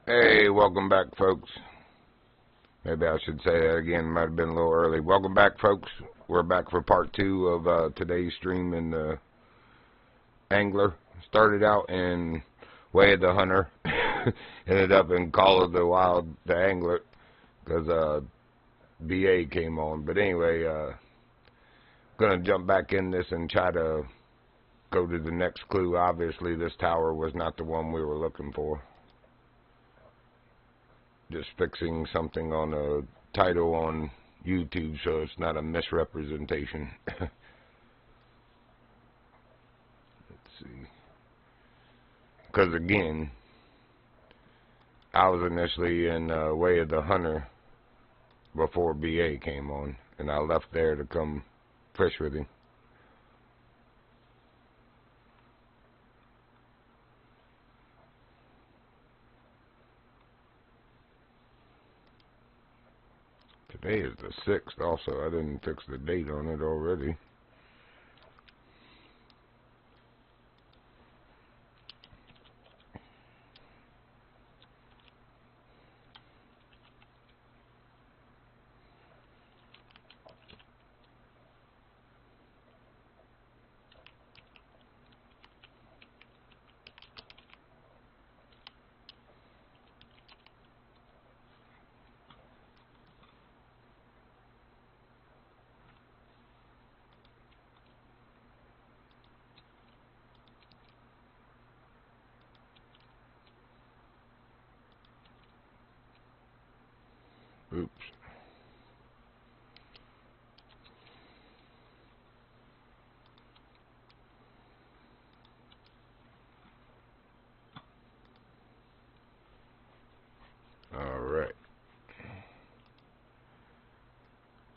Hey, welcome back, folks. Maybe I should say that again. Might have been a little early. Welcome back, folks. We're back for part 2 of today's stream in the Angler. Started out in Way of the Hunter. Ended up in Call of the Wild, the Angler, because BA came on. But anyway, gonna jump back in this and try to go to the next clue. Obviously, this tower was not the one we were looking for. Just fixing something on a title on YouTube so it's not a misrepresentation. Let's see. Because again, I was initially in Way of the Hunter before BA came on, and I left there to come fish with him. Today is the 6th also. I didn't fix the date on it already. Oops. Alright.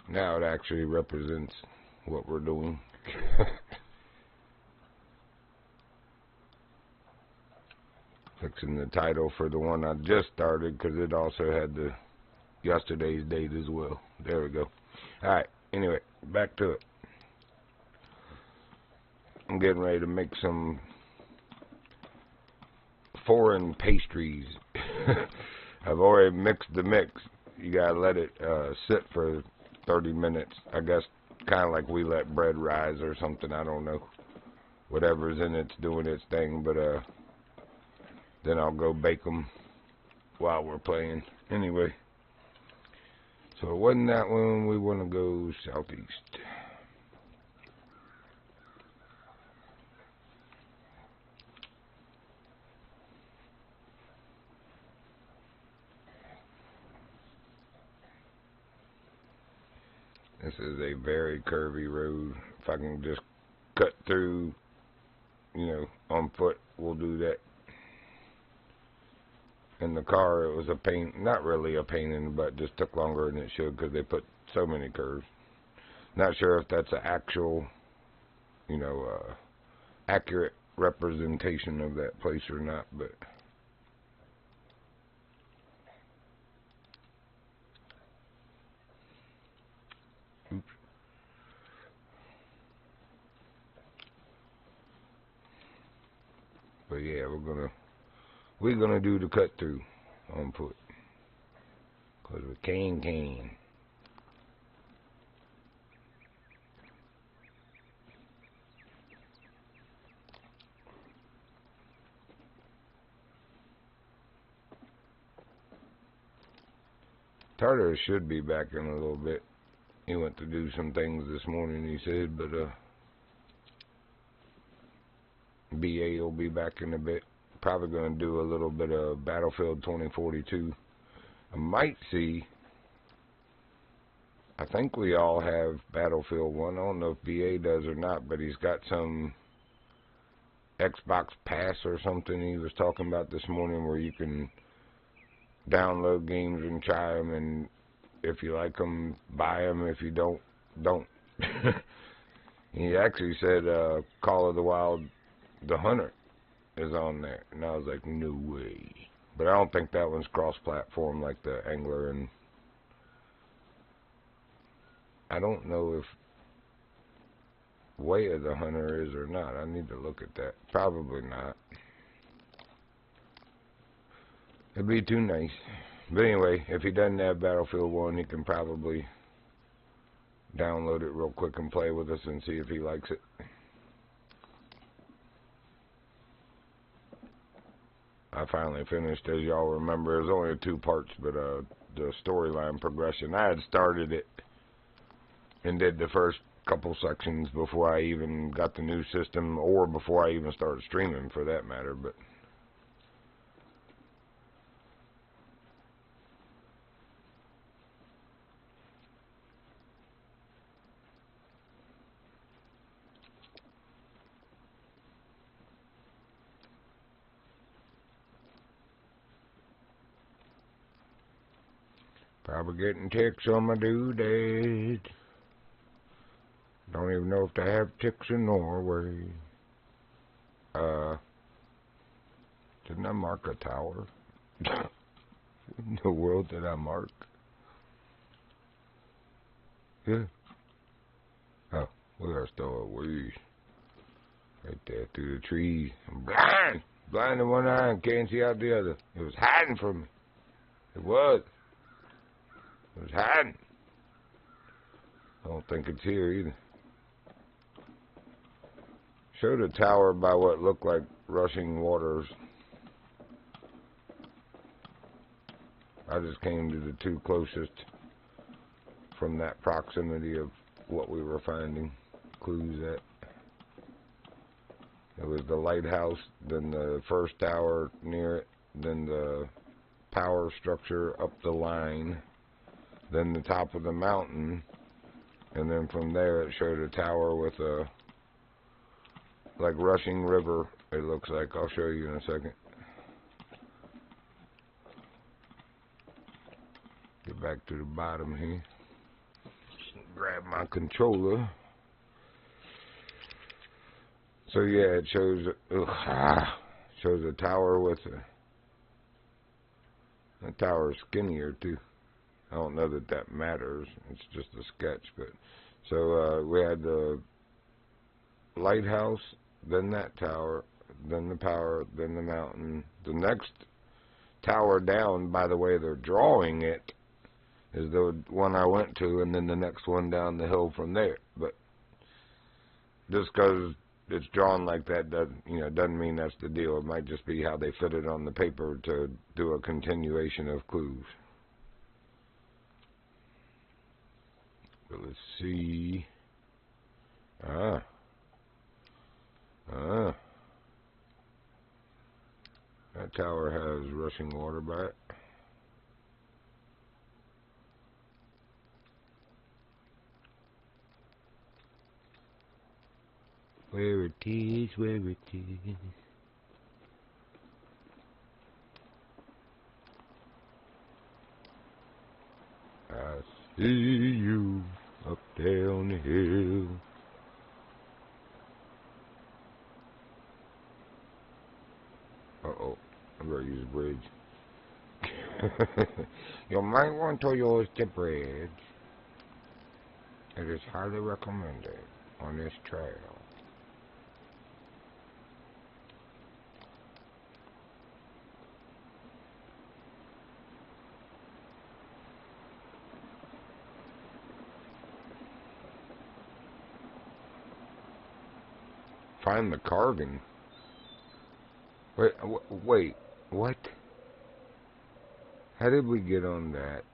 Now it actually represents what we're doing. Fixing the title for the one I just started because it also had the yesterday's date as well. There we go. Alright, anyway, back to it. I'm getting ready to make some foreign pastries. I've already mixed the mix. You gotta let it sit for 30 minutes. I guess kind of like we let bread rise or something. I don't know. Whatever's in it's doing its thing, but then I'll go bake them while we're playing. Anyway, so it wasn't that one. We want to go southeast. This is a very curvy road. If I can just cut through, you know, on foot, we'll do that. In the car, it was a pain, not really a pain in the butt, just took longer than it should because they put so many curves. Not sure if that's an actual, you know, accurate representation of that place or not, but oops. But yeah, we're gonna do the cut through on foot because we can. Tartar should be back in a little bit. He went to do some things this morning, he said, but BA will be back in a bit. Probably going to do a little bit of Battlefield 2042. I might see. I think we all have Battlefield 1. I don't know if BA does or not, but he's got some Xbox Pass or something he was talking about this morning where you can download games and try them, and if you like them, buy them. If you don't, don't. He actually said Call of the Wild, the Hunter, is on there, and I was like, no way. But I don't think that one's cross-platform like the Angler, and I don't know if Way of the Hunter is or not. I need to look at that. Probably not. It'd be too nice. But anyway, if he doesn't have Battlefield 1, he can probably download it real quick and play with us and see if he likes it. I finally finished, as y'all remember. It was only 2 parts, but the storyline progression. I had started it and did the first couple sections before I even got the new system, or before I even started streaming, for that matter. But probably getting ticks on my due date. Don't even know if they have ticks in Norway. Didn't I mark a tower? In the world did I mark? Yeah. Oh, we are still a ways. Right there through the trees. I'm blind! Blind in one eye and can't see out the other. It was hiding from me. It was. It was hiding. I don't think it's here either. Showed a tower by what looked like rushing waters. I just came to the 2 closest from that proximity of what we were finding clues at. It was the lighthouse, then the first tower near it, then the power structure up the line, then the top of the mountain, and then from there it showed a tower with a like rushing river, it looks like. I'll show you in a second. Get back to the bottom here. Grab my controller. So yeah, it shows shows a tower with a tower is skinnier too. I don't know that that matters. It's just a sketch, but so we had the lighthouse, then that tower, then the power, then the mountain. The next tower down, by the way they're drawing it, is the one I went to, and then the next one down the hill from there. But just because it's drawn like that doesn't mean that's the deal. It might just be how they fit it on the paper to do a continuation of clues. But let's see. That tower has rushing water by it. Where it is, where it is. I see you up there on the hill. Uh-oh, I'm going to use a bridge. You might want to use the bridge. It is highly recommended on this trail. Find the carving. Wait, what? How did we get on that?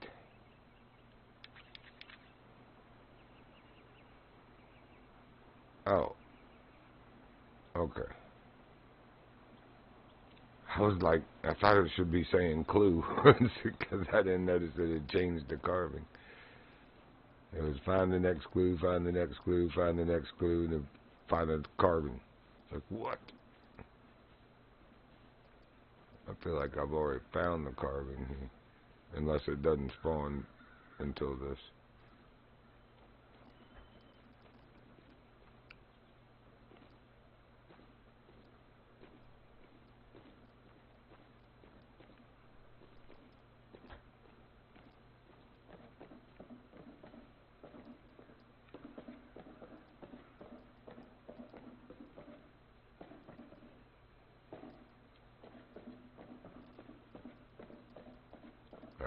Oh. Okay. I was like, I thought it should be saying clue, because I didn't notice that it changed the carving. It was find the next clue, find the next clue, find the next clue, and then find the carving. It's like, what? I feel like I've already found the carving here, unless it doesn't spawn until this.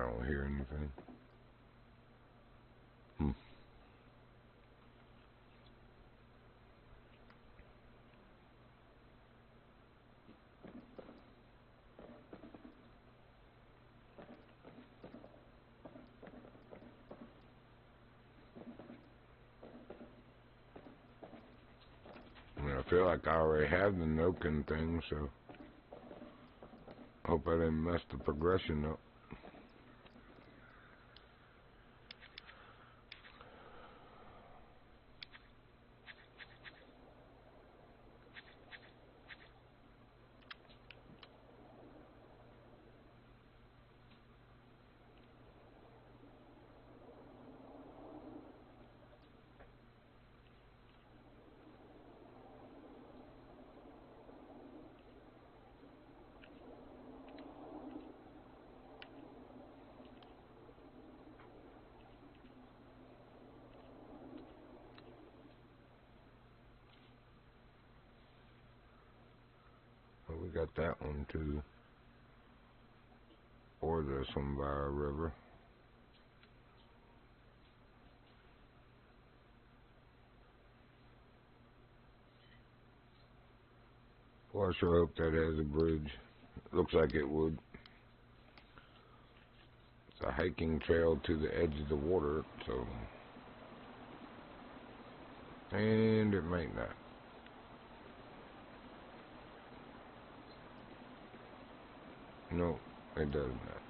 don't hear anything. I feel like I already have the Noken thing, so hope I didn't mess the progression up. Well, we got that one too. Or this one by a river. Well, I sure hope that has a bridge. Looks like it would. It's a hiking trail to the edge of the water, so. And it might not. No, it does not.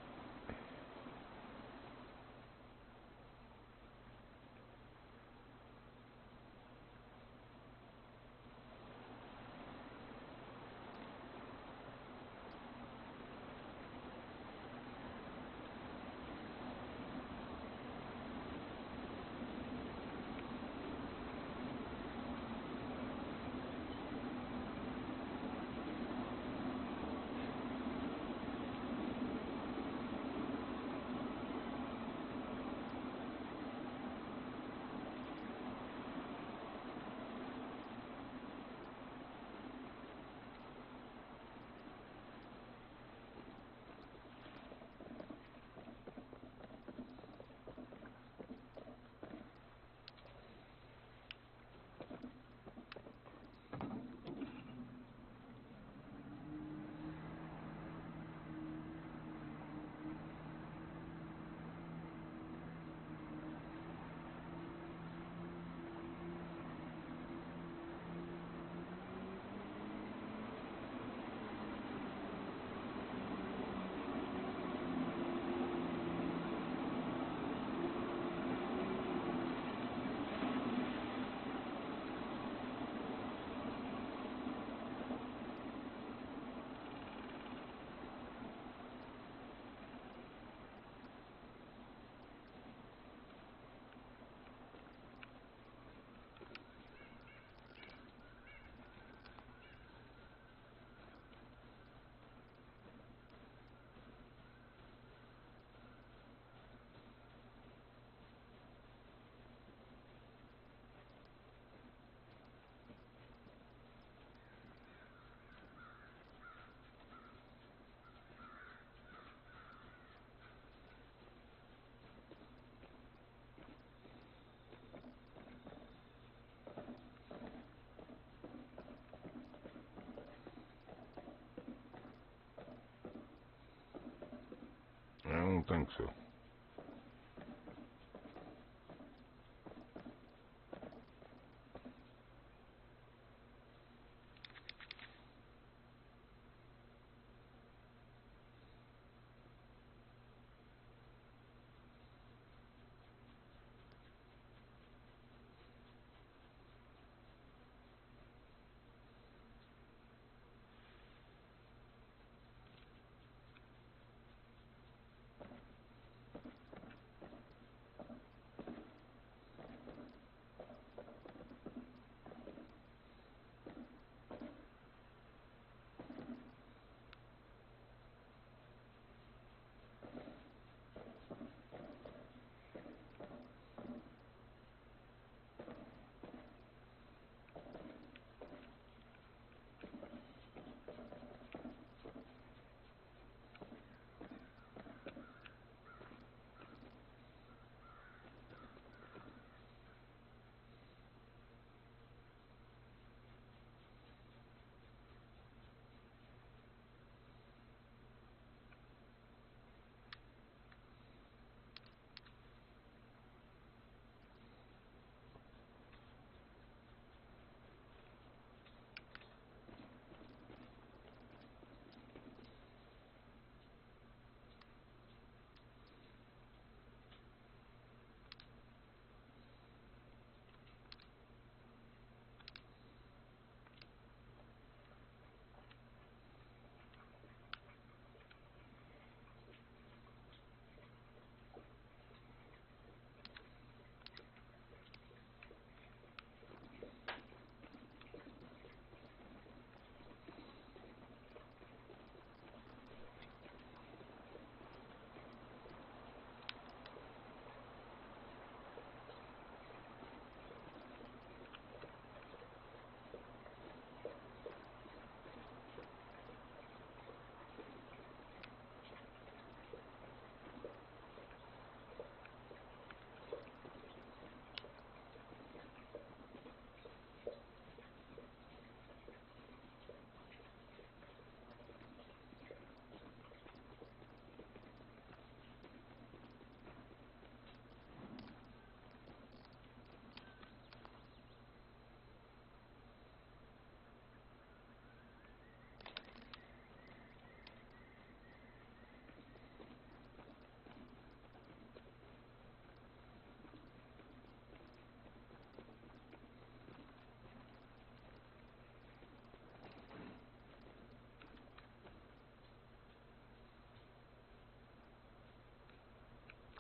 I don't think so.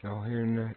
Y'all hearing that?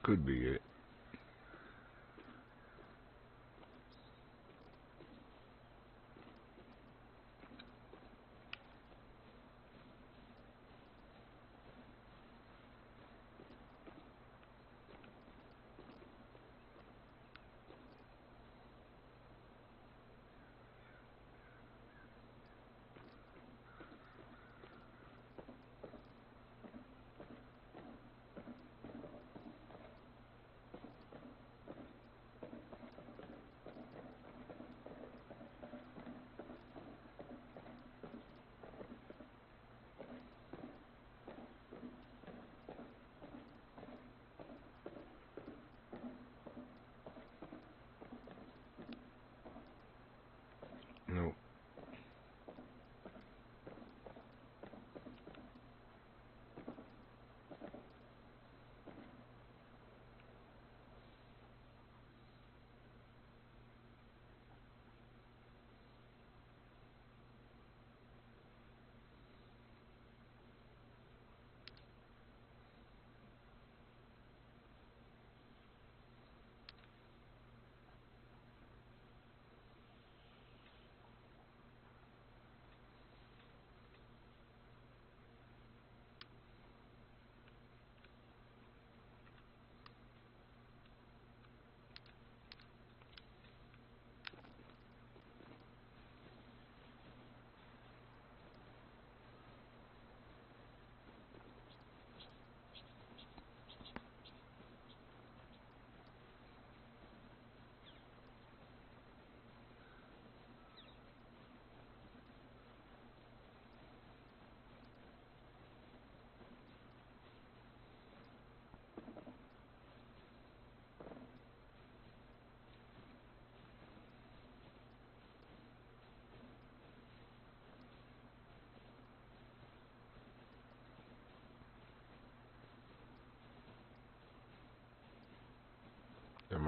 Could be it.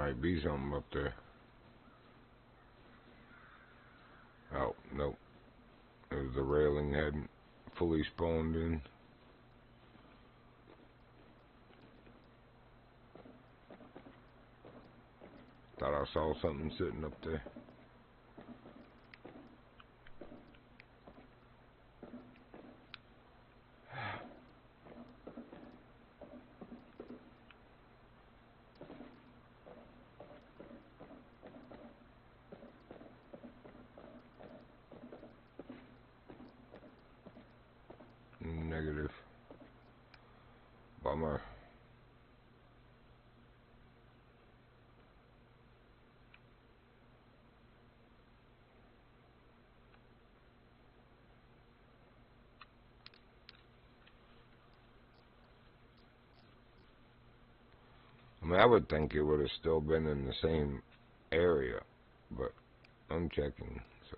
might be something up there. Oh, nope. It was the railing hadn't fully spawned in. Thought I saw something sitting up there. Negative. Bummer. I mean, I would think it would have still been in the same area, but I'm checking, so.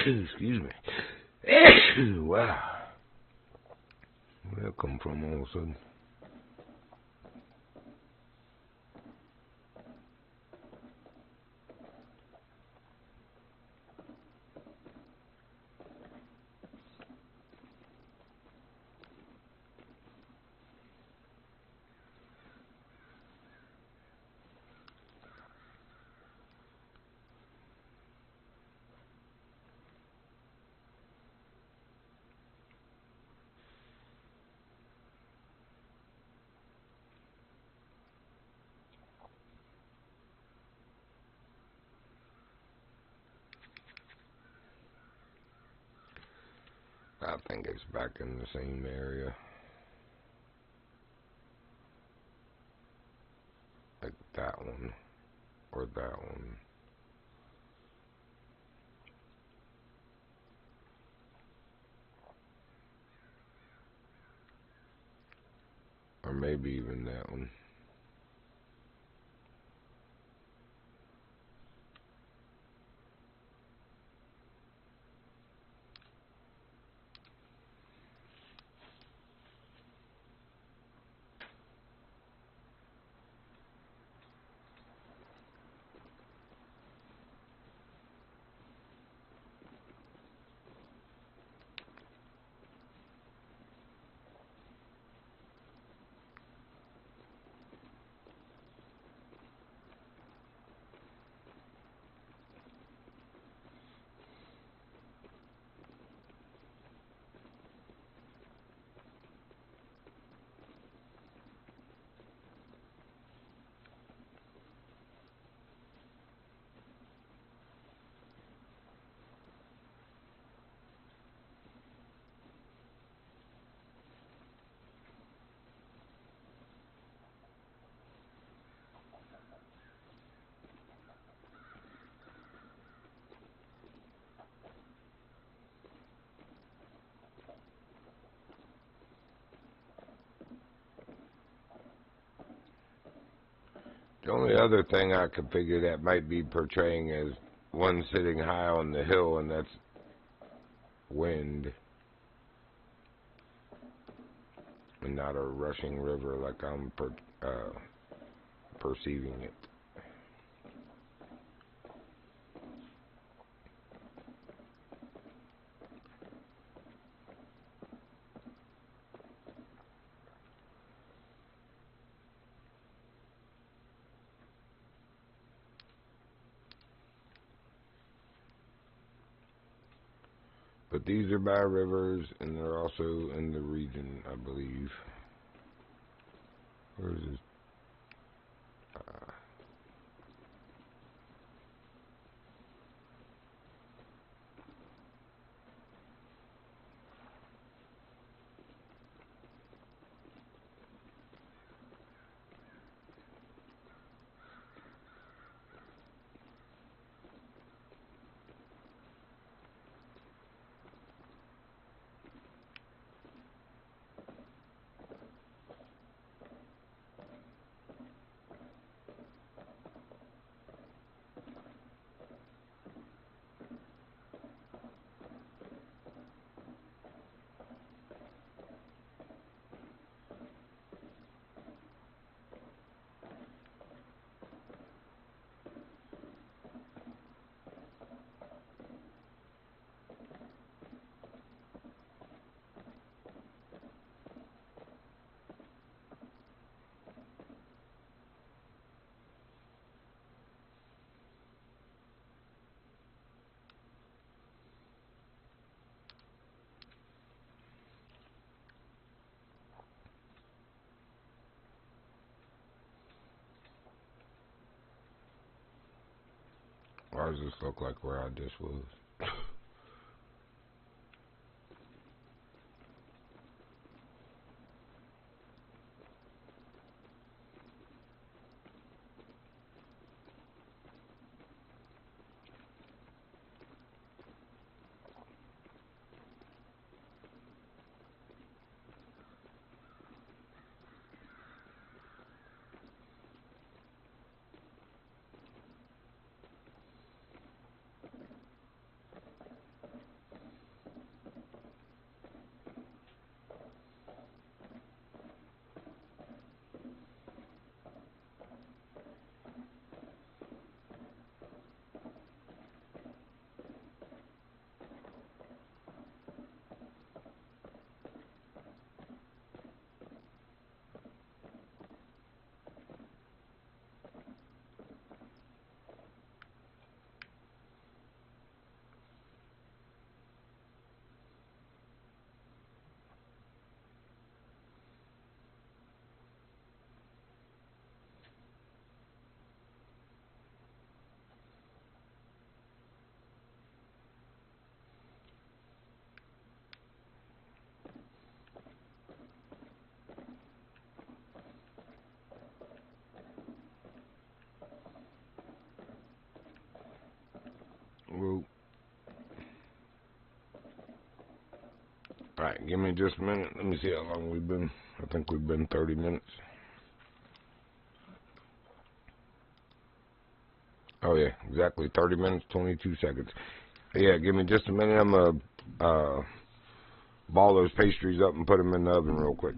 Excuse me. Wow. Where'd that come from all of a sudden? I think it's back in the same area. Like that one. Or that one. Or maybe even that one. The only other thing I could figure that might be portraying is one sitting high on the hill, and that's wind, and not a rushing river like I'm perceiving it. But these are by rivers, and they're also in the region, I believe. Where is this? Why does this look like where I just was? Well, alright, give me just a minute. Let me see how long we've been. I think we've been 30 minutes. Oh yeah, exactly 30 minutes, 22 seconds. Yeah, give me just a minute. I'm going to ball those pastries up and put them in the oven real quick.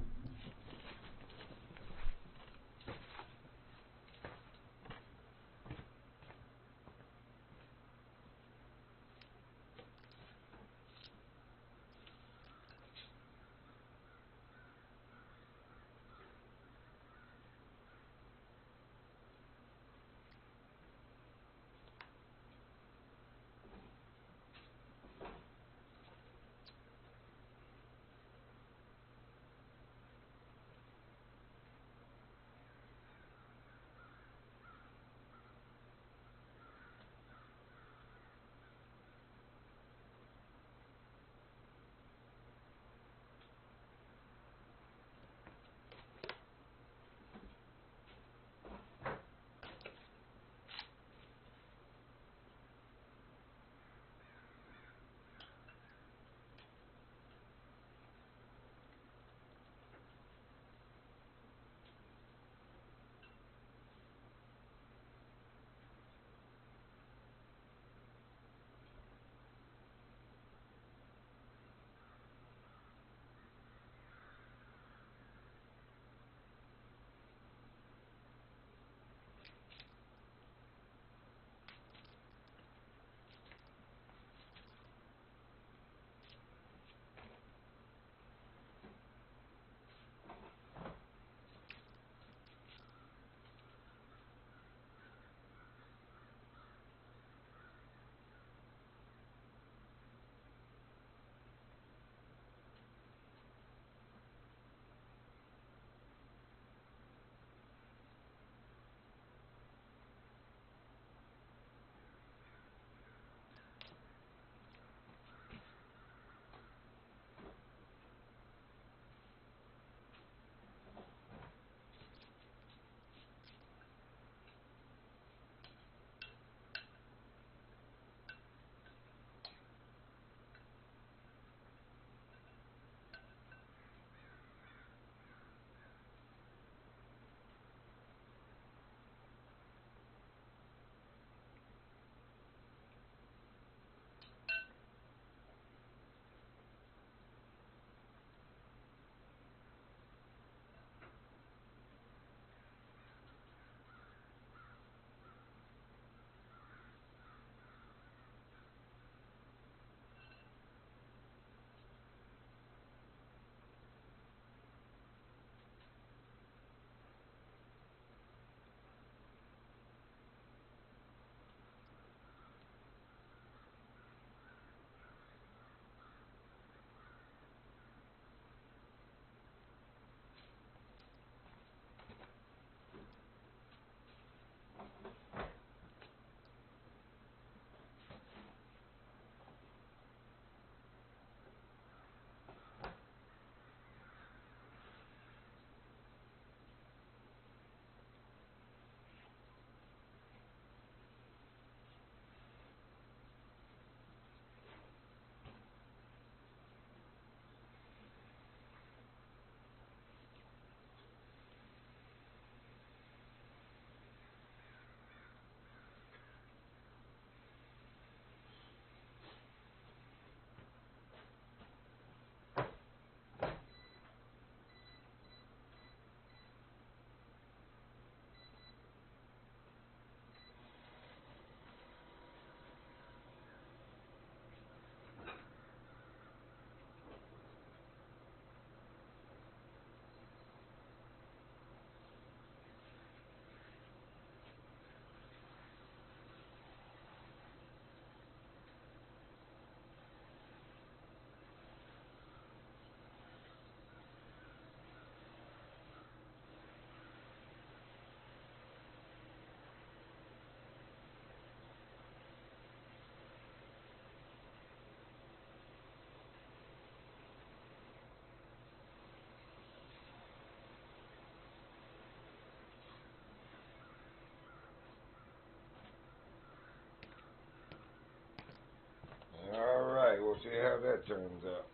that turns out.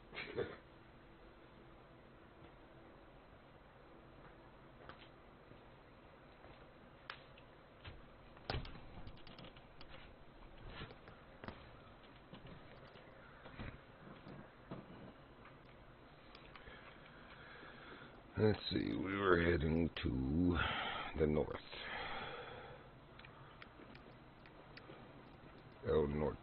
Let's see, we were heading to the north. El Norte.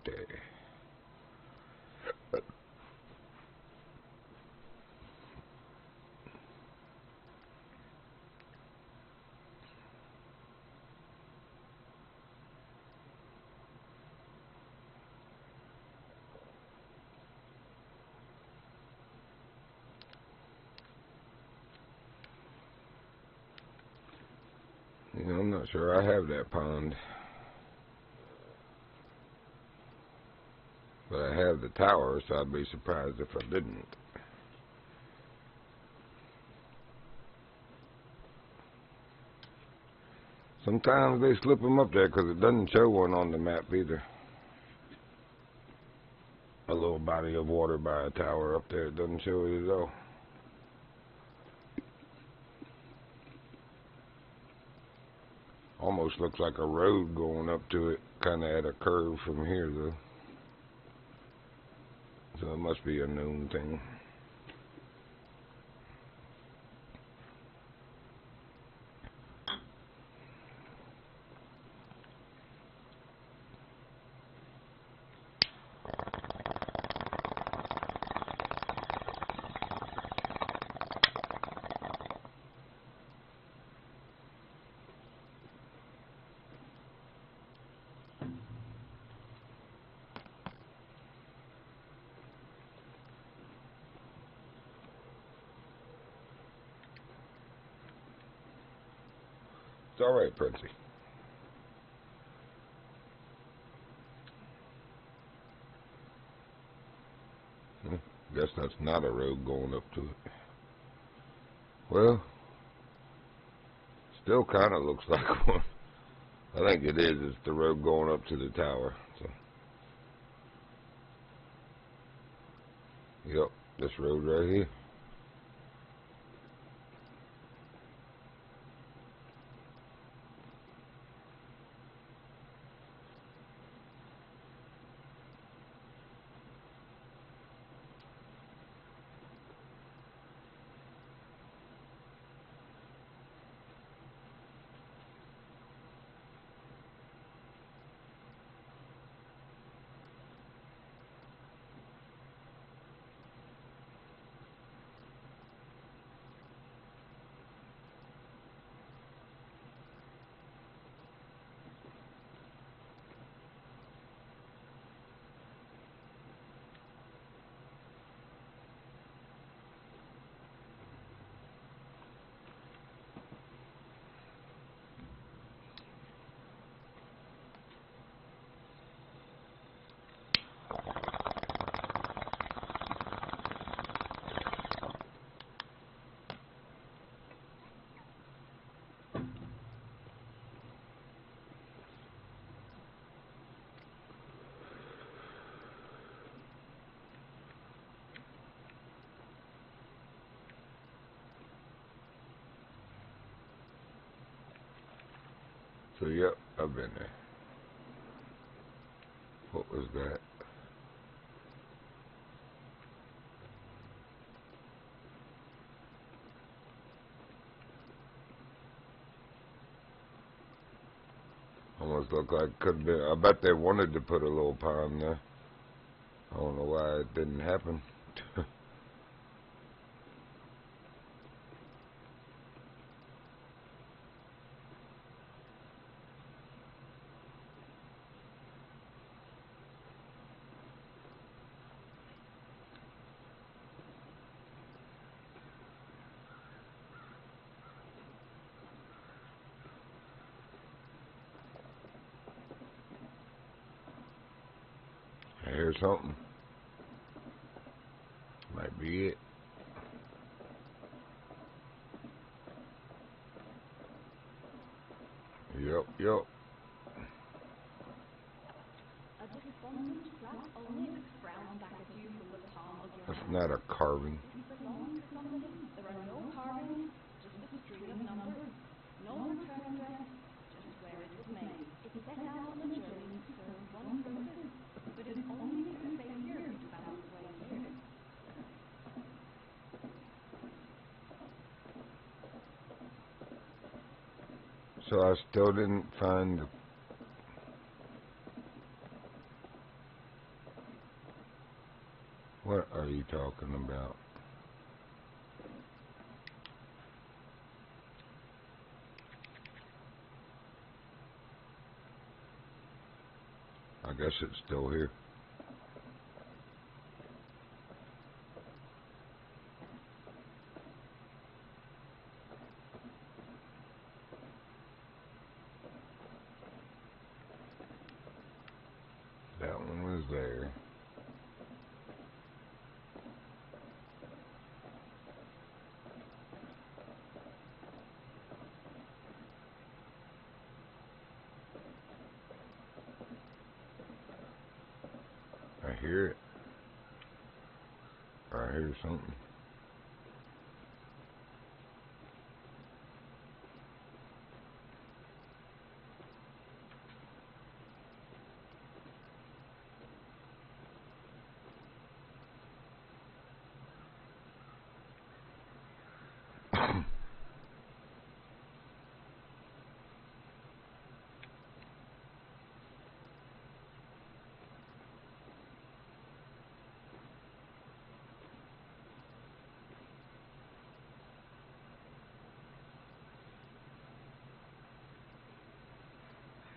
You know, I'm not sure I have that pond. But I have the tower, so I'd be surprised if I didn't. Sometimes they slip them up there because it doesn't show one on the map either. A little body of water by a tower up there, it doesn't show it at all. Almost looks like a road going up to it, kind of at a curve from here though. So it must be a known thing. It's alright, Princey. Guess that's not a road going up to it. Well, still kind of looks like one. I think it is. It's the road going up to the tower. So. Yep, this road right here. So, yep, I've been there. What was that? Almost looked like it could have been. I bet they wanted to put a little pond there. I don't know why it didn't happen. I hear something. Might be it. Yep, yep. A despondent flat onyx frowns back at you from the palm Not a carving. It belonged to somebody. There are no carvings, just a string of numbers. No return address, just where it was made. It set out on a journey to serve one purpose, but it only to failure found its way here. So I still didn't find the... What are you talking about? I guess it's still here. That one was there. I hear it. I hear something.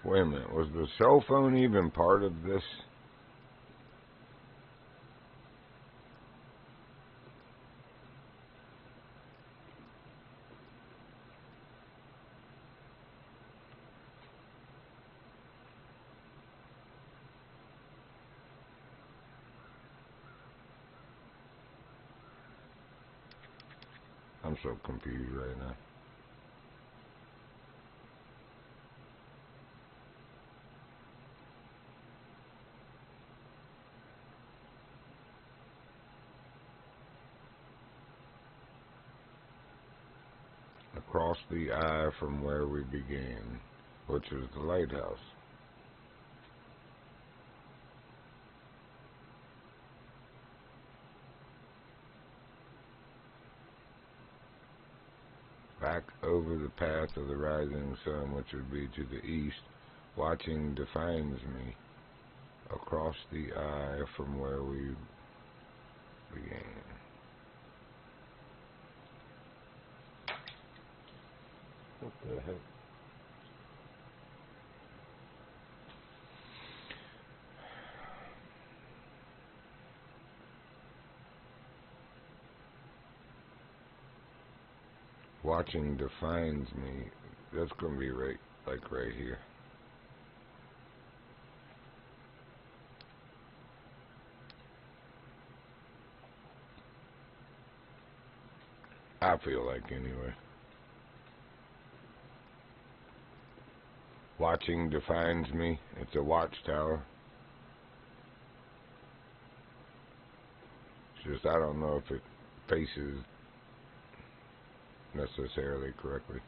Wait a minute, was the cell phone even part of this? I'm so confused right now. Across the eye from where we began, which is the lighthouse. Back over the path of the rising sun, which would be to the east, watching defines me. Across the eye from where we began. What the heck? Watching defines me. That's going to be right here. I feel like anyway. Watching defines me. It's a watchtower. It's just I don't know if it faces necessarily correctly.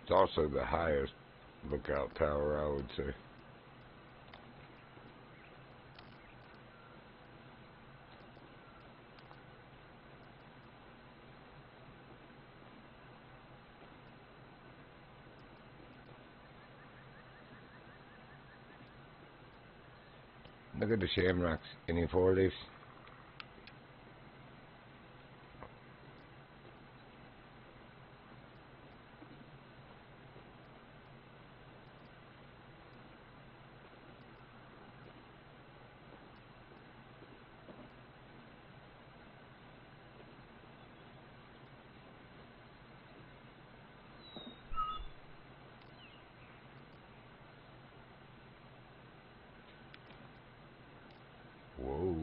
It's also the highest lookout tower, I would say. Look at the shamrocks. Any four leaves? Whoa.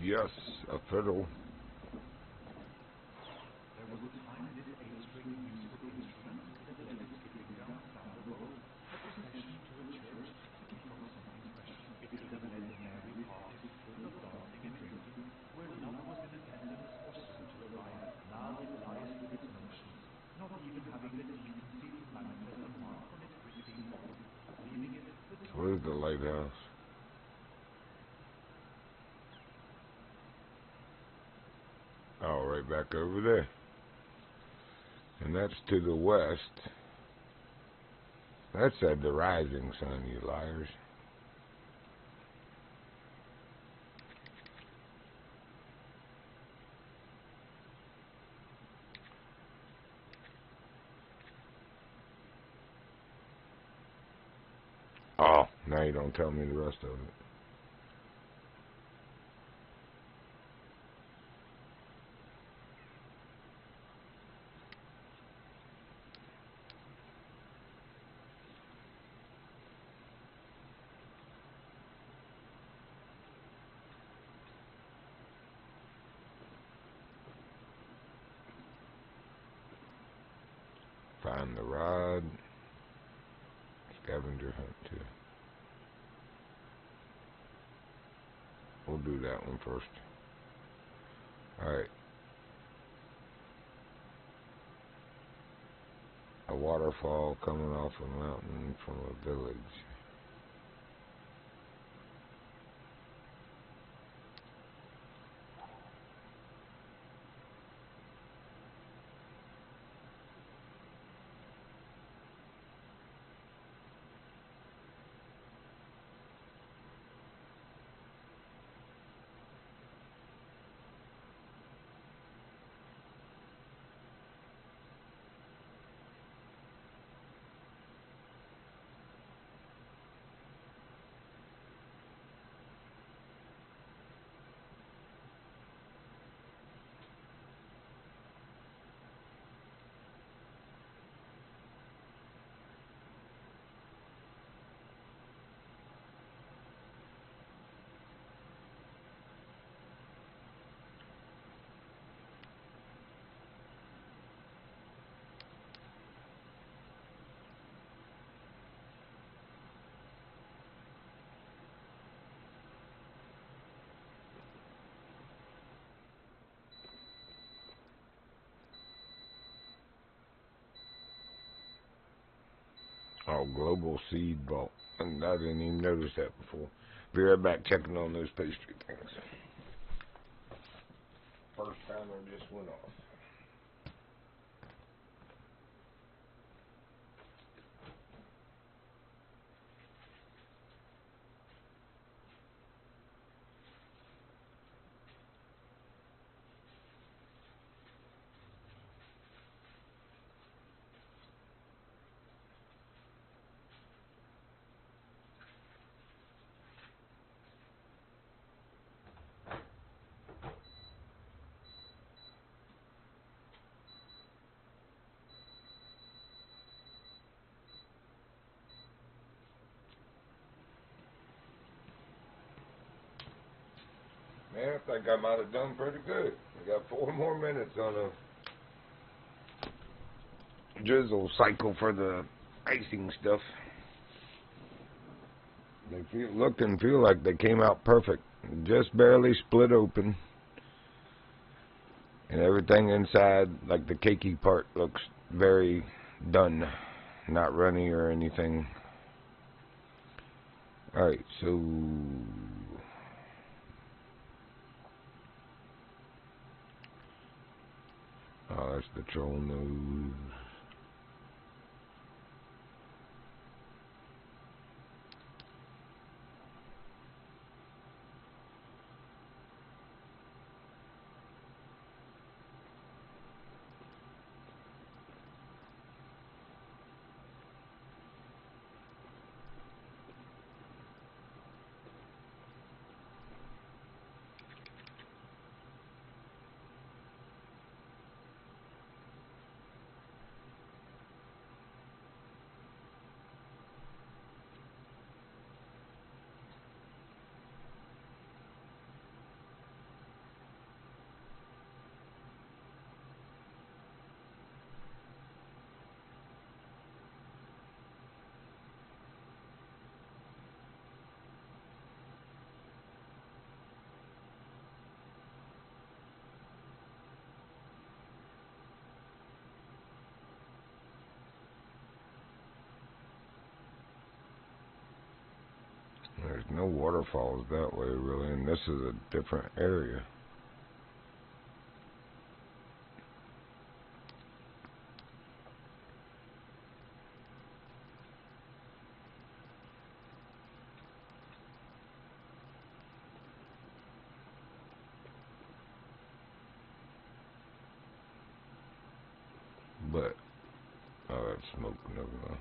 Yes, a fiddle. There was a time this eight-string musical instrument that led skipping down the road, a procession to a church, looking for something special. It could have led merry parties full of dancing and drinking, where love was in attendance or soon to arrive. Now it lies with its motions, not even having the decency to manifest a mark on its pristine body, leaving it the Where's the lighthouse? Oh, right back over there. And that's to the west. That said the rising sun, you liars. Oh, now you don't tell me the rest of it. Find the rod. Scavenger hunt too. We'll do that one first. Alright. A waterfall coming off a mountain from a village. Wow, global seed vault. And I didn't even notice that before. Be right back checking on those pastry things. First timer just went off. Man, I think I might have done pretty good. I got 4 more minutes on a drizzle cycle for the icing stuff. They look and feel like they came out perfect. Just barely split open. And everything inside, like the cakey part, looks very done. Not runny or anything. Alright, so... oh, that's the troll nose. There's no waterfalls that way, really, and this is a different area. But, oh, that's smoke, never mind.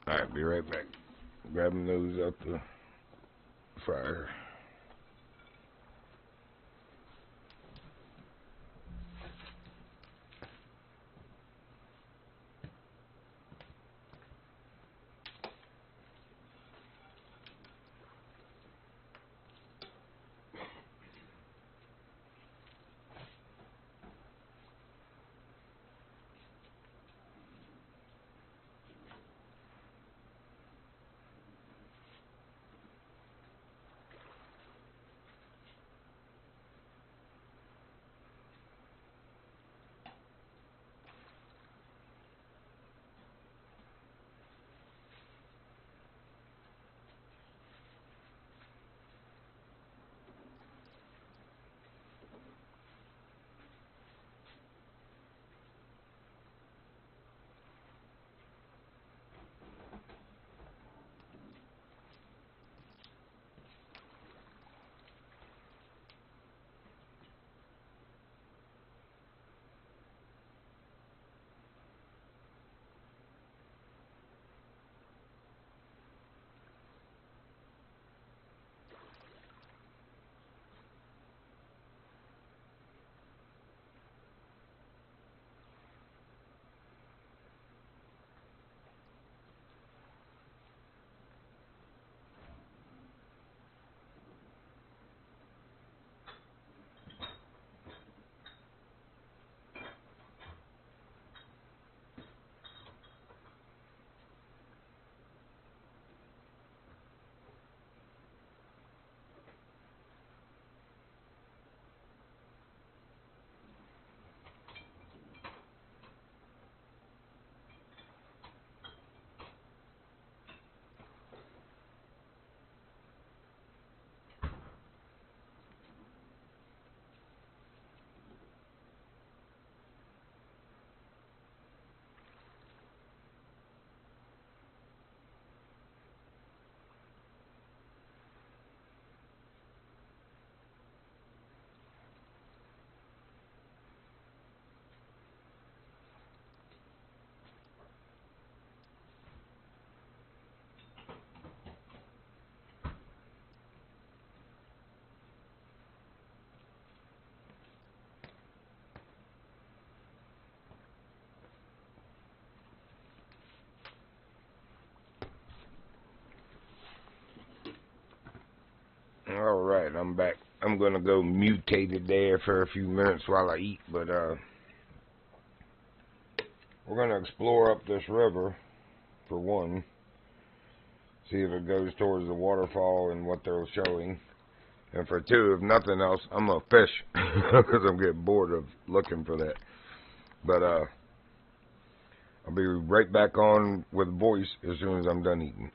Alright, be right back. Grabbing those up the fire. Alright, I'm back. I'm gonna go mutated there for a few minutes while I eat, but we're gonna explore up this river for one, see if it goes towards the waterfall and what they're showing, and for two, if nothing else, I'm gonna fish because I'm getting bored of looking for that. But I'll be right back on with voice as soon as I'm done eating.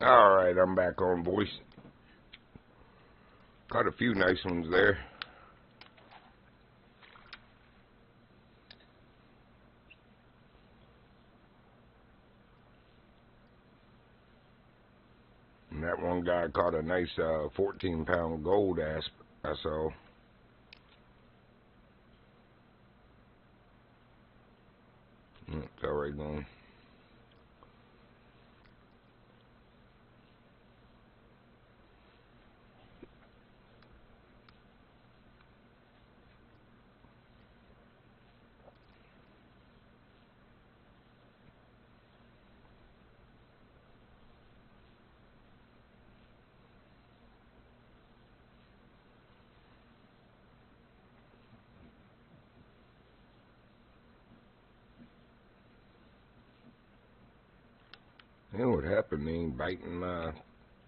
Alright, I'm back on voice. Caught a few nice ones there. And that one guy caught a nice 14-pound gold asp I saw. It's already gone. You know what happened? He ain't biting my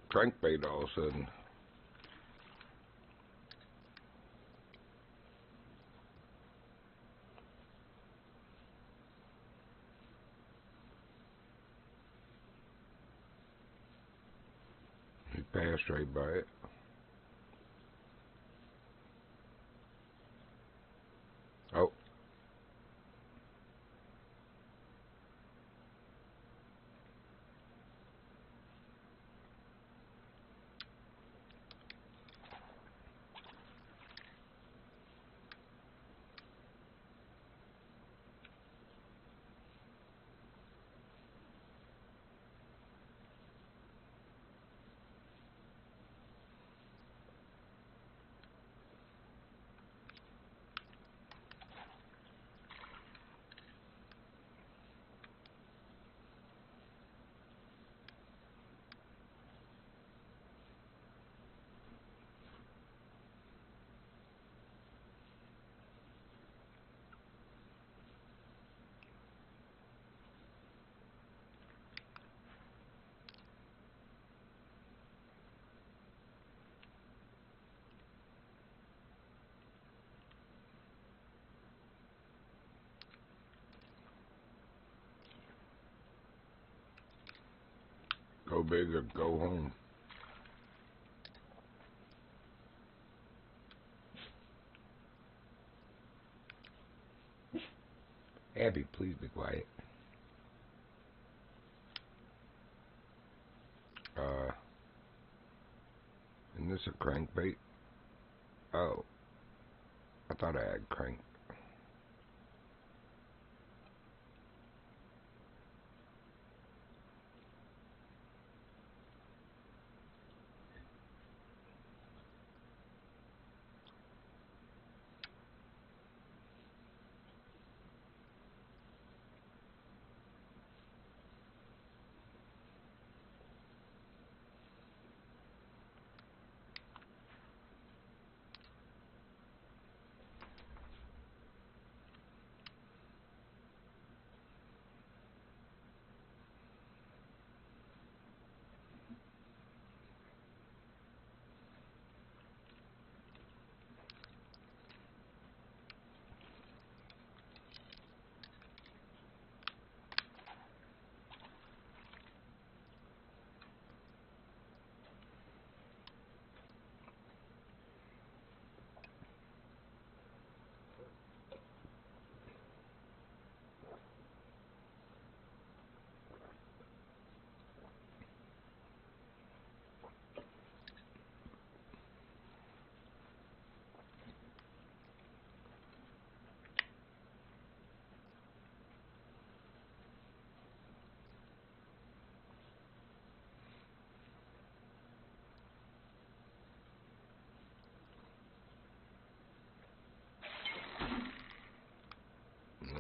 crankbait all of a sudden. He passed right by it. Oh. Go big or go home. Abby, please be quiet. Isn't this a crankbait? Oh. I thought I had crank.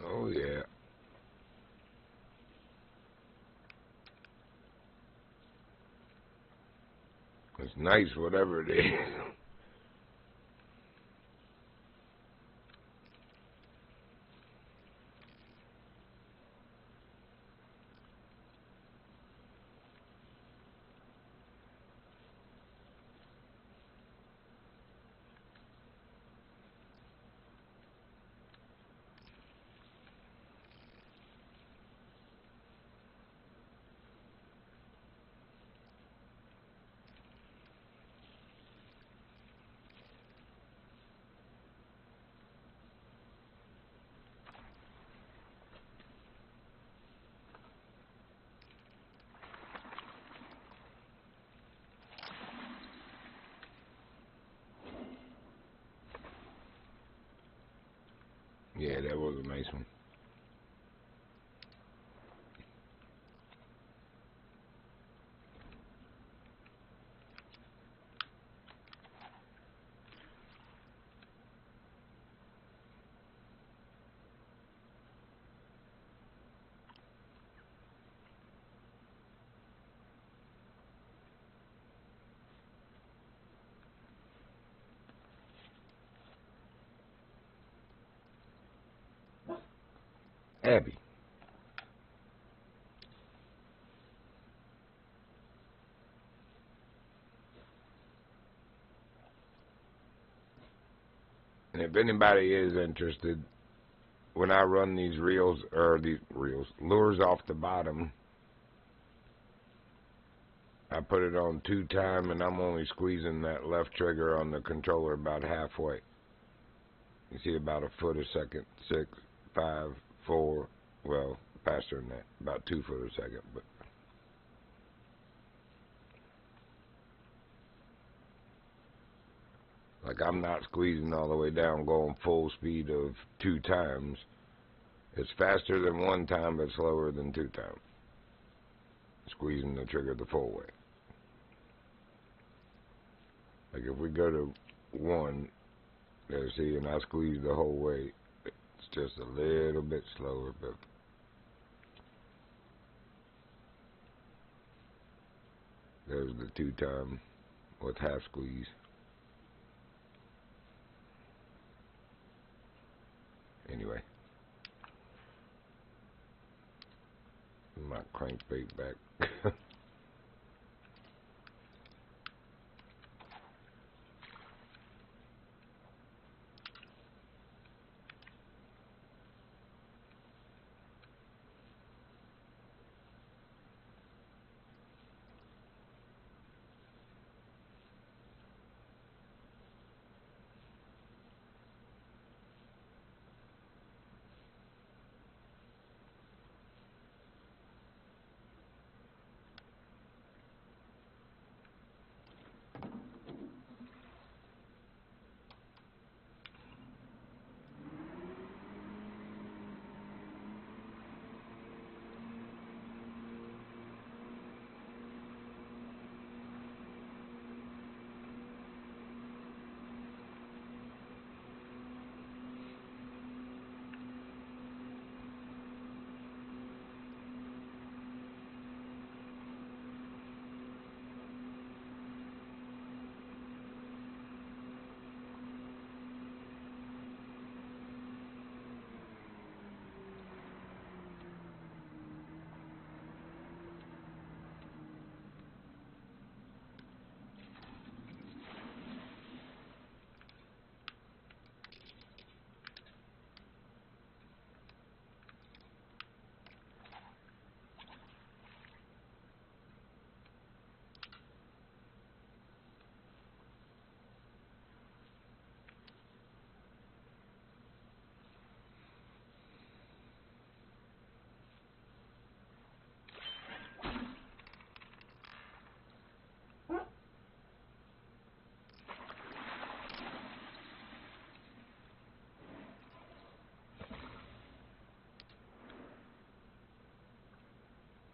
Oh, yeah. It's nice, whatever it is. Yeah, that was a nice one. Abby. And if anybody is interested, when I run these lures off the bottom, I put it on 2-time, and I'm only squeezing that left trigger on the controller about halfway. You see about a foot a second, 6, 5, 4, well, faster than that, about 2 foot a second. But like, I'm not squeezing all the way down, going full speed of 2 times. It's faster than 1 time, but slower than 2 times. Squeezing the trigger the full way. Like if we go to 1, there, see, and I squeeze the whole way, it's just a little bit slower, but there's the 2-time with half squeeze. Anyway, my crankbait back.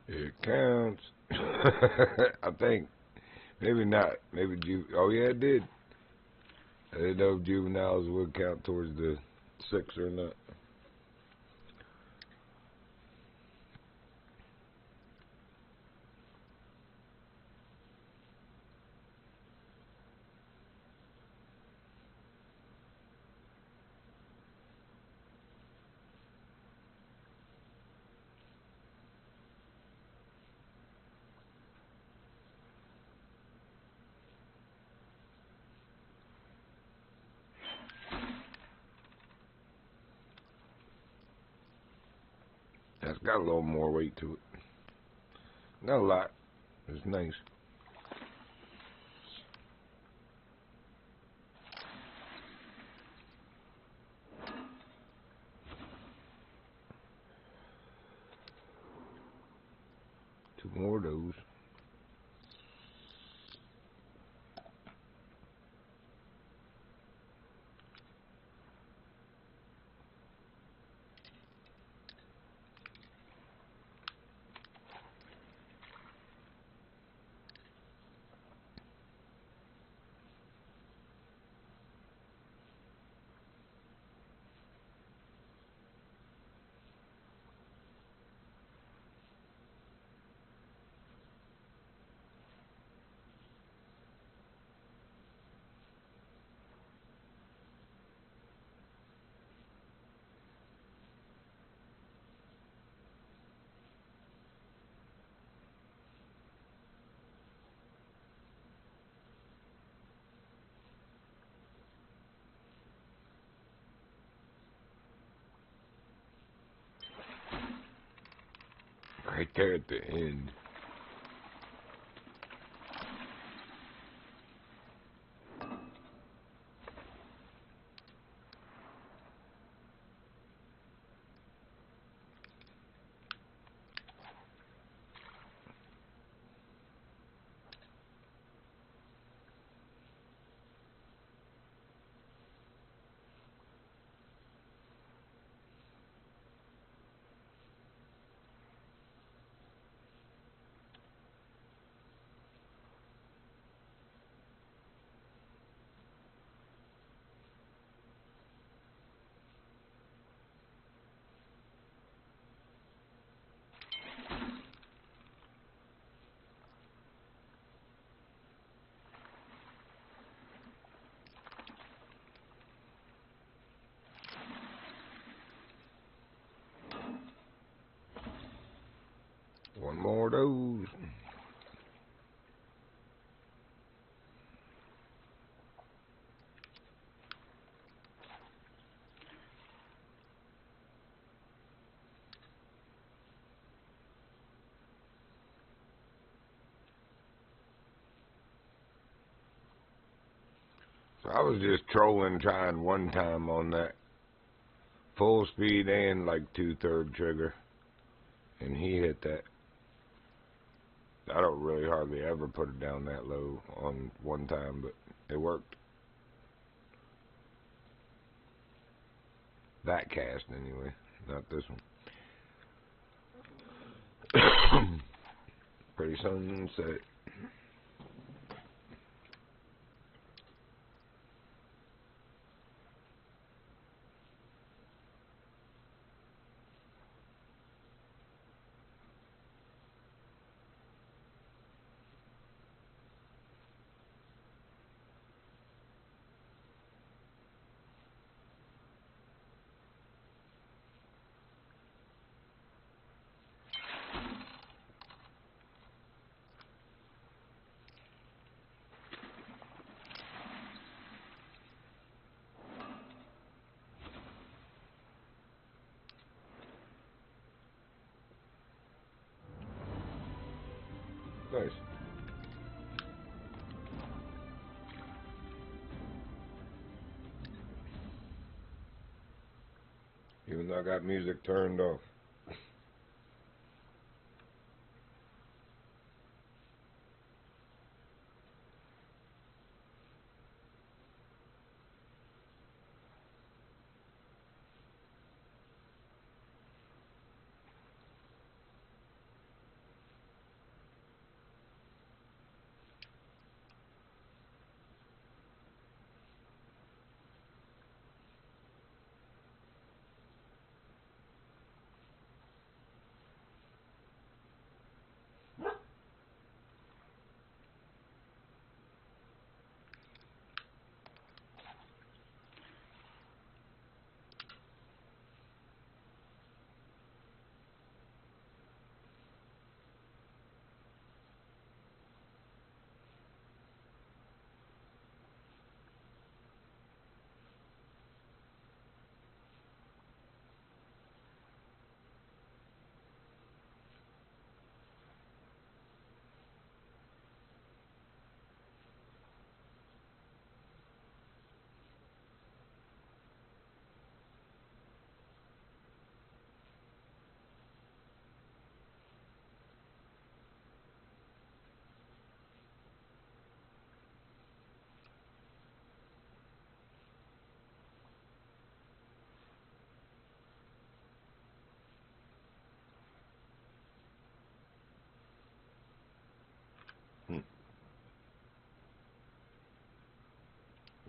It counts. I think. Maybe not. Maybe oh yeah, it did. I didn't know if juveniles would count towards the 6 or not. That's got a little more weight to it. Not a lot. It's nice. Two more of those. Right there at the end. One more of those. So I was just trolling, trying one time on that full speed and like 2/3 trigger, and he hit that. I don't really hardly ever put it down that low on one time, but it worked. That cast anyway, not this one. Pretty sunset. Nice. Even though I got music turned off.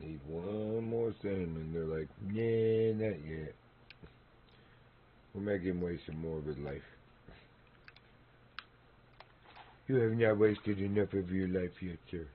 Need one more cinnamon. They're like, nah, not yet. We'll make him waste some more of his life. You have not wasted enough of your life yet, sir.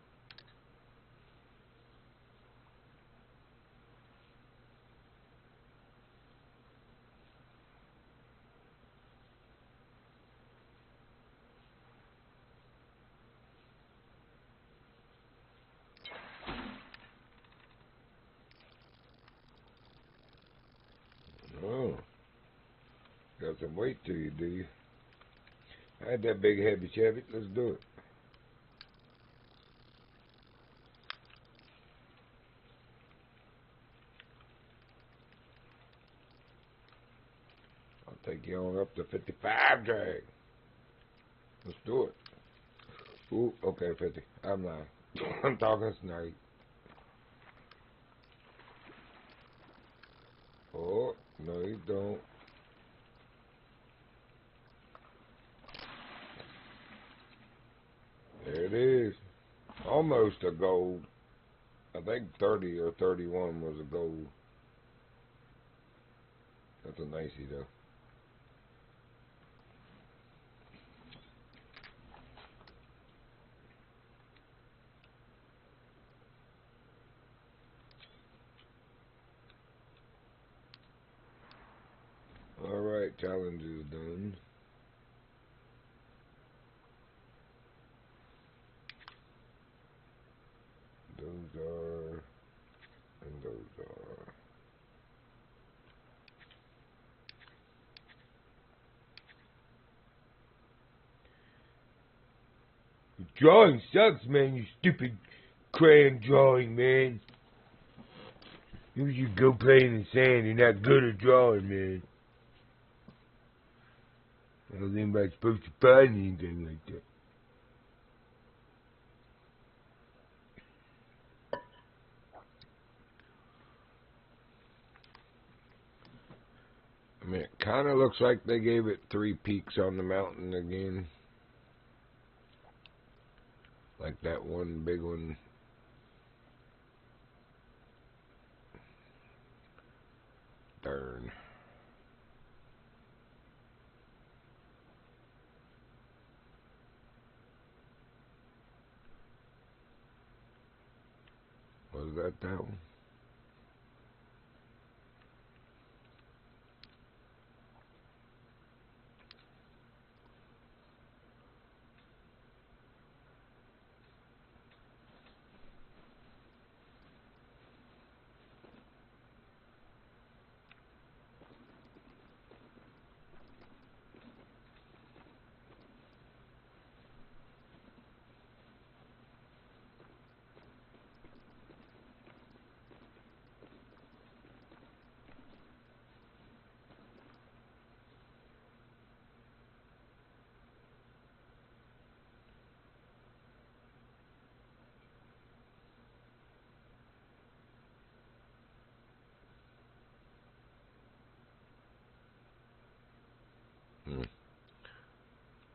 Oh, got some weight to you, do you? I had that big heavy Chevy. Let's do it. I'll take you on up to 55 drag. Let's do it. Ooh, okay, 50. I'm lying. I'm talking snake. Oh, no, you don't. There it is. Almost a gold. I think 30 or 31 was a gold. That's a nicey though. Alright, challenge is done. Those are, and those are. The drawing sucks, man, you stupid crayon drawing, man. You should go play in the sand. You're not good at drawing, man. I don't think anybody's supposed to find anything like that. I mean, it kind of looks like they gave it 3 peaks on the mountain again. Like that one big one. Darn. Was that one?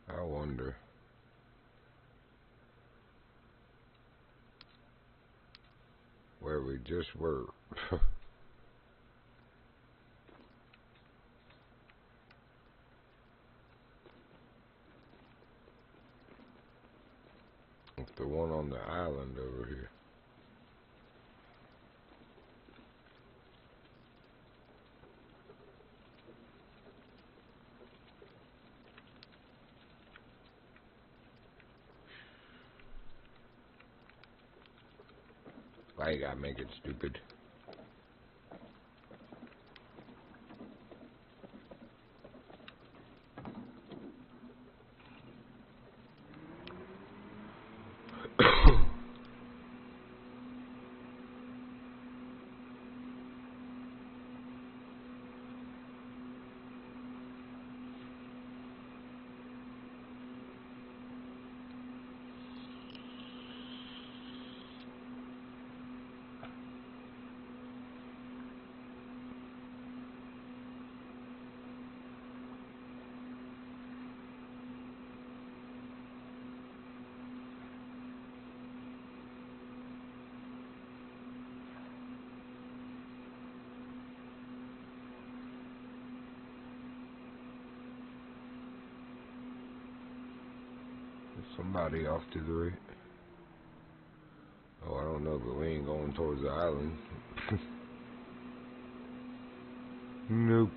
I wonder. Where we just were. It's the one on the island over here. Why you gotta make it stupid? Somebody off to the right. Oh, I don't know, but we ain't going towards the island. Nope.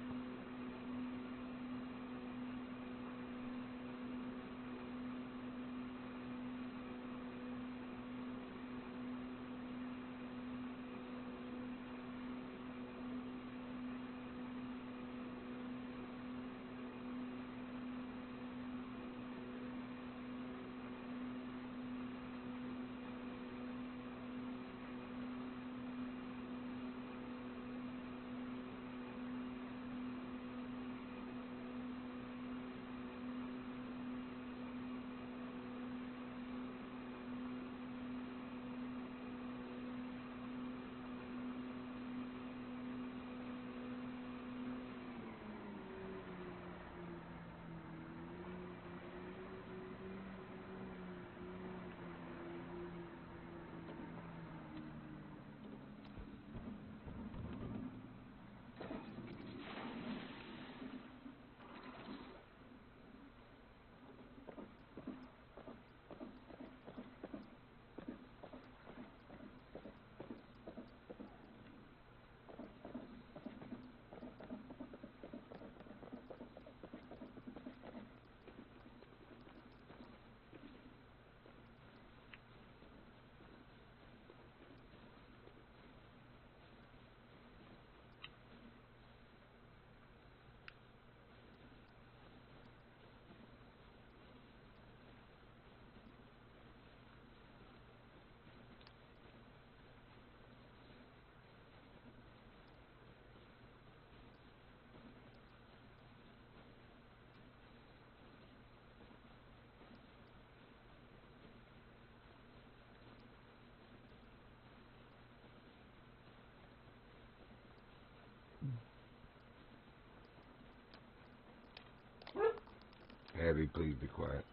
Abby, please be quiet.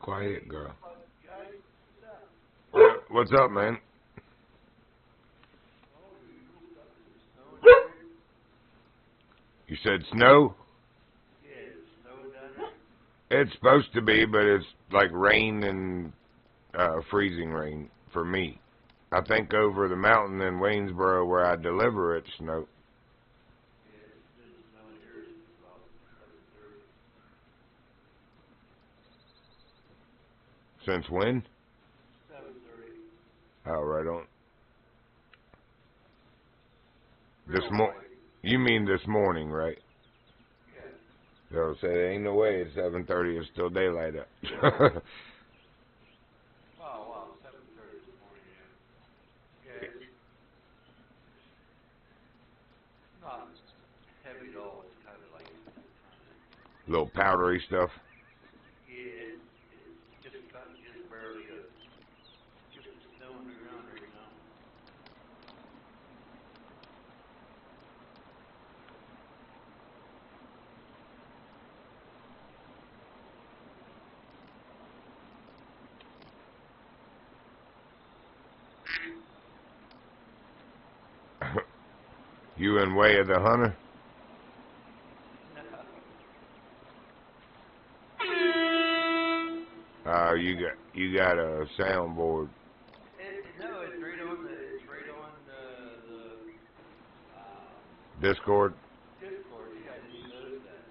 Quiet, girl. What's up, man? You said snow? Yeah, it's snowing down there. It's supposed to be, but it's like rain and freezing rain for me. I think over the mountain in Waynesboro where I deliver it's snow. Yeah, it's been snowing here since about 7:30. Since when? 7:30. Oh, right on. Real This light. You mean this morning, right? Yeah. They'll say there ain't no way it's 7:30. It's still daylight up. Wow, 7:30 this morning, yeah. Yeah, it's not heavy at all. It's kind of like, kind of, Little powdery stuff. yeah, it's just barely just a snow on the ground right now. You in way of the hunter? You got a soundboard. No, it's right on the Discord. Discord. Yeah, I didn't notice that.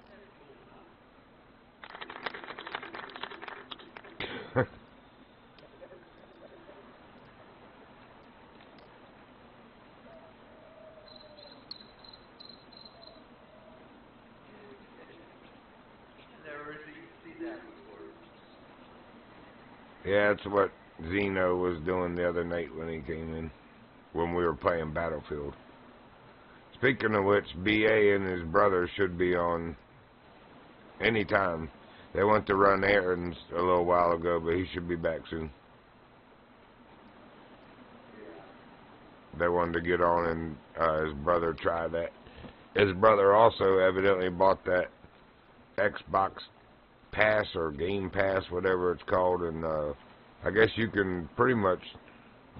That's cool, huh? I never seen that before. Yeah, that's what Zeno was doing the other night when he came in, when we were playing Battlefield. Speaking of which, BA and his brother should be on anytime. They went to run errands a little while ago, but he should be back soon. Yeah. They wanted to get on and his brother try that. His brother also evidently bought that Xbox Pass or Game Pass, whatever it's called, and I guess you can pretty much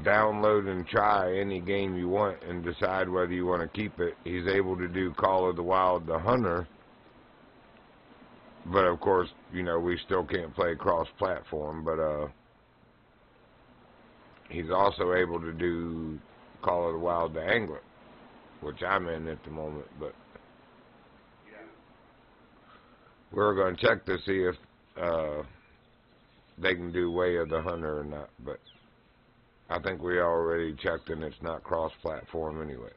download and try any game you want and decide whether you want to keep it. He's able to do Call of the Wild the Hunter, but of course, you know, we still can't play cross-platform, but he's also able to do Call of the Wild the Angler, which I'm in at the moment, but we're going to check to see if they can do Way of the Hunter or not, but I think we already checked and it's not cross-platform anyway.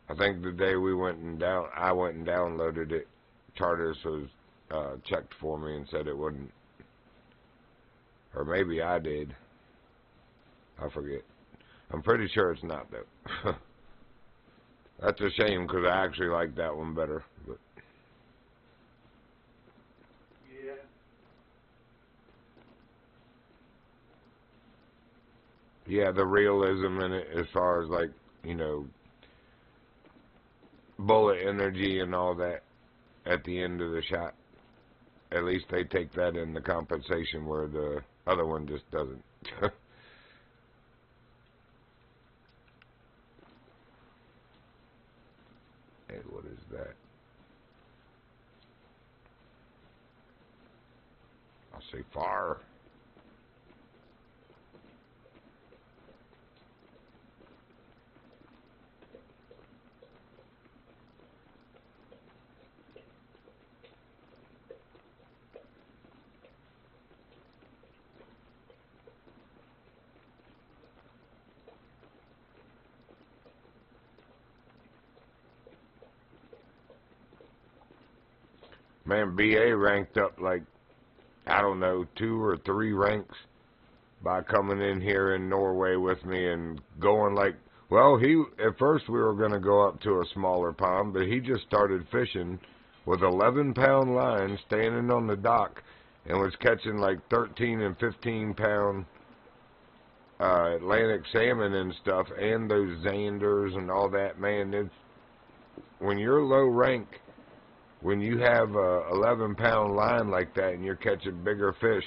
I think the day I went and downloaded it, Charters was checked for me and said it wouldn't. Or maybe I did. I forget. I'm pretty sure it's not, though. That's a shame, because I actually like that one better. But yeah, the realism in it, as far as, like, you know, bullet energy and all that at the end of the shot. At least they take that in the compensation, where the other one just doesn't. Hey, what is that? I say fire. Man, BA ranked up like, I don't know, 2 or 3 ranks by coming in here in Norway with me and going like, well, at first we were going to go up to a smaller pond, but he just started fishing with 11-pound lines standing on the dock and was catching like 13 and 15-pound Atlantic salmon and stuff, and those Xanders and all that. Man, when you're low rank, when you have a 11-pound line like that and you're catching bigger fish,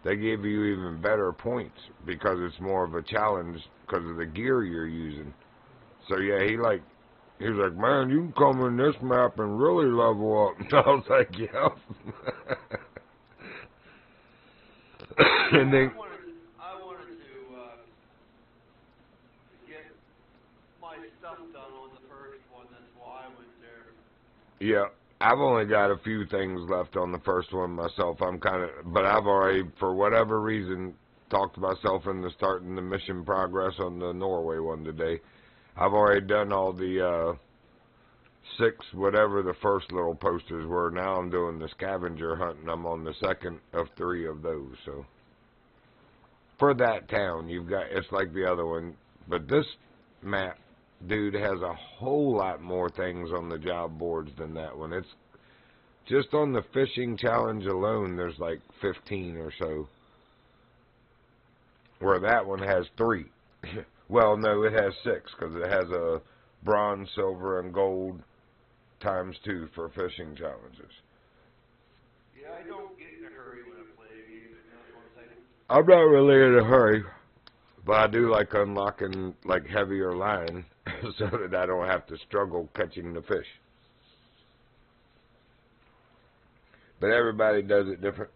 they give you even better points because it's more of a challenge because of the gear you're using. So yeah, he was like, man, you can come in this map and really level up. And I was like, yeah. And then I wanted to get my stuff done on the first one. That's why I went there. yeah, I've only got a few things left on the first one myself. But I've already, for whatever reason, talked myself into starting the mission progress on the Norway one today. I've already done all the 6, whatever the first little posters were. Now I'm doing the scavenger hunt, and I'm on the second of 3 of those. So for that town, it's like the other one, but this map, dude, has a whole lot more things on the job boards than that one. It's just on the fishing challenge alone, there's like 15 or so, where that one has 3. Well, no, it has 6, because it has a bronze, silver, and gold ×2 for fishing challenges. Yeah, I don't get in a hurry when I play a game. That's one thing. I'm not really in a hurry, but I do like unlocking like heavier line so that I don't have to struggle catching the fish. But everybody does it different,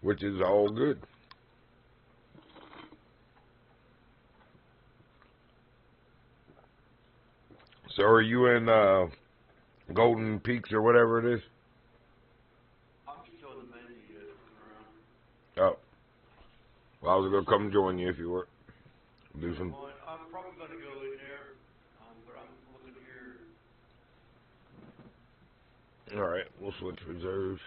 which is all good. So are you in Golden Peaks or whatever it is? I'm still in the menu yet. Oh. Well, I was going to come join you if you were. Do some. I'm probably going to go in there, but I'm looking here. Alright, we'll switch reserves.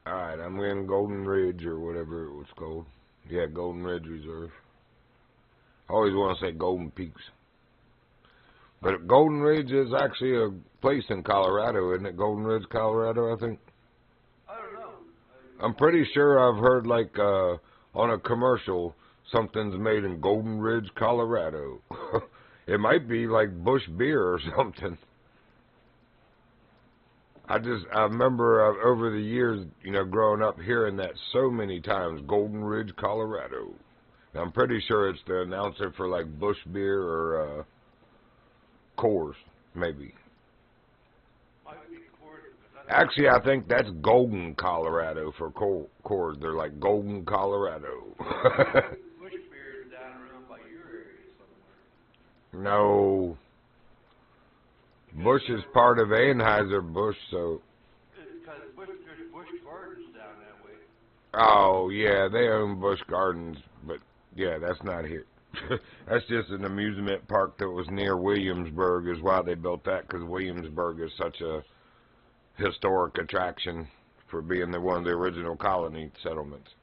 Alright, I'm in Golden Ridge or whatever it was called. Yeah, Golden Ridge Reserve. I always want to say Golden Peaks. But Golden Ridge is actually a place in Colorado, isn't it? Golden Ridge, Colorado, I think. I don't know. I'm pretty sure I've heard, like, on a commercial, something's made in Golden Ridge, Colorado. It might be like Busch beer or something. I remember over the years, you know, growing up hearing that so many times, Golden Ridge, Colorado. And I'm pretty sure it's the announcer for like Busch beer or Coors, maybe. Might be Coors. Actually, I think that's Golden, Colorado for Coors. They're like Golden, Colorado. Busch beer is down around by your area somewhere. No. Busch is part of Anheuser-Busch, so... Because there's Busch Gardens down that way. Oh, yeah, they own Busch Gardens, but, yeah, that's not here. That's just an amusement park that was near Williamsburg is why they built that, because Williamsburg is such a historic attraction for being one of the original colony settlements.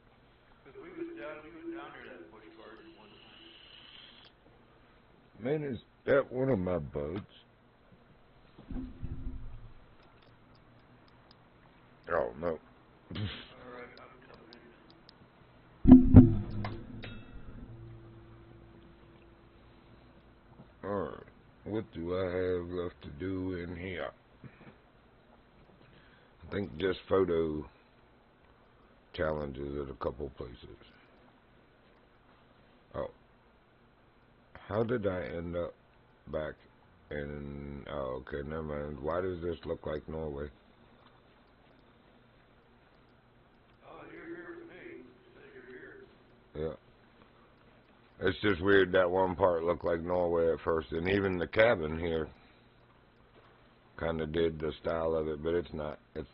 Because we was down near that Busch Garden one time. Man, is that one of my buds? Oh, no. Alright, I'm coming in. Alright, what do I have left to do in here? I think just photo challenges at a couple places. Oh. How did I end up back in... Oh, okay, never mind. Why does this look like Norway? Oh, you're here with me. Say you're here. Yeah. It's just weird that one part looked like Norway at first, and even the cabin here kind of did the style of it, but it's not. It's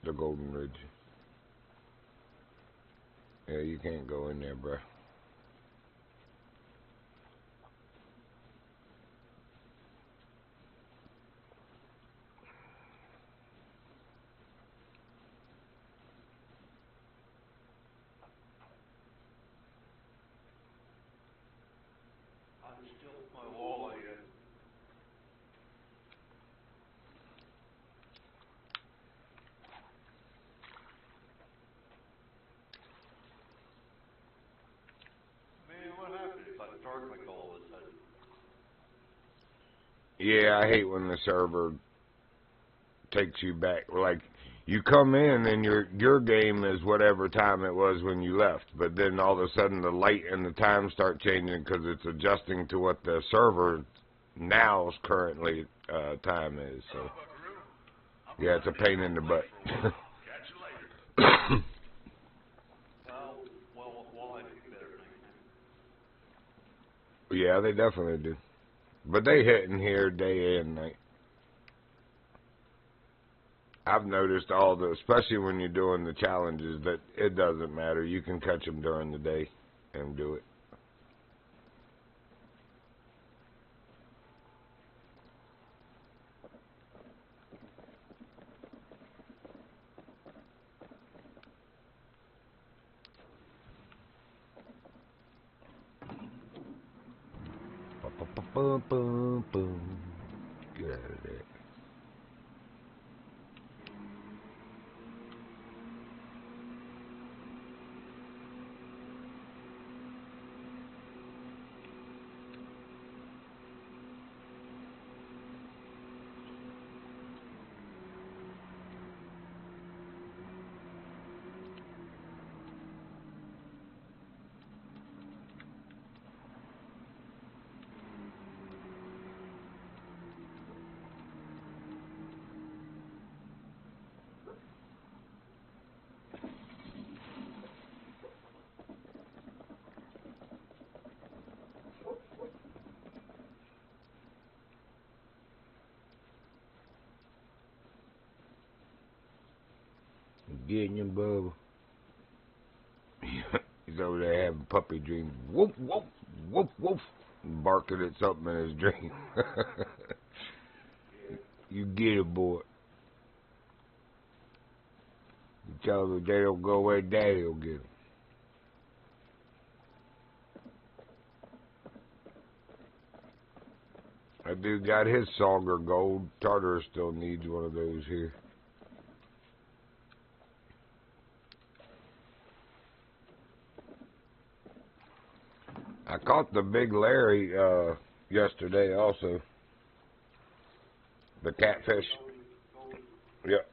the Golden Ridge. Yeah, you can't go in there, bruh. I'm still my walleye yet. Man, what happened? It got dark like all of a sudden. Yeah, I hate when the server takes you back. Like, you come in and your game is whatever time it was when you left, but then all of a sudden the light and the time start changing because it's adjusting to what the server now's currently time is. So, yeah, it's a pain in the butt. Well, walleye pick better night. Yeah, they definitely do. But they hit in here day and night. I've noticed especially when you're doing the challenges, that it doesn't matter. You can catch them during the day and do it. Get out of there. Getting him, Bubba. He's over there having puppy dreams. Woof, woof, woof, woof. Barking at something in his dream. You get it, boy. You tell them if they don't go away, Daddy will get them. That dude got his Sauger Gold. Tartarus still needs one of those here. I caught the big Larry yesterday also. The catfish. Yep.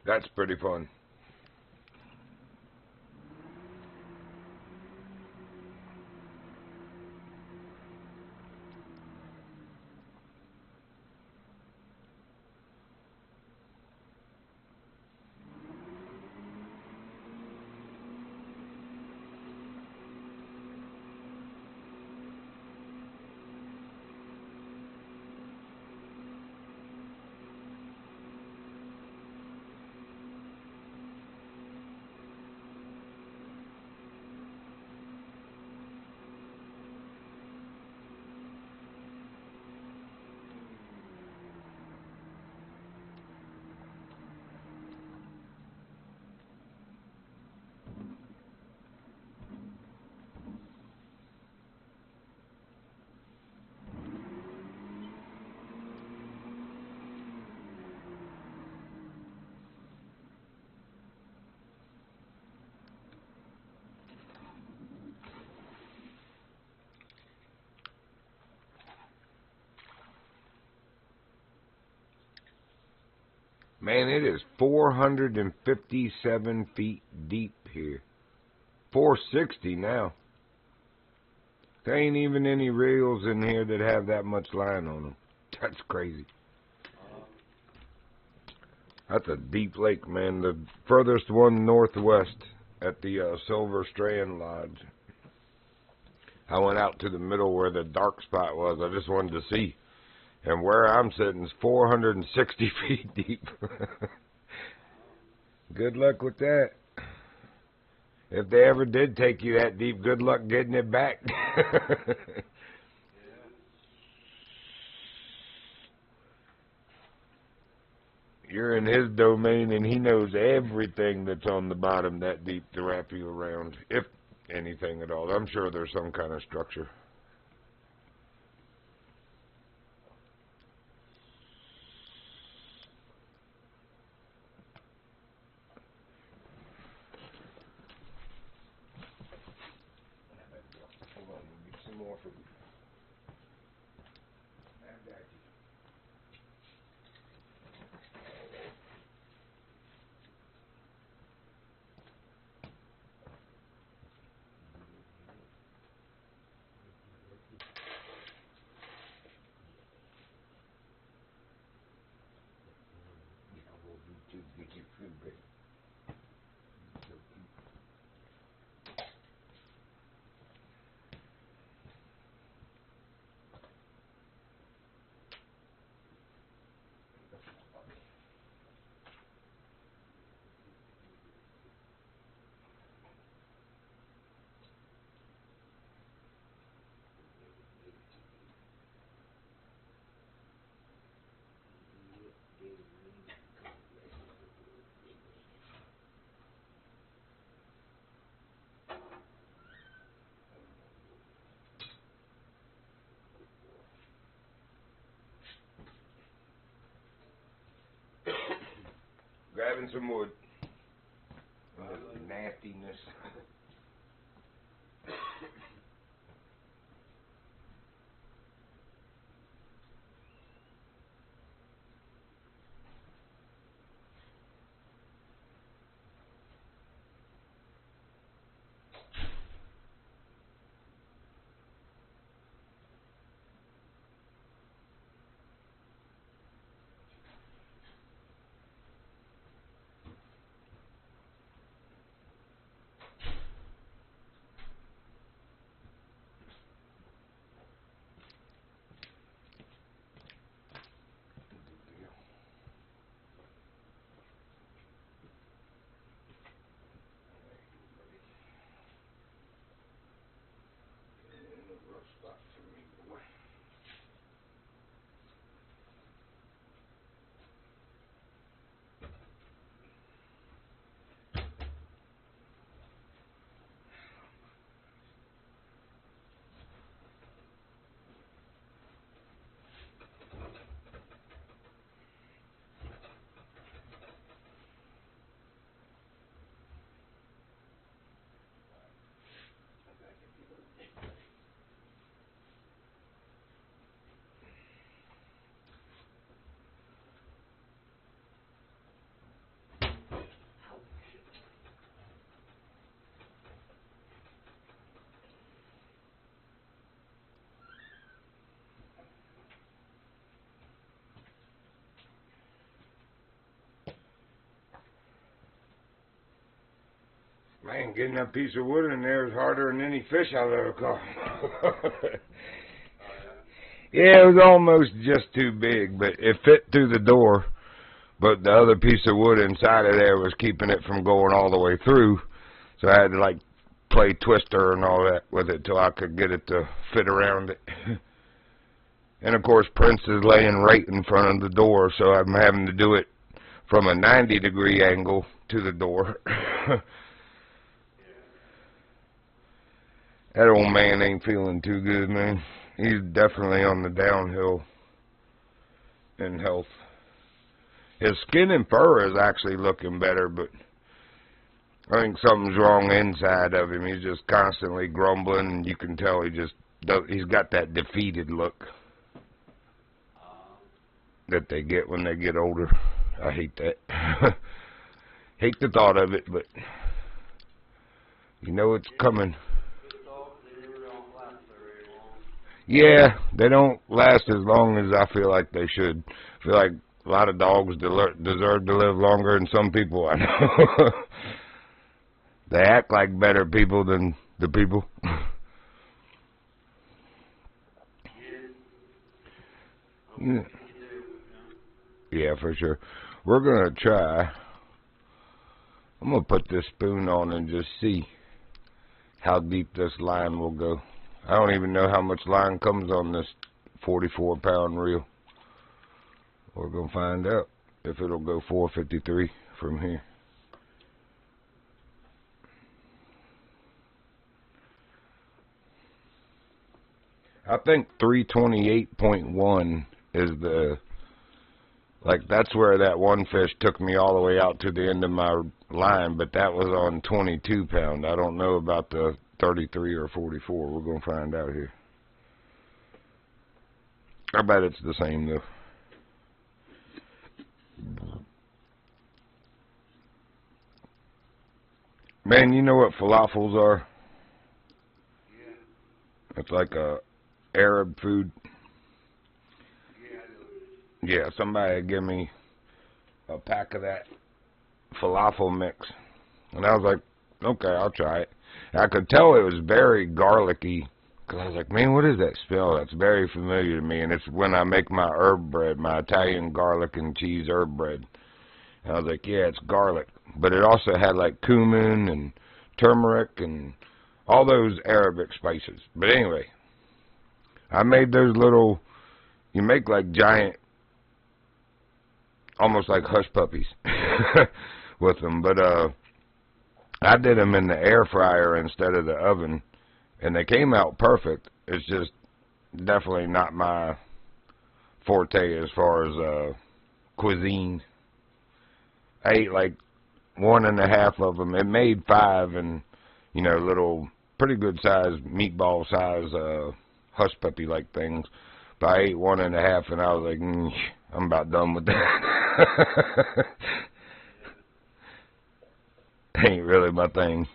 That's pretty fun. Man, it is 457 feet deep here. 460 now. There ain't even any reels in here that have that much line on them. That's crazy. That's a deep lake, man. The furthest one northwest at the Silver Strand Lodge. I went out to the middle where the dark spot was. I just wanted to see. And where I'm sitting is 460 feet deep. Good luck with that. If they ever did take you that deep, good luck getting it back. You're in his domain, and he knows everything that's on the bottom that deep to wrap you around, if anything at all. I'm sure there's some kind of structure. Hold on, we'll get some more food. Get your food ready. Grabbing some wood. This nastiness. Man, getting that piece of wood in there is harder than any fish I've ever caught. Yeah, it was almost just too big, but it fit through the door. But the other piece of wood inside of there was keeping it from going all the way through. So I had to, like, play twister and all that with it till I could get it to fit around it. And, of course, Prince is laying right in front of the door, so I'm having to do it from a 90-degree angle to the door. That old man ain't feeling too good, man. He's definitely on the downhill in health. His skin and fur is actually looking better, but I think something's wrong inside of him. He's just constantly grumbling, and you can tell he's got that defeated look that they get when they get older. I hate that. Hate the thought of it, but you know it's coming. Yeah, they don't last as long as I feel like they should. I feel like a lot of dogs deserve to live longer than some people I know. They act like better people than the people. Yeah, for sure. We're going to try. I'm going to put this spoon on and just see how deep this line will go. I don't even know how much line comes on this 44-pound reel. We're going to find out if it'll go 453 from here. I think 328.1 is the, like, that's where that one fish took me all the way out to the end of my line, but that was on 22 pound. I don't know about the 33 or 44. We're going to find out here. I bet it's the same, though. Man, you know what falafels are? Yeah. It's like a Arab food. Yeah, somebody give me a pack of that falafel mix. And I was like, okay, I'll try it. And I could tell it was very garlicky. Because I was like, man, what is that smell? That's very familiar to me. And it's when I make my herb bread, my Italian garlic and cheese herb bread. And I was like, yeah, it's garlic. But it also had like cumin and turmeric and all those Arabic spices. But anyway, I made those little, you make like giant, almost like hush puppies with them. But I did them in the air fryer instead of the oven. And they came out perfect. It's just definitely not my forte as far as cuisine. I ate like 1.5 of them. It made 5 and, you know, little pretty good size, meatball size hush puppy like things. But I ate 1.5 and I was like, I'm about done with that. Ain't really my thing.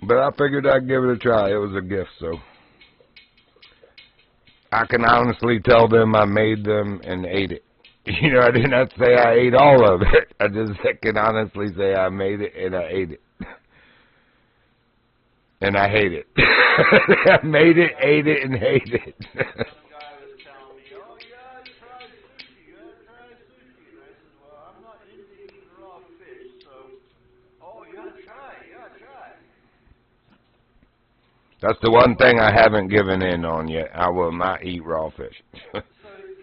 But I figured I'd give it a try. It was a gift, so. I can honestly tell them I made them and ate it. You know, I did not say I ate all of it. I just can honestly say I made it and I ate it. And I hate it. I made it, ate it, and hate it. That's the one thing I haven't given in on yet. I will not eat raw fish. So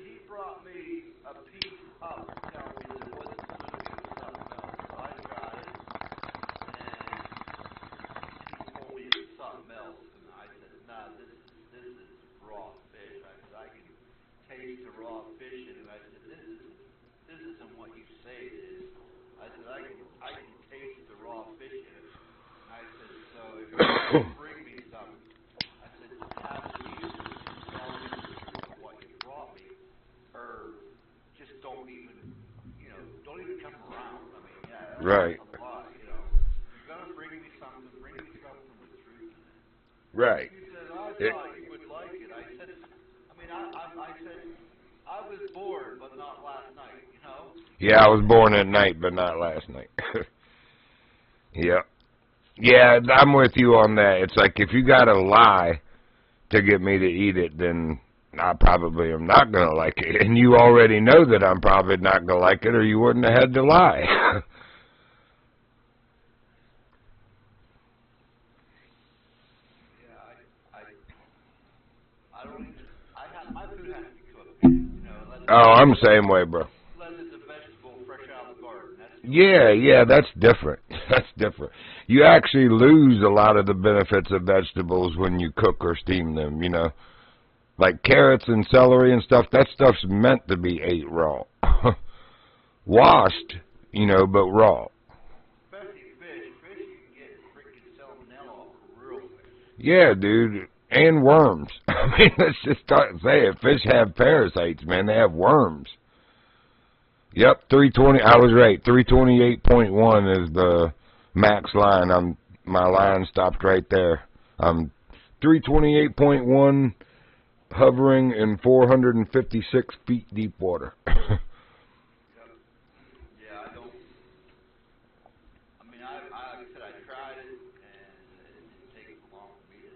he brought me a piece up, telling me that it wasn't sushi, it was something else. So I tried it, and he told me it was something else. And I said, nah, this is raw fish. I said, I can taste the raw fish in it. I said, this isn't what you say it is. I said, I can taste the raw fish in it. And I said, so if you bring me some, I said, have the use it and tell me the truth of what you brought me, or just don't even come around. I mean, yeah, that's Right. a lot, you know. You're gonna bring me something with truth in it. Right. He said, I thought you would like it. I said, I said, I was bored, but not last night, you know. Yeah, I was born at night, but not last night. Yeah. Yeah, I'm with you on that. It's like if you gotta lie to get me to eat it, then I probably am not gonna like it. And you already know that I'm probably not gonna like it, or you wouldn't have had to lie. Yeah, I don't even, my food has to be cooked, you know, Oh, I'm the same way, bro. unless it's a vegetable fresh out of the garden. That's Yeah, that's different. That's different. You actually lose a lot of the benefits of vegetables when you cook or steam them, you know. Like carrots and celery and stuff, that stuff's meant to be ate raw. Washed, you know, but raw. especially fish. Fish you can get freaking salmonella off real quick. Yeah, dude. And worms. I mean, let's just say it. Fish have parasites, man. They have worms. Yep, 320. I was right. 328.1 is the max line. My line stopped right there. I'm 328.1, hovering in 456 feet deep water. Yeah, I don't. I mean, like I said, I tried it, and it didn't take long for me to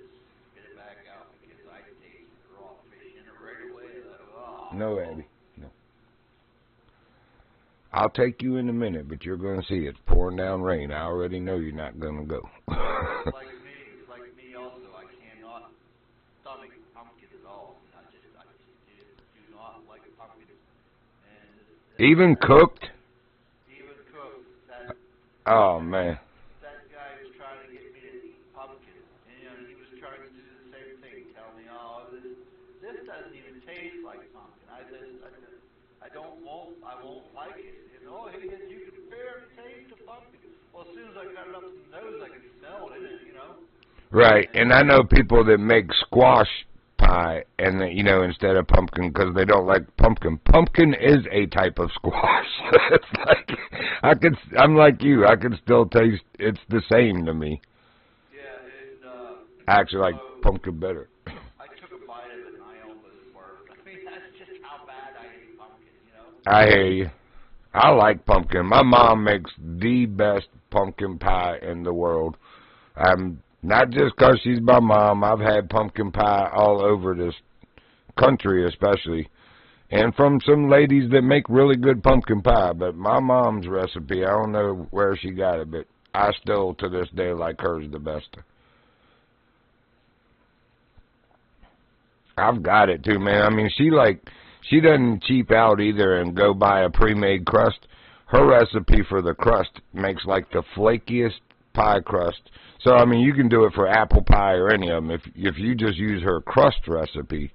spit it back out because I tasted raw fish in it right away. Like, oh. No, Abby. No. I'll take you in a minute, but you're going to see it's pouring down rain. I already know you're not going to go. It's like me also. I cannot stomach pumpkin at all. I just do not like pumpkin. And Even cooked? even cooked, that Oh, man. that guy was trying to get me to eat pumpkin, and you know, he was trying to do the same thing, tell me, oh, this doesn't even taste like pumpkin. I won't like it. You know, he said you can barely taste the pumpkin. Well, as soon as I got it up to the nose, I could smell it in it, you know. Right, and I know people that make squash pie, and you know, instead of pumpkin, because they don't like pumpkin. Pumpkin is a type of squash. It's like I'm like you. I can still taste. It's the same to me. Yeah, and I actually like pumpkin better. I took a bite of it and I almost barfed. I mean, that's just how bad I hate pumpkin, you know. I hear you. I like pumpkin. My mom makes the best pumpkin pie in the world. Not just 'cause she's my mom. I've had pumpkin pie all over this country, especially, and from some ladies that make really good pumpkin pie. But my mom's recipe, I don't know where she got it, but I still to this day like hers the best. I've got it too, man. I mean, she doesn't cheap out either and go buy a pre-made crust. Her recipe for the crust makes like the flakiest pie crust. So, I mean, you can do it for apple pie or any of them. If you just use her crust recipe,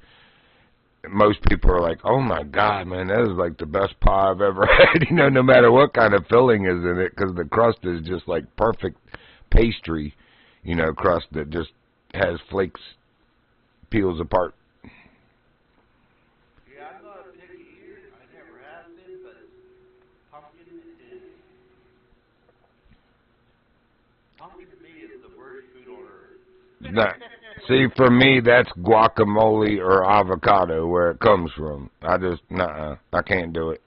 most people are like, oh, my God, man, that is like the best pie I've ever had, you know, no matter what kind of filling is in it, because the crust is just like perfect pastry, you know, crust that just has flakes, peels apart. Yeah, I'm not a picky eater. I never have been, but pumpkin to me is the worst food on earth. Nah. See, for me, that's guacamole or avocado where it comes from. I can't do it.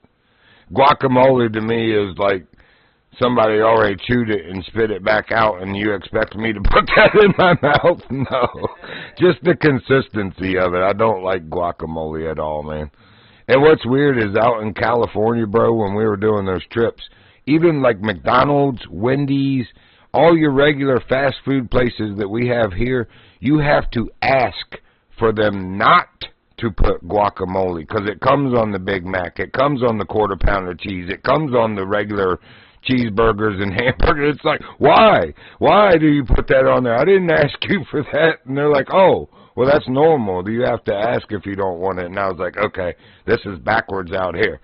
Guacamole to me is like somebody already chewed it and spit it back out, and you expect me to put that in my mouth? No. Just the consistency of it. I don't like guacamole at all, man. And what's weird is out in California, bro, when we were doing those trips, even like McDonald's, Wendy's, all your regular fast food places that we have here, you have to ask for them not to put guacamole, because it comes on the Big Mac, it comes on the quarter pounder cheese, it comes on the regular cheeseburgers and hamburgers. It's like, why? Why do you put that on there? I didn't ask you for that. And they're like, oh, well, that's normal. Do you have to ask if you don't want it? And I was like, okay, this is backwards out here.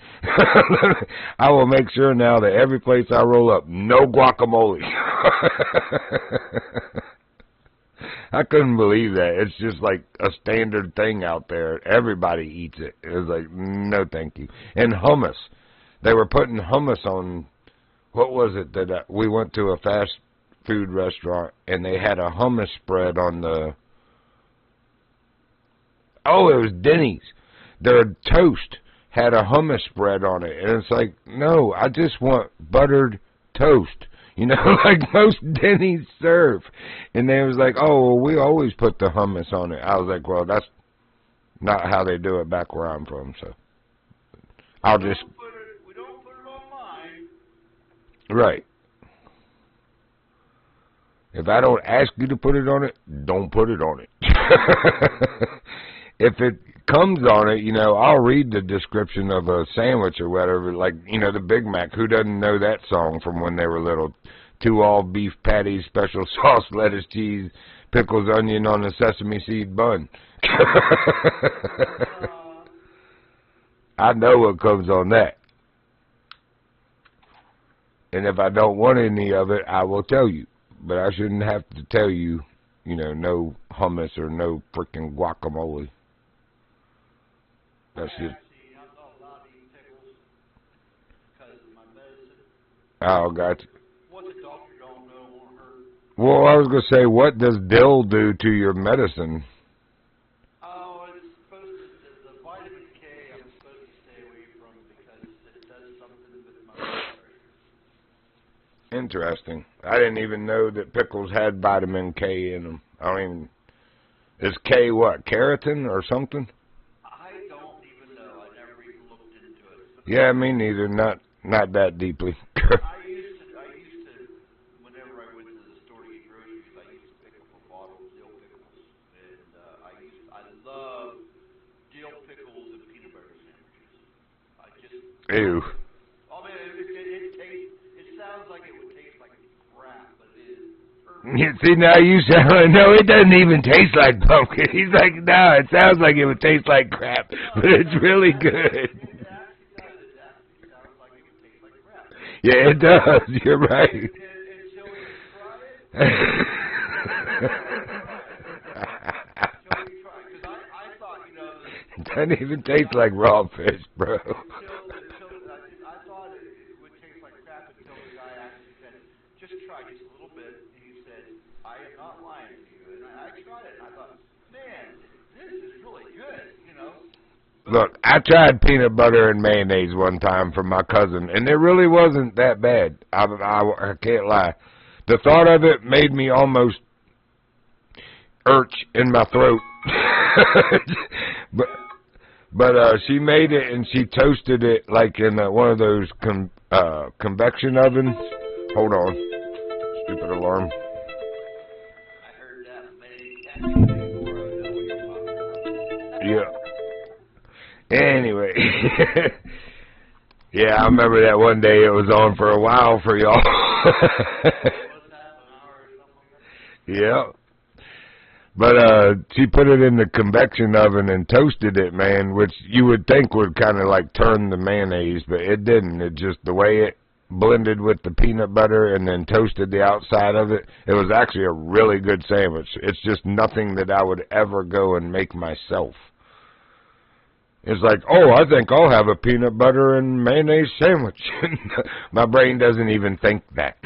I will make sure now that every place I roll up, no guacamole. I couldn't believe that. It's just like a standard thing out there. Everybody eats it. It was like, no thank you. And hummus. They were putting hummus on, what was it that we went to a fast food restaurant and they had a hummus spread on the, oh, it was Denny's. Their toast had a hummus spread on it. And it's like, no, I just want buttered toast. You know, like most Denny's serve. And they was like, oh, well, we always put the hummus on it. I was like, well, that's not how they do it back where I'm from, so I'll just... We don't put it on mine. Right. If I don't ask you to put it on it, don't put it on it. If it comes on it, you know, I'll read the description of a sandwich or whatever, like, you know, the Big Mac. Who doesn't know that song from when they were little? 2 all-beef patties, special sauce, lettuce, cheese, pickles, onion on a sesame seed bun. I know what comes on that. And if I don't want any of it, I will tell you. But I shouldn't have to tell you, you know, no hummus or no freaking guacamole. That's just... I'm not allowed to eat pickles because of my medicine. Oh, gotcha. What the doctor don't know won't hurt. Well, I was going to say, what does dill do to your medicine? Oh, it's supposed to, the vitamin K I'm supposed to stay away from because it does something with my blood pressure. Interesting. I didn't even know that pickles had vitamin K in them. I don't even... Is K what, keratin or something? I don't even know. I never even looked into it. Yeah, me neither. Not that deeply. I used to, whenever I went to the store to get groceries, I used to pick up a bottle of dill pickles, and I love dill pickles and peanut butter sandwiches. Ew. I mean, it sounds like it would taste like crap, but it is perfect. You see, now you sound, no, it doesn't even taste like pumpkin. He's like, no, it sounds like it would taste like crap, but it's really good. It actually sounds like it would taste like crap. Yeah, it does. You're right. Until you try it. Because I thought, you know, It doesn't even taste like raw fish, bro. I thought it would taste like crap until the guy actually said, just try just a little bit. And he said, I am not lying to you. And I tried it, and I thought, man, this is really good, you know. Look, I tried peanut butter and mayonnaise one time from my cousin, and it really wasn't that bad. I can't lie. The thought of it made me almost urge in my throat. But she made it, and she toasted it like in one of those convection ovens. Hold on. Stupid alarm. I heard that many times before. I know what you're talking about. Yeah. Anyway. Yeah, I remember that one day it was on for a while for y'all. Yeah. But she put it in the convection oven and toasted it, man, which you would think would kind of like turn the mayonnaise, but it didn't. It just, the way it blended with the peanut butter and then toasted the outside of it, it was actually a really good sandwich. It's just nothing that I would ever go and make myself. It's like, oh, I think I'll have a peanut butter and mayonnaise sandwich. My brain doesn't even think that.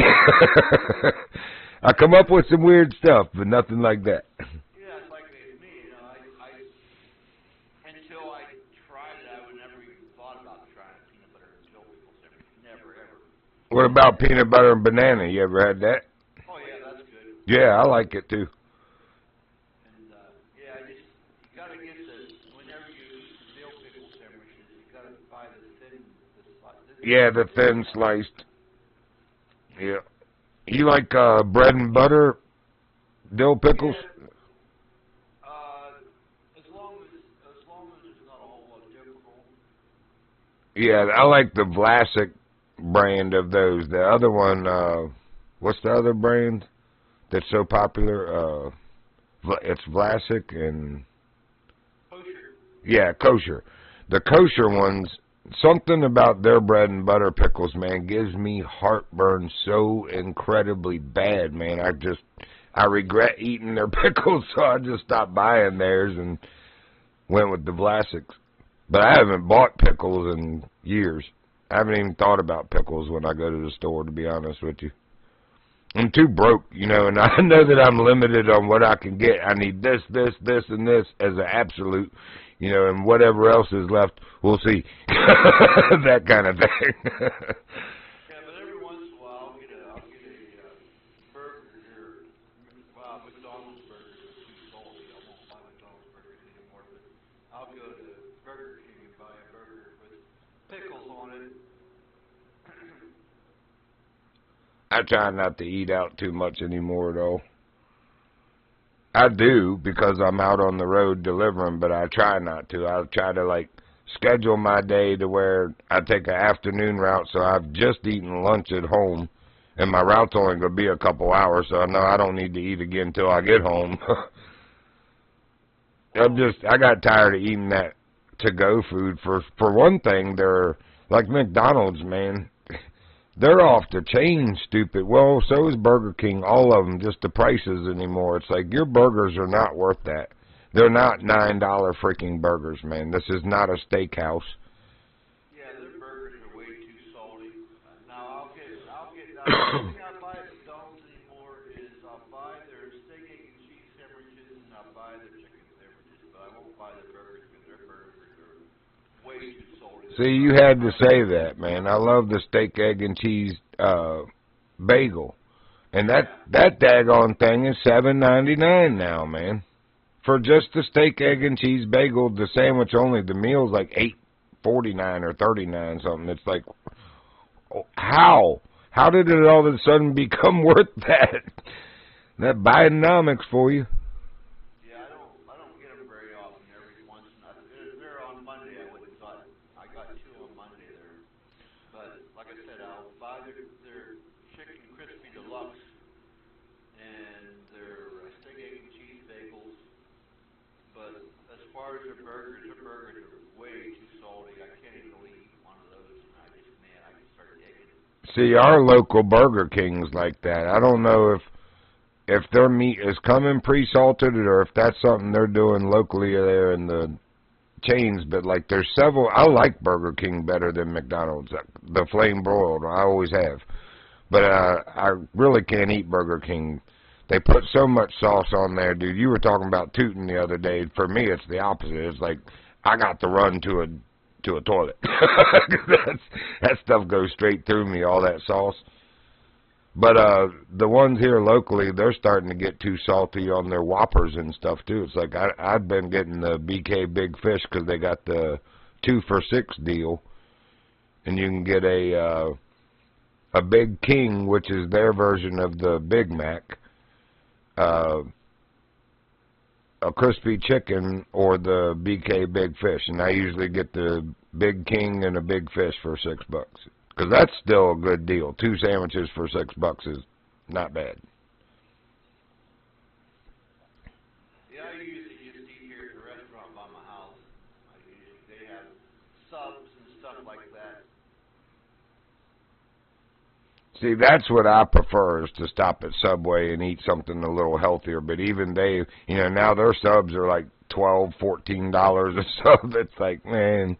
I come up with some weird stuff, but nothing like that. Yeah, it's like me, you know, I until I tried it, I would never even thought about trying peanut butter and dill pickles. Never, ever. What about peanut butter and banana? You ever had that? Oh, yeah, that's good. Yeah, I like it too. And, yeah, you gotta get whenever you eat the dill pickle sandwiches, you gotta buy the slice. Yeah, the thin sliced. Yeah. You like bread and butter dill pickles? As long as there's not a whole lot of dill pickle. Yeah, I like the Vlasic brand of those. The other one, what's the other brand that's so popular? It's Vlasic and... Kosher. Yeah, kosher. The kosher ones, something about their bread and butter pickles, man, gives me heartburn so incredibly bad, man. I regret eating their pickles, so I just stopped buying theirs and went with the Vlasics. But I haven't bought pickles in years. I haven't even thought about pickles when I go to the store, to be honest with you. I'm too broke, you know, and I know that I'm limited on what I can get. I need this, this, this, and this as an absolute, you know, and whatever else is left, we'll see. That kind of thing. Yeah, but every once in a while, I'll get a I'll go to Burger King and buy a burger with pickles on it. I try not to eat out too much anymore, though. I do because I'm out on the road delivering, but I try not to. I try to, like, schedule my day to where I take an afternoon route, so I've just eaten lunch at home, and my route's only going to be a couple hours, so I know I don't need to eat again until I get home. I got tired of eating that to-go food. For one thing, they're like McDonald's, man. They're off the chain, stupid. Well, so is Burger King, all of them, just the prices anymore. It's like, your burgers are not worth that. They're not $9 freaking burgers, man. This is not a steakhouse. Yeah, their burgers are way too salty. Now, the only thing I buy at McDonald's anymore is I'll buy their steak, egg, and cheese sandwiches, and I'll buy their chicken sandwiches, but I won't buy their burgers because their burgers are way too salty. See, you had to say that, man. I love the steak, egg, and cheese bagel. And that daggone thing is $7.99 now, man. For just the steak, egg, and cheese bagel, the sandwich only, the meal's like $8.49 or $39 something. It's like, how? How did it all of a sudden become worth that? That Bidenomics for you. Yeah, I don't get them very often. Every once in a while, if they're on Monday, I got 2 on Monday there. But like I said, I'll buy their chicken crispy deluxe and their steak, egg, and cheese bagels. But as far as their burgers are way too salty. I can't even eat one of those. And I can start taking it. See, our local Burger King's like that. I don't know if their meat is coming pre-salted or if that's something they're doing locally there in the chains, but like there's several. I like Burger King better than McDonald's. The flame broiled, I always have. But I really can't eat Burger King. They put so much sauce on there, dude. You were talking about tooting the other day. For me, it's the opposite. It's like I got to run to a toilet. That stuff goes straight through me, all that sauce. But the ones here locally, they're starting to get too salty on their Whoppers and stuff, too. It's like I've been getting the BK Big Fish because they got the 2 for $6 deal. And you can get a Big King, which is their version of the Big Mac, a crispy chicken, or the BK Big Fish. And I usually get the Big King and a Big Fish for $6. Because that's still a good deal. 2 sandwiches for $6 is not bad. Yeah, I usually just eat here at the restaurant by my house. They have subs and stuff like that. See, that's what I prefer, is to stop at Subway and eat something a little healthier. But even they, now their subs are like $12, $14 a sub. It's like, man,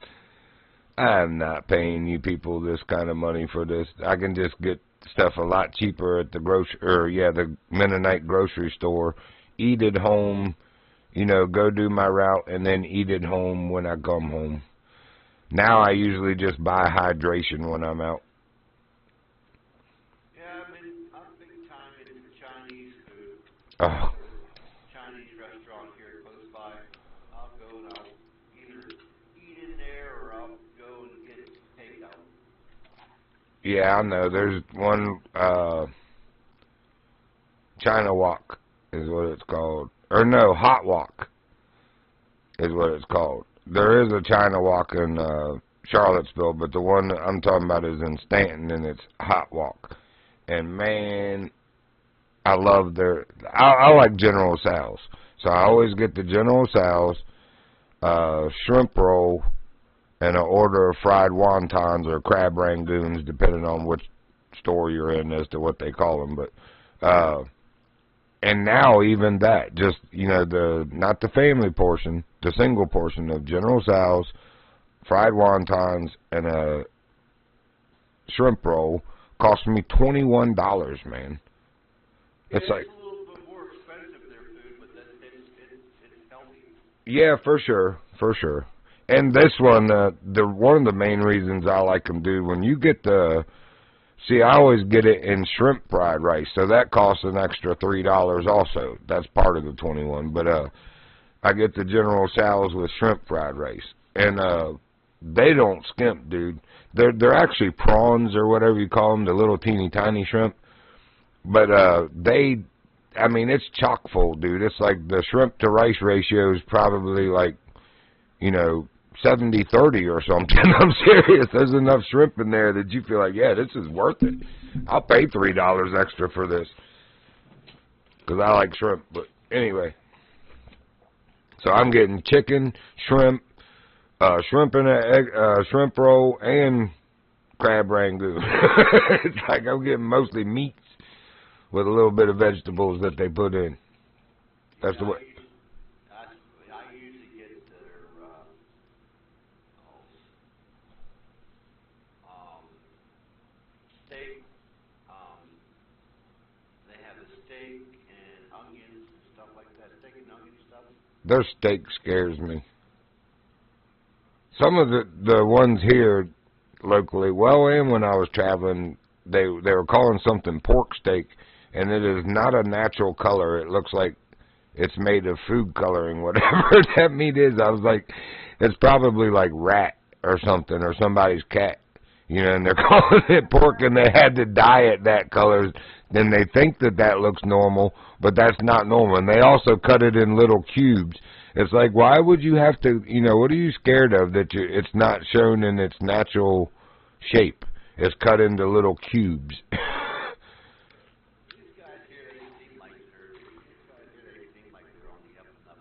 I'm not paying you people this kind of money for this. I can just get stuff a lot cheaper at the the Mennonite grocery store. Eat at home, go do my route, and then eat at home when I come home. Now I usually just buy hydration when I'm out. Yeah, I'm big time into Chinese food. Oh. Chinese restaurant here close by. I'll go and I'll either eat in there or I'll go and get takeout. Yeah, I know. There's one, China Wok is what it's called. Or no, Hot Wok is what it's called. There is a China Wok in Charlottesville, but the one that I'm talking about is in Stanton, and it's Hot Wok. And, man, I love I like General Tso's. So I always get the General Tso's shrimp roll and an order of fried wontons or crab rangoons, depending on which store you're in as to what they call them. But and now even that, just not the family portion, the single portion of General Tso's, fried wontons, and a shrimp roll cost me $21, man. It's like, a little bit more expensive, their food, but it's healthy. Yeah, for sure. And this one, one of the main reasons I like them, dude, when you get I always get it in shrimp fried rice, so that costs an extra $3 also. That's part of the 21. But I get the General Tso's with shrimp fried rice, and they don't skimp, dude. They're actually prawns or whatever you call them, the little teeny tiny shrimp. But I mean, it's chock full, dude. It's like the shrimp to rice ratio is probably like, you know, 70-30 or something. I'm serious. There's enough shrimp in there that you feel like, yeah, this is worth it. I'll pay $3 extra for this because I like shrimp. But anyway, so I'm getting chicken, shrimp, shrimp in an egg, shrimp roll, and crab rangoon. It's like I'm getting mostly meats with a little bit of vegetables that they put in. That's the way. I usually get their steak. They have a steak and onions and stuff like that. Steak and onion stuff. Their steak scares me. Some of the ones here locally, well, and when I was traveling, they were calling something pork steak, and it is not a natural color. It looks like it's made of food coloring, whatever that meat is. I was like, it's probably like rat or something, or somebody's cat, you know, and they're calling it pork, and they had to dye it that color. Then they think that looks normal, but that's not normal. And they also cut it in little cubes. It's like, why would you have to, you know, what are you scared of that it's not shown in its natural shape? It's cut into little cubes. These guys here, they seem like they're only up and up.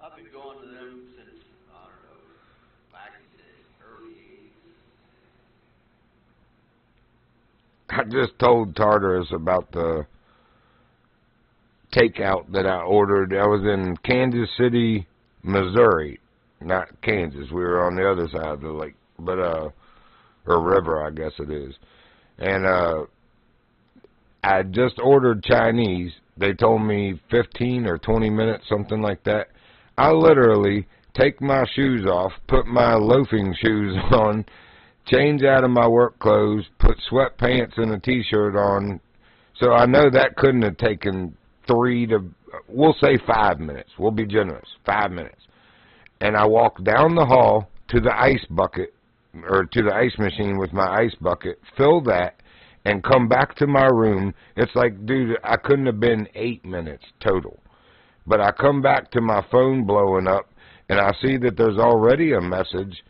I've been going to them since, I don't know, back in the early 80s. I just told Tartarus about the takeout that I ordered. I was in Kansas City, Missouri, not Kansas. We were on the other side of the lake, but or river, I guess it is. And I just ordered Chinese. They told me 15 or 20 minutes, something like that. I literally take my shoes off, put my loafing shoes on, change out of my work clothes, put sweatpants and a t-shirt on. So I know that couldn't have taken 3 to, we'll say 5 minutes. We'll be generous. 5 minutes. And I walk down the hall to the ice bucket, or to the ice machine with my ice bucket, fill that, and come back to my room. It's like, dude, I couldn't have been 8 minutes total. But I come back to my phone blowing up, and I see that there's already a message,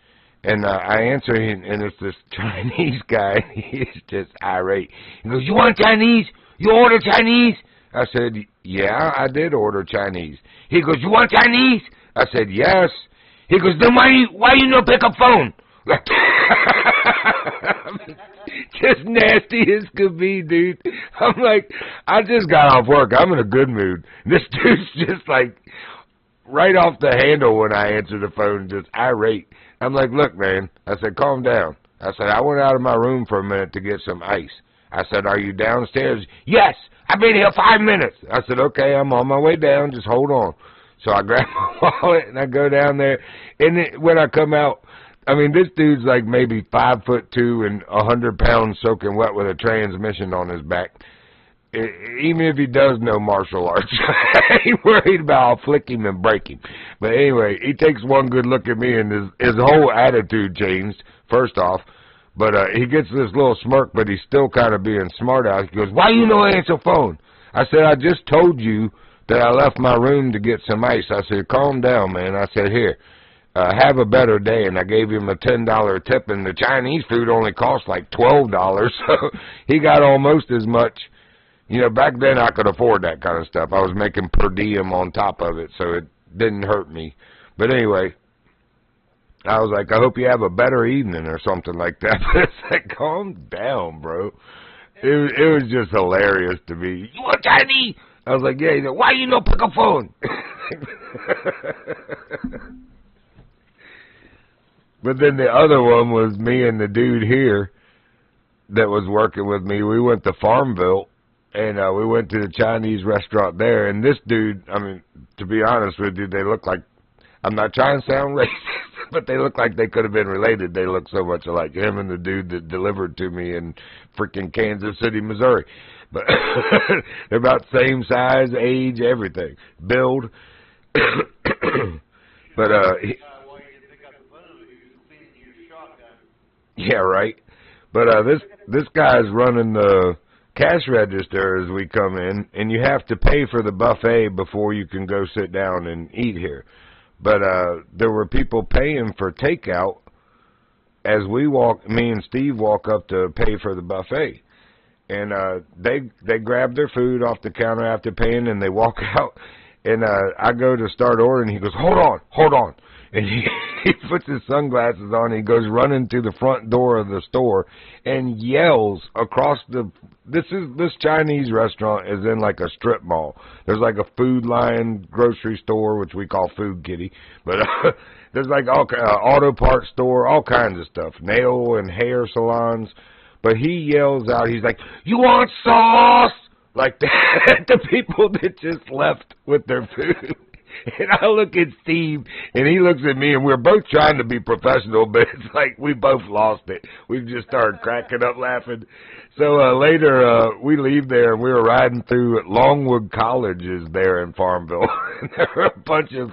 and I answer, and it's this Chinese guy. He's just irate. He goes, "You want Chinese? You order Chinese?" I said, "Yeah, I did order Chinese." He goes, "You want Chinese?" I said, "Yes." He goes, "Then why you no pick up phone?" Just nasty as could be, dude. I'm like, I just got off work. I'm in a good mood. This dude's just like right off the handle when I answer the phone, just irate. I'm like, "Look, man," I said, "calm down." I said, "I went out of my room for a minute to get some ice." I said, "Are you downstairs?" "Yes, I've been here 5 minutes." I said, "Okay, I'm on my way down. Just hold on." So I grab my wallet and I go down there. And when I come out, I mean, this dude's like maybe 5'2" and 100 pounds soaking wet with a transmission on his back. Even if he does know martial arts, I ain't worried about I'll flick him and break him. But anyway, he takes one good look at me and his whole attitude changed, first off. But he gets this little smirk, but he's still kind of being smart out. He goes, "Why you no answer phone?" I said, "I just told you that I left my room to get some ice." I said, "Calm down, man." I said, "Here, have a better day." And I gave him a $10 tip, and the Chinese food only cost like $12, so he got almost as much. You know, back then I could afford that kind of stuff. I was making per diem on top of it, so it didn't hurt me. But anyway, I was like, "I hope you have a better evening," or something like that. But it's like, calm down, bro. It was just hilarious to me. "You want Chinese?" I was like, "Yeah." He's like, "Why you no pick up phone?" But then the other one was me and the dude here that was working with me. We went to Farmville, and we went to the Chinese restaurant there. And this dude, I mean, to be honest with you, they look like, I'm not trying to sound racist, but they look like they could have been related. They look so much alike, him and the dude that delivered to me in freaking Kansas City, Missouri. But they're about the same size, age, everything, build. But why you didn't pick up the phone when you was cleaning your shotgun. yeah, right. But this guy's running the cash register as we come in, and you have to pay for the buffet before you can go sit down and eat here. But there were people paying for takeout as me and Steve walk up to pay for the buffet. And they grab their food off the counter after paying, and they walk out. And I go to start ordering. He goes, hold on. And he puts his sunglasses on. And he goes running to the front door of the store and yells across this Chinese restaurant is in like a strip mall. There's like a Food Lion grocery store, which we call Food Kitty, but there's like all auto parts store, all kinds of stuff, nail and hair salons. But he yells out, he's like, "You want sauce?" Like that, the people that just left with their food. And I look at Steve, and he looks at me, and we're both trying to be professional, but it's like we both lost it. We just started cracking up laughing. So later, we leave there, and we were riding through Longwood College is there in Farmville. And there were a bunch of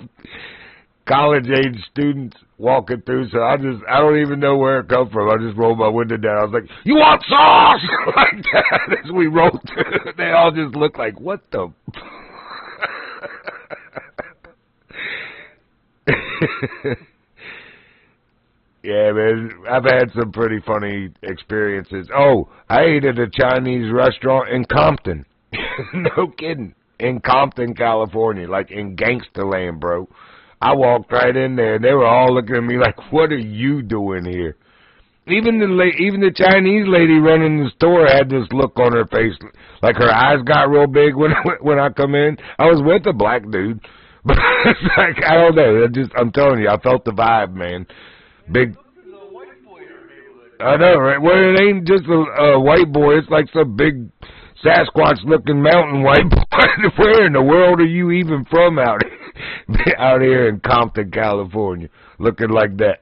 college-age students walking through, so I don't even know where it come from. I just rolled my window down. I was like, "You want sauce?" Like that as we rolled through. They all just looked like, what the... Yeah, man, I've had some pretty funny experiences. Oh, I ate at a Chinese restaurant in Compton. No kidding. In Compton, California, like in gangster land, bro. I walked right in there, and they were all looking at me like, "What are you doing here?" Even the Chinese lady running the store had this look on her face, like her eyes got real big when I come in. I was with a black dude, but it's like, I don't know. I'm telling you, I felt the vibe, man. Big. I know, right? Well, it ain't just a white boy. It's like some big Sasquatch-looking mountain white boy. Where in the world are you even from out here in Compton, California, looking like that?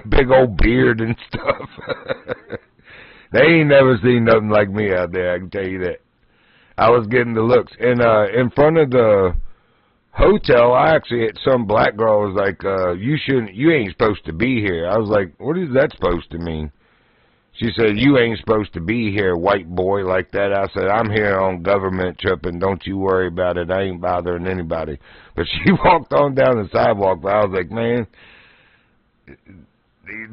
Big old beard and stuff. They ain't never seen nothing like me out there, I can tell you that. I was getting the looks. And in front of the hotel, I actually had some black girl was like, you ain't supposed to be here. I was like, what is that supposed to mean? She said, "You ain't supposed to be here, white boy," like that. I said, "I'm here on government trip, and don't you worry about it. I ain't bothering anybody." But she walked on down the sidewalk, but I was like, man,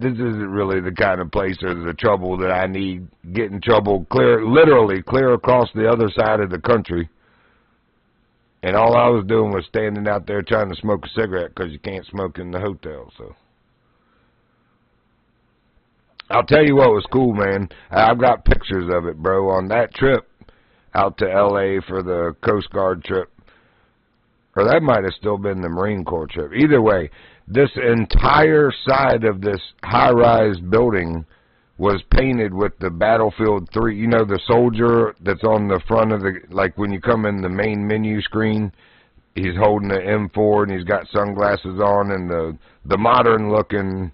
this isn't really the kind of place or the trouble that I need. Get in trouble literally clear across the other side of the country. And all I was doing was standing out there trying to smoke a cigarette because you can't smoke in the hotel, so. I'll tell you what was cool, man. I've got pictures of it, bro. On that trip out to L.A. for the Coast Guard trip, or that might have still been the Marine Corps trip. Either way, this entire side of this high-rise building was painted with the Battlefield 3. You know, the soldier that's on the front of the, like when you come in the main menu screen, he's holding the M4 and he's got sunglasses on and the modern-looking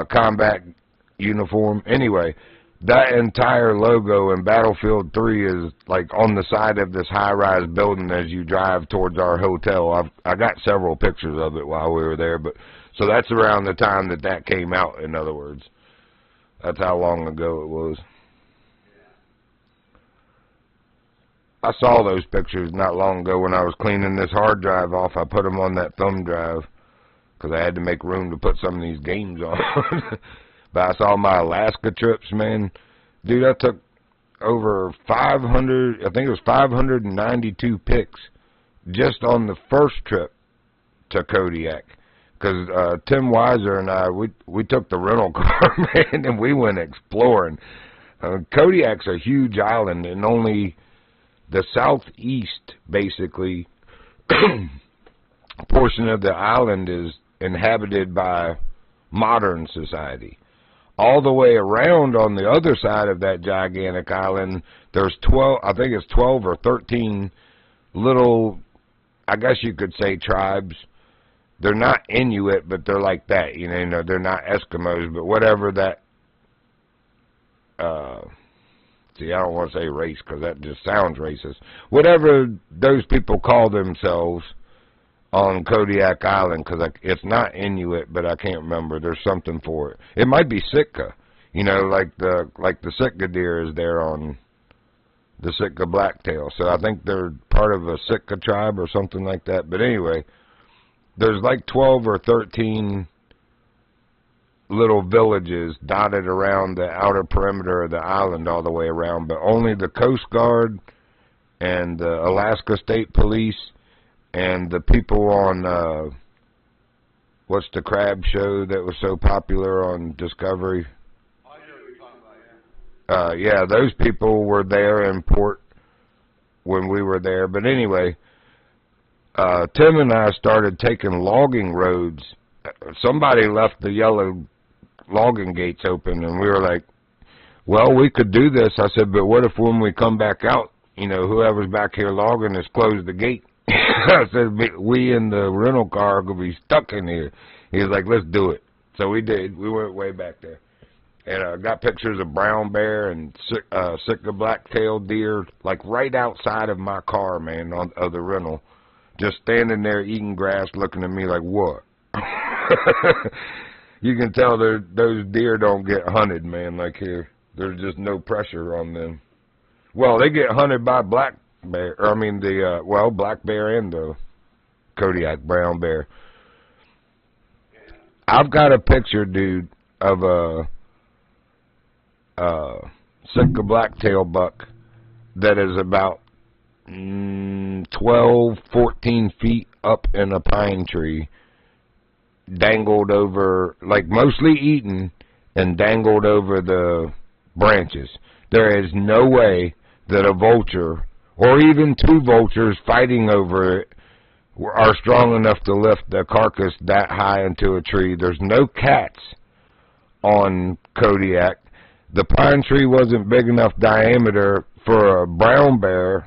combat uniform. Anyway, that entire logo in Battlefield 3 is like on the side of this high-rise building as you drive towards our hotel. I got several pictures of it while we were there, but so that's around the time that came out, in other words. That's how long ago it was. I saw those pictures not long ago when I was cleaning this hard drive off. I put them on that thumb drive because I had to make room to put some of these games on. But I saw my Alaska trips, man. Dude, I took over 500, I think it was 592 pics just on the first trip to Kodiak. Because Tim Weiser and I, we took the rental car, man, and we went exploring. Kodiak's a huge island, and only the southeast, basically, portion of the island is inhabited by modern society. All the way around on the other side of that gigantic island, there's 12, I think it's 12 or 13 little, I guess you could say, tribes. They're not Inuit, but they're like that. You know, they're not Eskimos, but whatever that, see, I don't want to say race because that just sounds racist. Whatever those people call themselves, on Kodiak Island, because it's not Inuit, but I can't remember. There's something for it. It might be Sitka, you know, like the Sitka deer is there on the Sitka blacktail. So I think they're part of a Sitka tribe or something like that. But anyway, there's like 12 or 13 little villages dotted around the outer perimeter of the island all the way around, but only the Coast Guard and the Alaska State Police and the people on what's the crab show that was so popular on Discovery? I know what you're talking about, yeah. Yeah, those people were there in port when we were there. But anyway, Tim and I started taking logging roads. Somebody left the yellow logging gates open, and we were like, well, we could do this. I said, but what if when we come back out, you know, whoever's back here logging has closed the gate? I said, we in the rental car are going to be stuck in here. He was like, let's do it. So we did. We went way back there. And got pictures of brown bear and Sitka black-tailed deer, like right outside of my car, man, of the rental. Just standing there eating grass, looking at me like, what? You can tell those deer don't get hunted, man, like here. There's just no pressure on them. Well, they get hunted by black bear, or I mean the, black bear and the Kodiak brown bear. I've got a picture, dude, of a Sitka blacktail buck that is about 12, 14 feet up in a pine tree, dangled over, like mostly eaten, and dangled over the branches. There is no way that a vulture, or even two vultures fighting over it, are strong enough to lift the carcass that high into a tree. There's no cats on Kodiak. The pine tree wasn't big enough diameter for a brown bear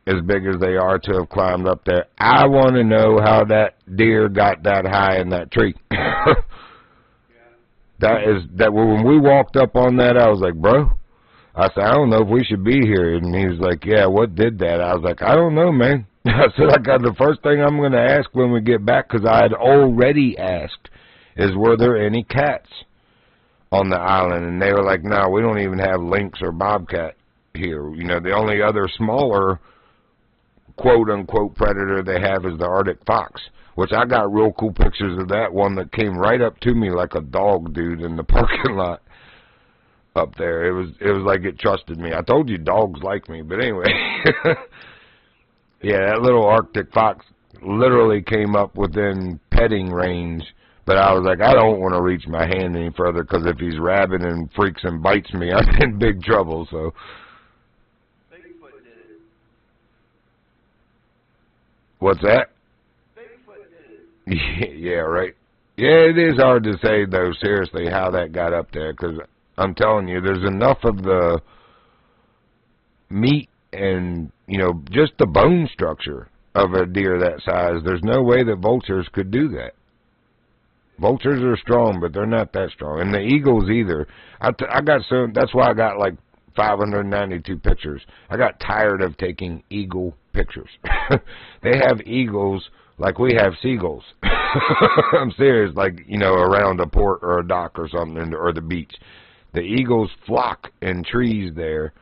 as big as they are to have climbed up there. I want to know how that deer got that high in that tree. That when we walked up on that, I was like, bro, I said, I don't know if we should be here. And he was like, yeah, what did that? I was like, I don't know, man. I said, the first thing I'm going to ask when we get back, because I had already asked, is were there any cats on the island? And they were like, no, we don't even have lynx or bobcat here. You know, the only other smaller quote-unquote predator they have is the Arctic fox, which I got real cool pictures of that one that came right up to me like a dog, dude, in the parking lot up there. It was like it trusted me. I told you dogs like me, but anyway. Yeah, that little Arctic fox literally came up within petting range, but I was like, I don't want to reach my hand any further, because if he's rabid and freaks and bites me, I'm in big trouble, so. Bigfoot did it. What's that? Bigfoot did it. Yeah, right. Yeah, it is hard to say, though, seriously, how that got up there, because I'm telling you, there's enough of the meat and, you know, just the bone structure of a deer that size. There's no way that vultures could do that. Vultures are strong, but they're not that strong. And the eagles either. I got so, that's why I got like 592 pictures. I got tired of taking eagle pictures. They have eagles like we have seagulls. I'm serious, like, you know, around a port or a dock or something, or the beach. The eagles flock in trees there.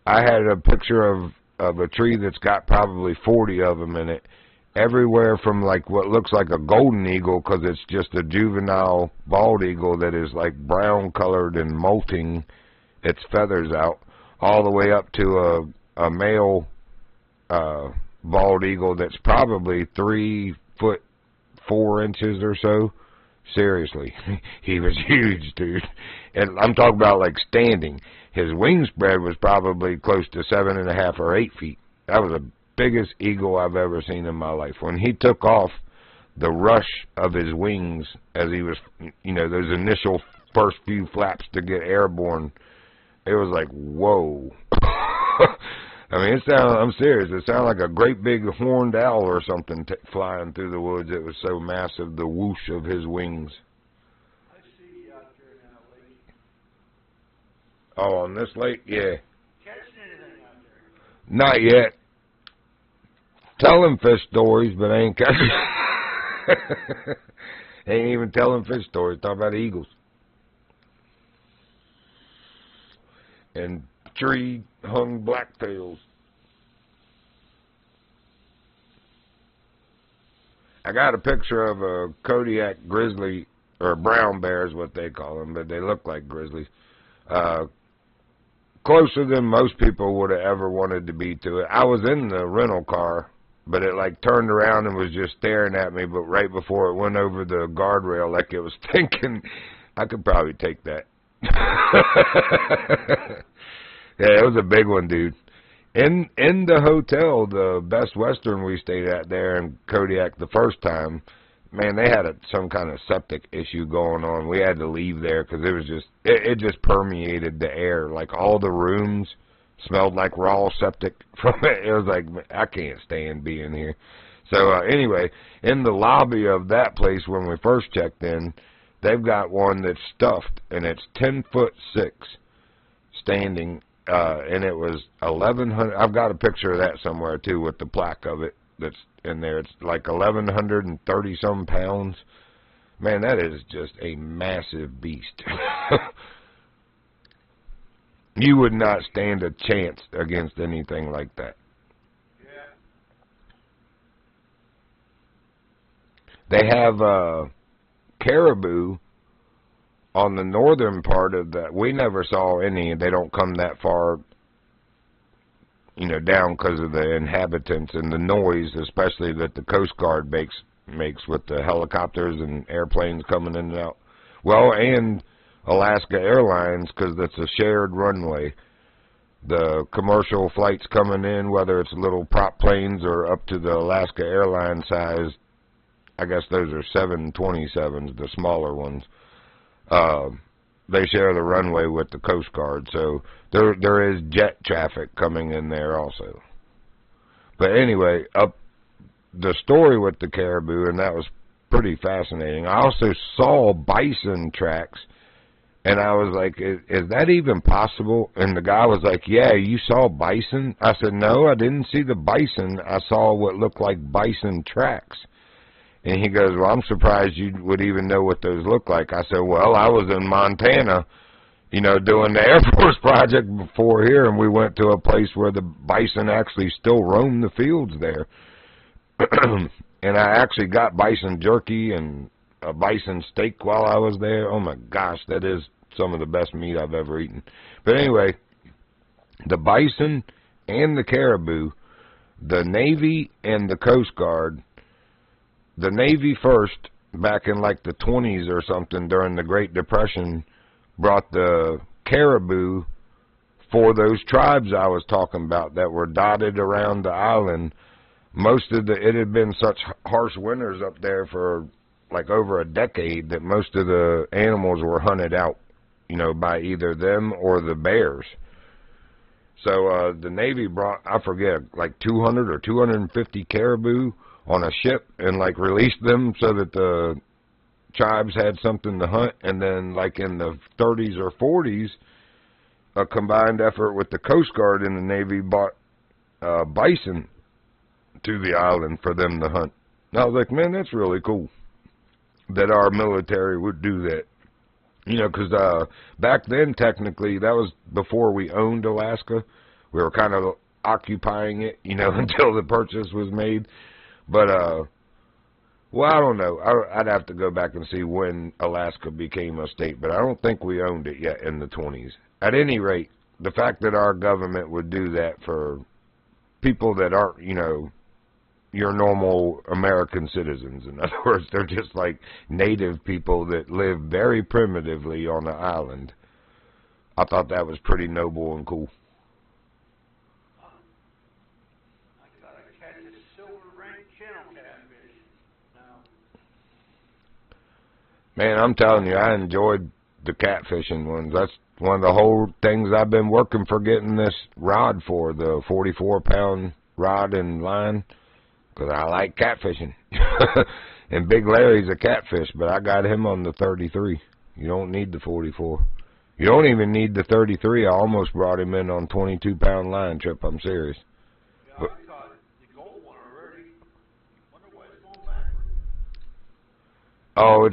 I had a picture of a tree that's got probably 40 of them in it, everywhere from like what looks like a golden eagle, because it's just a juvenile bald eagle that is like brown colored and molting its feathers out, all the way up to a male bald eagle that's probably 3 foot 4 inches or so. Seriously, he was huge, dude. And I'm talking about like standing. His wingspread was probably close to 7.5 or 8 feet. That was the biggest eagle I've ever seen in my life. When he took off, the rush of his wings as he was, you know, those initial first few flaps to get airborne, it was like, whoa. I mean, I'm serious. It sounded like a great big horned owl or something flying through the woods. It was so massive, the whoosh of his wings. I see you out there now, lake. Oh, on this lake? Yeah. Catching anything out there? Not yet. telling fish stories, but ain't catching. Ain't even telling fish stories. Talk about eagles and tree hung blacktails. I got a picture of a Kodiak grizzly, or brown bear is what they call them, but they look like grizzlies. Closer than most people would have ever wanted to be to it. I was in the rental car, but it like turned around and was just staring at me, but right before it went over the guardrail, like it was thinking, I could probably take that. Yeah, it was a big one, dude. In the hotel, the Best Western we stayed at there in Kodiak the first time, man, they had some kind of septic issue going on. We had to leave there because it was just, it just permeated the air. Like all the rooms smelled like raw septic from it. It was like, I can't stand being here. So anyway, in the lobby of that place when we first checked in, they've got one that's stuffed, and it's 10'6" standing. And it was 1,100. I've got a picture of that somewhere too with the plaque of it that's in there. It's like 1,130 some pounds. Man, that is just a massive beast. You would not stand a chance against anything like that. Yeah. They have caribou on the northern part of that. We never saw any. They don't come that far, you know, down because of the inhabitants and the noise, especially that the Coast Guard makes with the helicopters and airplanes coming in and out. Well, and Alaska Airlines, because that's a shared runway. The commercial flights coming in, whether it's little prop planes or up to the Alaska Airlines size, I guess those are 727s, the smaller ones. They share the runway with the Coast Guard, so there is jet traffic coming in there also. But anyway, up the story with the caribou, and that was pretty fascinating. I also saw bison tracks, and I was like, is that even possible? And the guy was like, yeah, you saw bison? I said, no, I didn't see the bison. I saw what looked like bison tracks. And he goes, well, I'm surprised you would even know what those look like. I said, well, I was in Montana, you know, doing the Air Force project before here, and we went to a place where the bison actually still roam the fields there. And I actually got bison jerky and a bison steak while I was there. Oh, my gosh, that is some of the best meat I've ever eaten. But anyway, the bison and the caribou, the Navy and the Coast Guard, the Navy first, back in like the 20s or something during the Great Depression, brought the caribou for those tribes I was talking about that were dotted around the island. It had been such harsh winters up there for like over a decade that most of the animals were hunted out, you know, by either them or the bears. So the Navy brought, I forget, like 200 or 250 caribou on a ship and like released them so that the tribes had something to hunt. And then like in the 30s or 40s, a combined effort with the Coast Guard and the Navy bought bison to the island for them to hunt. And I was like, man, that's really cool that our military would do that. You know, because back then, technically, that was before we owned Alaska. We were kind of occupying it, you know, until the purchase was made. But, well, I don't know. I'd have to go back and see when Alaska became a state, but I don't think we owned it yet in the 20s. At any rate, the fact that our government would do that for people that aren't, you know, your normal American citizens. In other words, they're just like native people that live very primitively on an island. I thought that was pretty noble and cool. I gotta catch a silver ring channel catfish now. Man, I'm telling you, I enjoyed the catfishing ones. That's one of the whole things I've been working for getting this rod for, the 44-pound rod and line. Because I like catfishing. And Big Larry's a catfish, but I got him on the 33. You don't need the 44. You don't even need the 33. I almost brought him in on 22-pound line trip. I'm serious. Yeah, I caught the gold one already. Oh,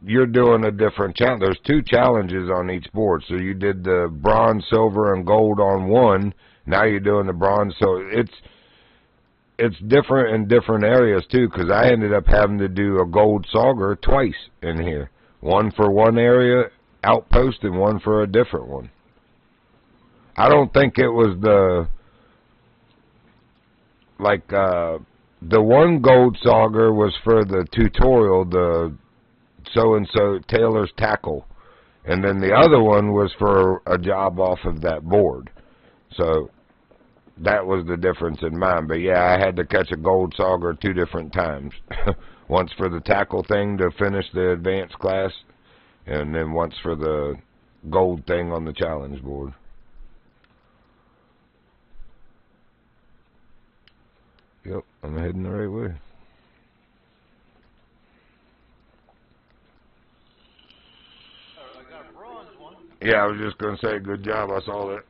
you're doing a different challenge. There's 2 challenges on each board. So you did the bronze, silver, and gold on one. Now you're doing the bronze. So it's different in different areas too. Because I ended up having to do a gold sauger twice in here. One for one area outpost and one for a different one. I don't think it was the one gold sauger was for the tutorial, the so-and-so Taylor's tackle. And then the other one was for a job off of that board. So that was the difference in mine. But yeah, I had to catch a gold sauger 2 different times. Once for the tackle thing to finish the advanced class, and then once for the gold thing on the challenge board. Yep, I'm heading the right way. I got a bronze one. Yeah, I was just going to say, good job. I saw that.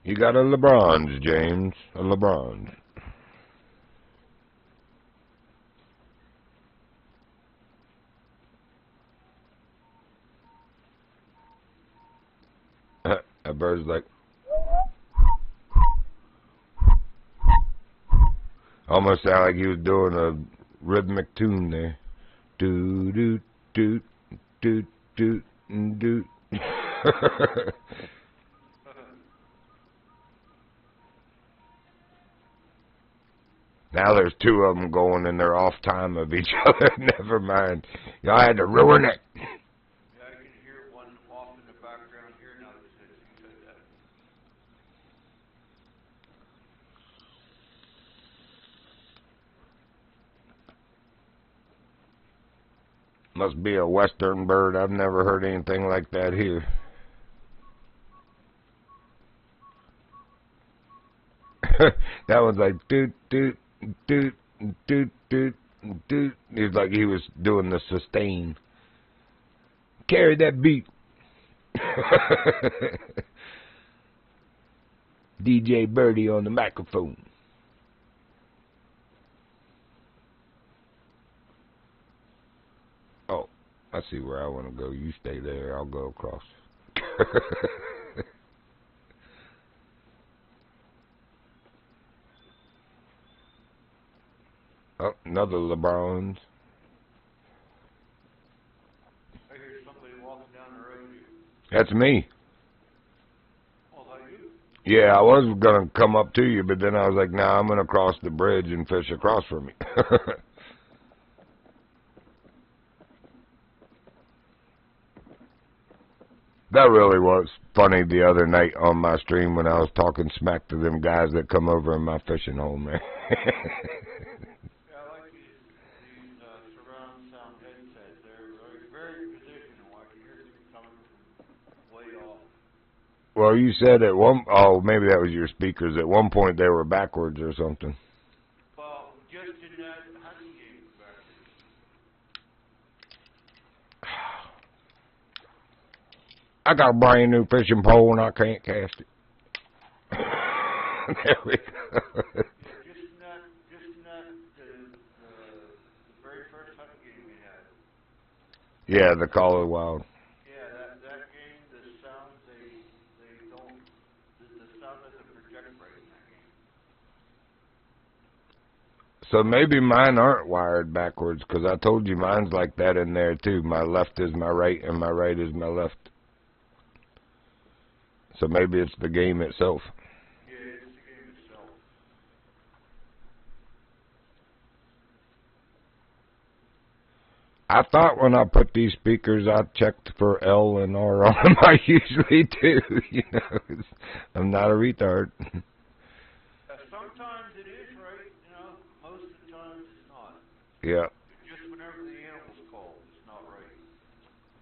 You got a LeBron's, James. A LeBron's. That bird's like... Almost sounded like he was doing a rhythmic tune there. Do do do do do do. Now there's 2 of them going in their off time of each other. Never mind. Y'all had to ruin it. Yeah, I can hear one off in the background here now that you said that. Must be a western bird. I've never heard anything like that here. That was like doot doot doot doot doot doot. He was like he was doing the sustain. Carry that beat. DJ Birdie on the microphone. Oh, I see where I want to go. You stay there. I'll go across. Oh, another LeBron's. I hear somebody walking down the road. That's me. Oh, is that you? Yeah, I was going to come up to you, but then I was like, nah, I'm going to cross the bridge and fish across from you. That really was funny the other night on my stream when I was talking smack to them guys that come over in my fishing hole, man. Yeah, I like these surround sound headsets. They're very positional. I can hear them coming from way off. Well, you said oh, maybe that was your speakers. At one point they were backwards or something. Well, just in that hunting game back I got a brand new fishing pole and I can't cast it. There we go. Just not the very first hunting game we had. Yeah, the Call of the Wild. Yeah, that game, the sounds they don't, the sound doesn't project right in that game. So maybe mine aren't wired backwards, because I told you mine's like that in there too. My left is my right and my right is my left. So maybe it's the game itself. Yeah, it's the game itself. I thought when I put these speakers, I checked for L and R on them. I usually do, you know. I'm not a retard. Sometimes it is right, you know. Most of the times it's not. Yeah. Just whenever the animal's called, it's not right.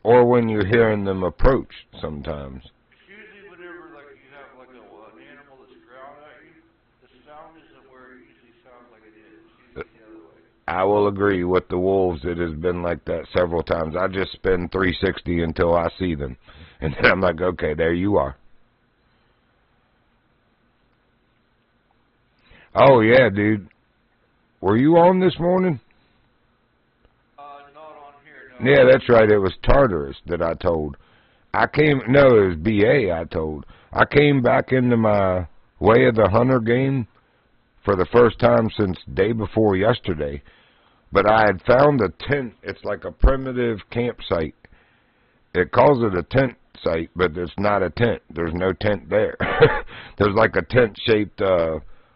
Or when you're hearing them approach sometimes. It's usually whenever, like, you have, like, an animal that's growling at you, the sound isn't where it usually sounds like it is. It's usually the other way. I will agree with the wolves. It has been like that several times. I just spin 360 until I see them. And then I'm like, okay, there you are. Oh, yeah, dude. Were you on this morning? Yeah, that's right. It was Tartarus that I told. No, it was BA I told. I came back into my Way of the Hunter game for the first time since day before yesterday. But I had found a tent. It's like a primitive campsite. It calls it a tent site, but it's not a tent. There's no tent there. There's like a tent-shaped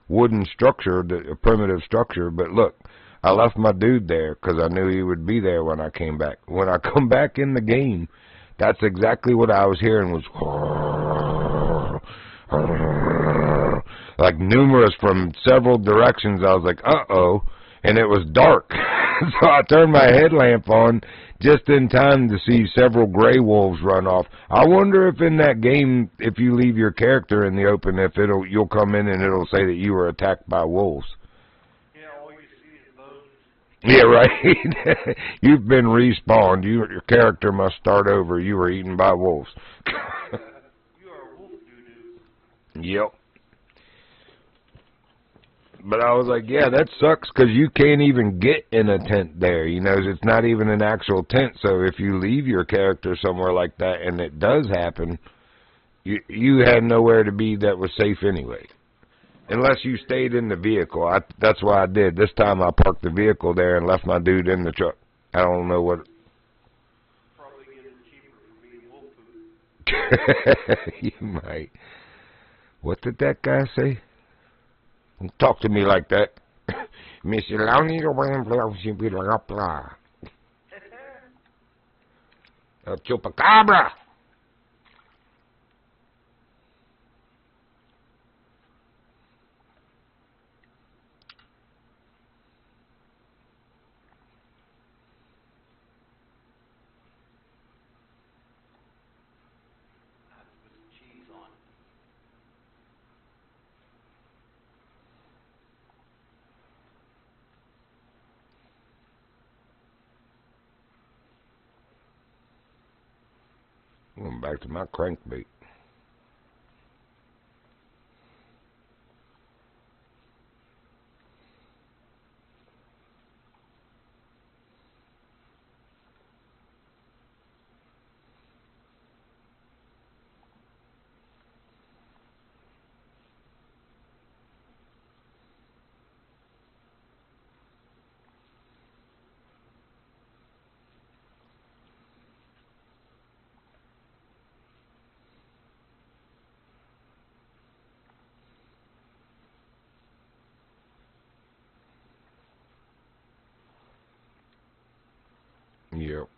wooden structure, a primitive structure. But look, I left my dude there because I knew he would be there when I came back. When I come back in the game, that's exactly what I was hearing was like numerous from several directions. I was like, uh-oh, and it was dark. So I turned my headlamp on just in time to see several gray wolves run off. I wonder if in that game, if you leave your character in the open, if you'll come in and it'll say that you were attacked by wolves. Yeah, all you see is bones. Yeah, right. You've been respawned. Your character must start over. You were eaten by wolves. You are wolf doo-doo. Yep. But I was like, yeah, that sucks because you can't even get in a tent there. You know, it's not even an actual tent. So if you leave your character somewhere like that and it does happen, you had nowhere to be that was safe anyway. Unless you stayed in the vehicle. That's what I did. This time I parked the vehicle there and left my dude in the truck. I don't know what. Probably get it cheaper for being wolf food. You might. What did that guy say? Don't talk to me like that. Miss Lonnie, El Chupacabra. With cheese on. Going back to my crankbait. Yep.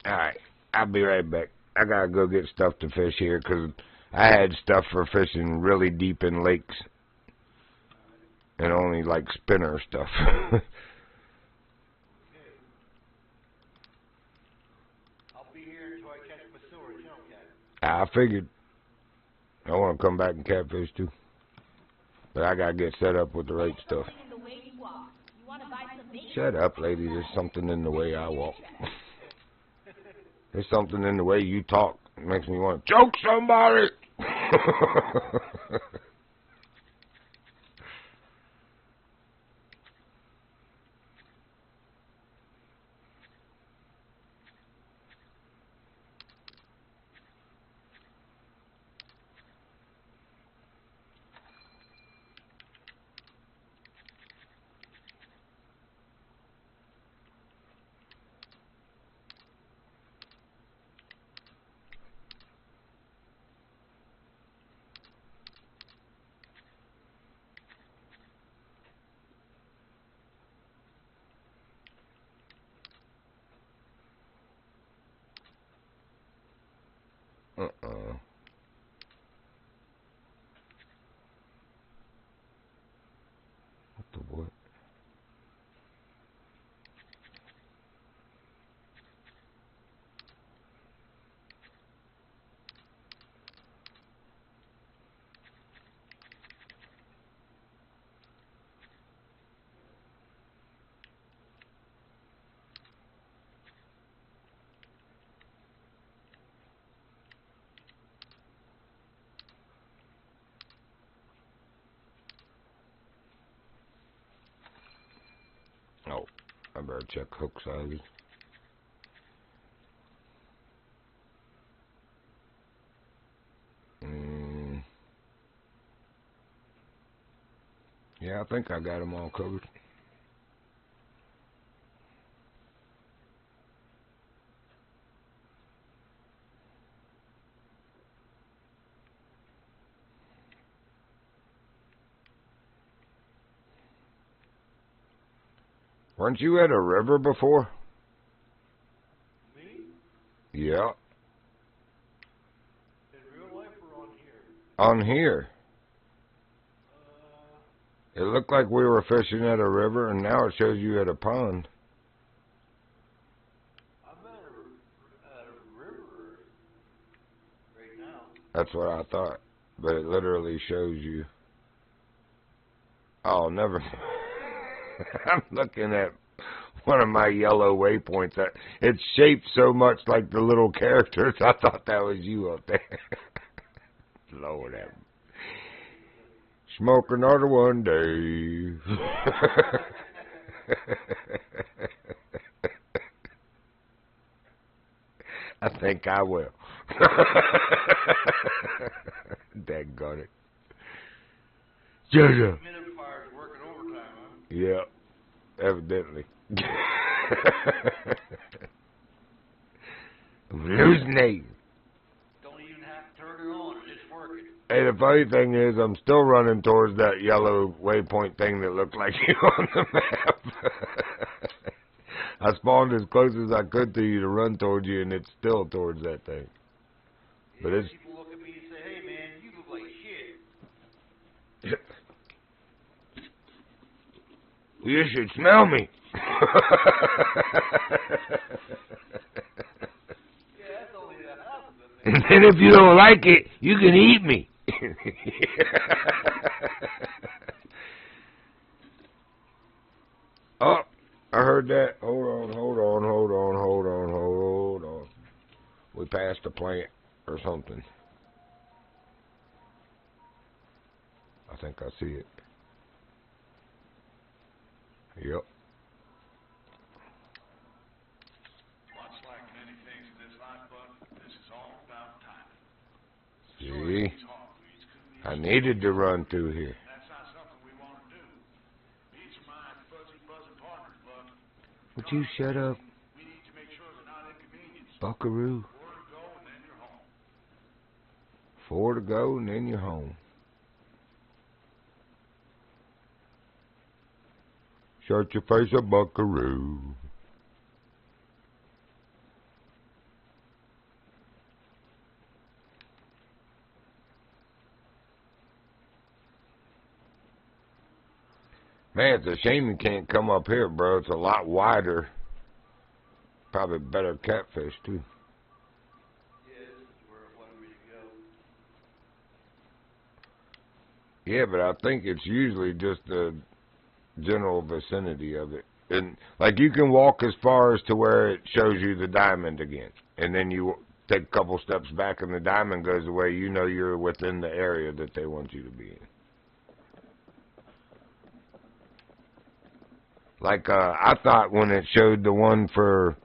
Alright, I'll be right back. I gotta go get stuff to fish here because I had stuff for fishing really deep in lakes and only like spinner stuff. I'll be here until I catch my silver tail cat. I figured I want to come back and catfish too. But I gotta get set up with the right stuff. Shut up, lady. There's something in the way I walk. There's something in the way you talk. It makes me want to choke somebody. The what? Oh, I better check hook sizes. Yeah, I think I got them all covered. Weren't you at a river before? Me? Yeah. In real life or on here? On here. It looked like we were fishing at a river, and now it shows you at a pond. I'm at a river right now. That's what I thought. But it literally shows you. Oh, never mind. I'm looking at one of my yellow waypoints. It's shaped so much like the little characters. I thought that was you up there. Lord have me. Smoke another one, Dave. I think I will. Daggone it. Minifier's working overtime, huh? Yeah, evidently. Hallucinating. Don't even have to turn it on, it's working. Hey, the funny thing is, I'm still running towards that yellow waypoint thing that looked like you on the map. I spawned as close as I could to you to run towards you, and it's still towards that thing. But Yeah, it's... people look at me and say, hey man, you look like shit. You should smell me. Yeah, that's only that half of it, man. And then if you don't like it, you can eat me. Oh, I heard that. Hold on. We passed a plant or something. I think I see it. Yep. Much like many things in this life, Buck, this is all about timing. See? These hawkweeds couldn't be I needed to run through here. That's not something we want to do. These are my fuzzy buzzing partners, Buck. Would you shut up, We need to make sure they're not inconvenienced. buckaroo? 4 to go and then you're home. 4 to go and then you're home. Shut your face up, buckaroo. Man, it's a shame you can't come up here, bro. It's a lot wider. Probably better catfish, too. Yeah, this is where it wanted me to go. Yeah, but I think it's usually just the general vicinity of it. And, like, you can walk as far as to where it shows you the diamond again. And then you take a couple steps back and the diamond goes away. You know you're within the area that they want you to be in. Like, I thought when it showed the one for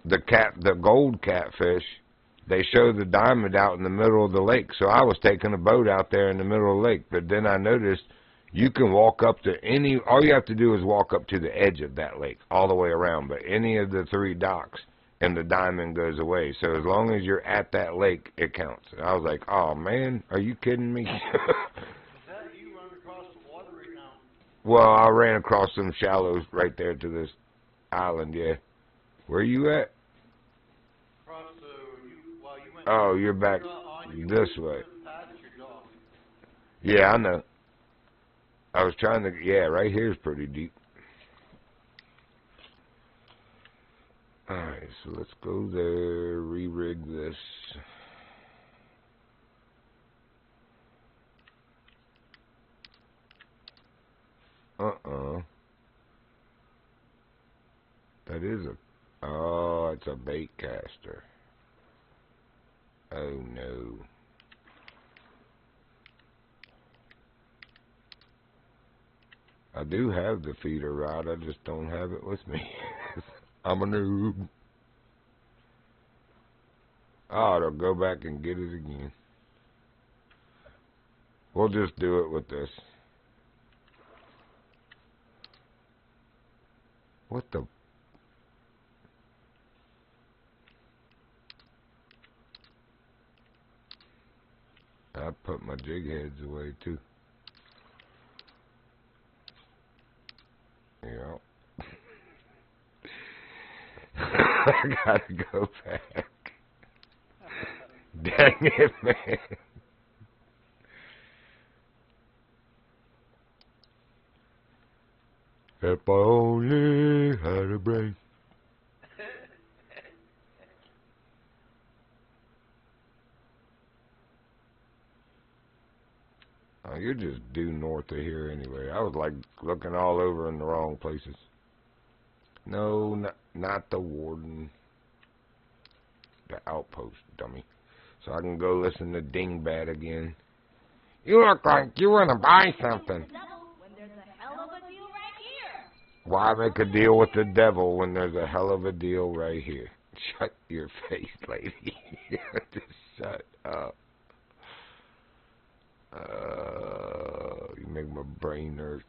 the gold catfish, they showed the diamond out in the middle of the lake. So I was taking a boat out there in the middle of the lake. But then I noticed you can walk up to all you have to do is walk up to the edge of that lake, all the way around. But any of the 3 docks, and the diamond goes away. So as long as you're at that lake, it counts. And I was like, oh, man, are you kidding me? Is that you running across the water right now? Well, I ran across some shallows right there to this island, yeah. Where you at? Across you went. Oh, you're back you this went way. past your dog. Yeah, I know. I was trying to, yeah, right here is pretty deep. Alright, so let's go there, re-rig this. That is a, oh, it's a bait caster. Oh no. I do have the feeder rod, I just don't have it with me. I'm a noob. Oh, it'll go back and get it again. We'll just do it with this. What the? I put my jig heads away too. Yeah. I gotta go back. Dang it, man. If I only had a brain. Oh, you're just due north of here anyway. I was like looking all over in the wrong places. No, not the warden. The outpost, dummy. So I can go listen to Dingbat again. You look like you want to buy something. When there's a hell of a deal right here. Why make a deal with the devil when there's a hell of a deal right here? Shut your face, lady. Just shut up. You make my brain hurt.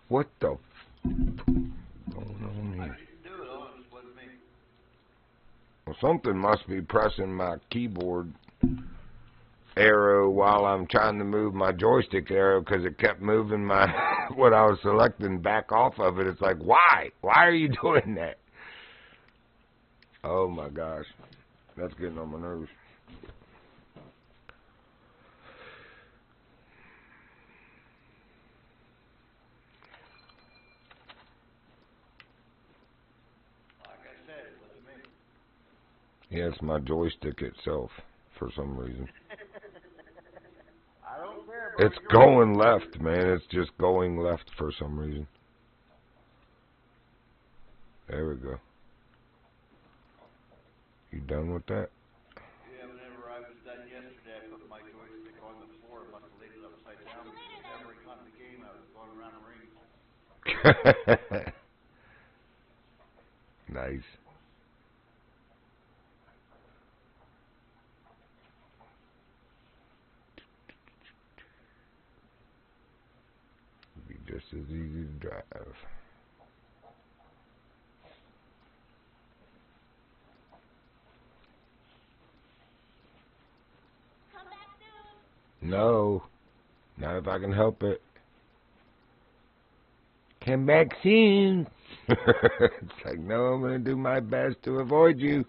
What the going on here? Do it honest with me. Well, something must be pressing my keyboard arrow while I'm trying to move my joystick arrow, because it kept moving my what I was selecting back off of it. It's like, why? Why are you doing that? Oh my gosh, that's getting on my nerves. Like I said, it was me. Yeah, it's my joystick itself for some reason. I don't care about It's going left, man. It's just going left for some reason. There we go. You done with that? Yeah, whenever I was done yesterday, I put my joystick on the floor and must have laid it upside down because whenever I got in the game, I was going around the rings. Nice. is easy to drive. Come back soon. No, not if I can help it. Come back soon. It's like, no, I'm going to do my best to avoid you.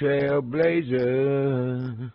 Trailblazer.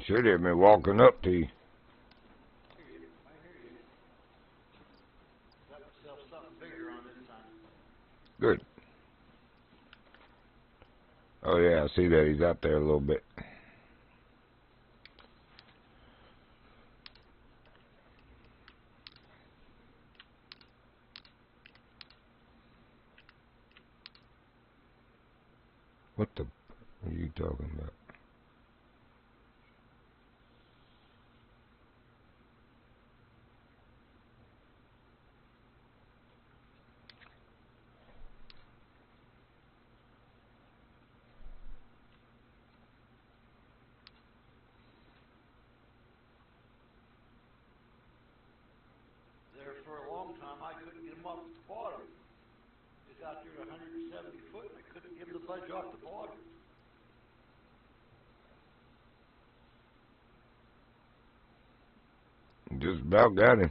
Should have been walking up to you. Got myself something bigger on this time. Good. Oh yeah, I see that he's out there a little bit. What the are you talking about? There for a long time, I couldn't get him off the bottom. He got there to 170 foot, and I couldn't get him to budge off the bottom. Just about got him.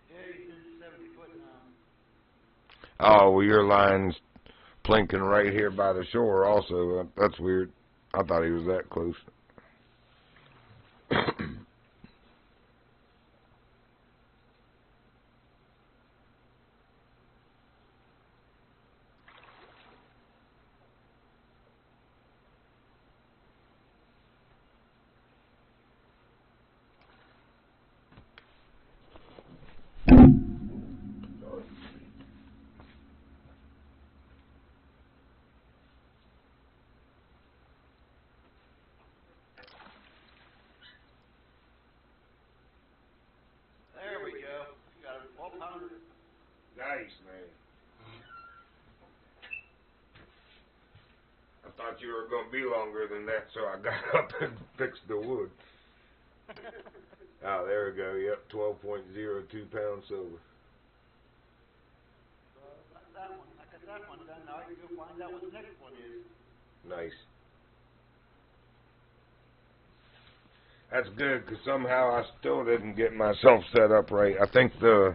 Yeah, he's in 70 foot now. Oh, well, your line's plinking right here by the shore also. That's weird. I thought he was that close. Nice, man. I thought you were going to be longer than that, so I got up and fixed the wood. Oh, there we go. Yep, 12.02 pounds silver. That one. I got that one done. Now I can go find out what the next one is. Nice. That's good, because somehow I still didn't get myself set up right. I think the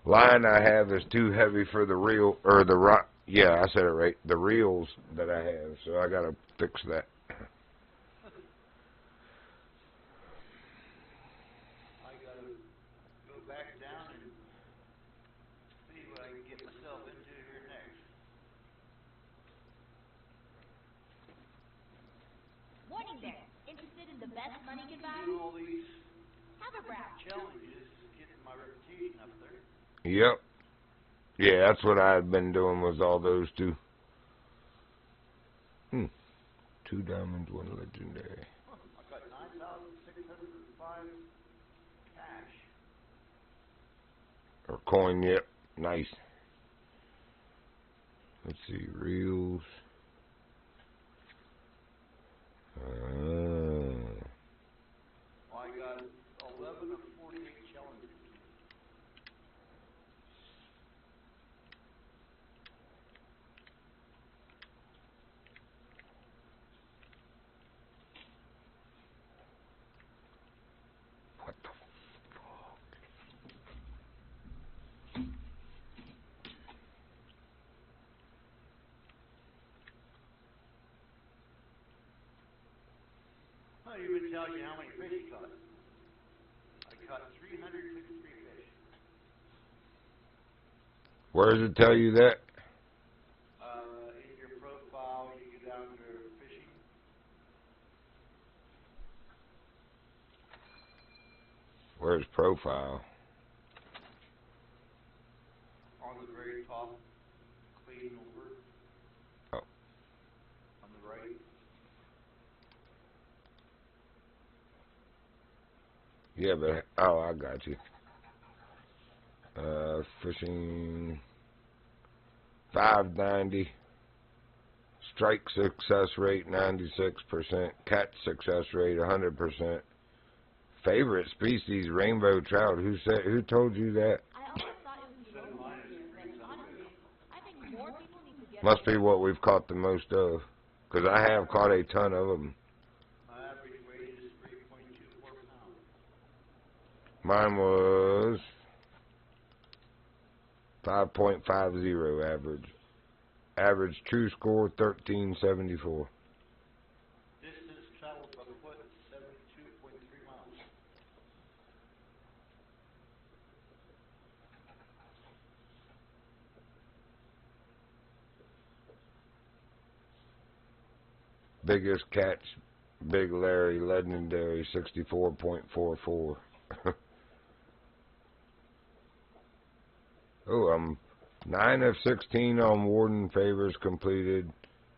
line I have is too heavy for the reel, or the rock. Yeah, I said it right. The reels that I have, so I got to fix that. I got to go back down and see what I can get myself into here next. Morning there. Interested in the best money can buy? Doing all these Have a browse. challenges, getting my reputation up there. Yep. Yeah, that's what I had been doing, was all those two. 2 diamonds, 1 legendary. I got 9,605 cash. Or coin, yep. Nice. Let's see, reels. I got 11 of 48 challenges. What the I even tell you how many fish he caught. I caught 353 fish. Where does it tell you that? In your profile, you go down to fishing. Where's profile? On the very top, clean over. Oh. On the right. Yeah, but, oh, I got you. Fishing 590. Strike success rate 96%. Catch success rate 100%. Favorite species rainbow trout. Who told you that? I always thought it was the old here, but honestly, I think more people need to get Must be what we've caught the most of, because I have caught a ton of them. My average weight is 3.24 pounds. Mine was 5.50 average. Average true score 1374. Distance traveled by foot 72.3 miles. Biggest catch, Big Larry, legendary 64.44. Oh, I'm 9 of 16 on Warden favors completed,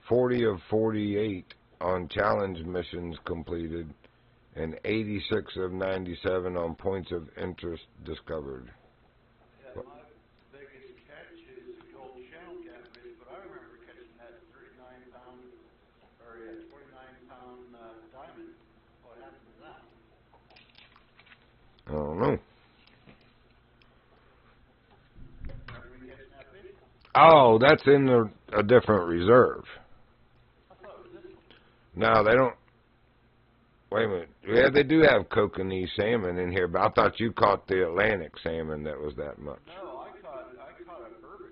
40 of 48 on challenge missions completed, and 86 of 97 on points of interest discovered. Yeah, my biggest catch is the gold channel catfish, but I remember catching that 39-pound, or 29-pound diamond. What happened to that? I don't know. Remember me catching that fish? Oh, that's in a different reserve. I thought it was this one. No, they don't. Wait a minute. Yeah, they do have kokanee salmon in here, but I thought you caught the Atlantic salmon that was that much. No, I caught a burbot.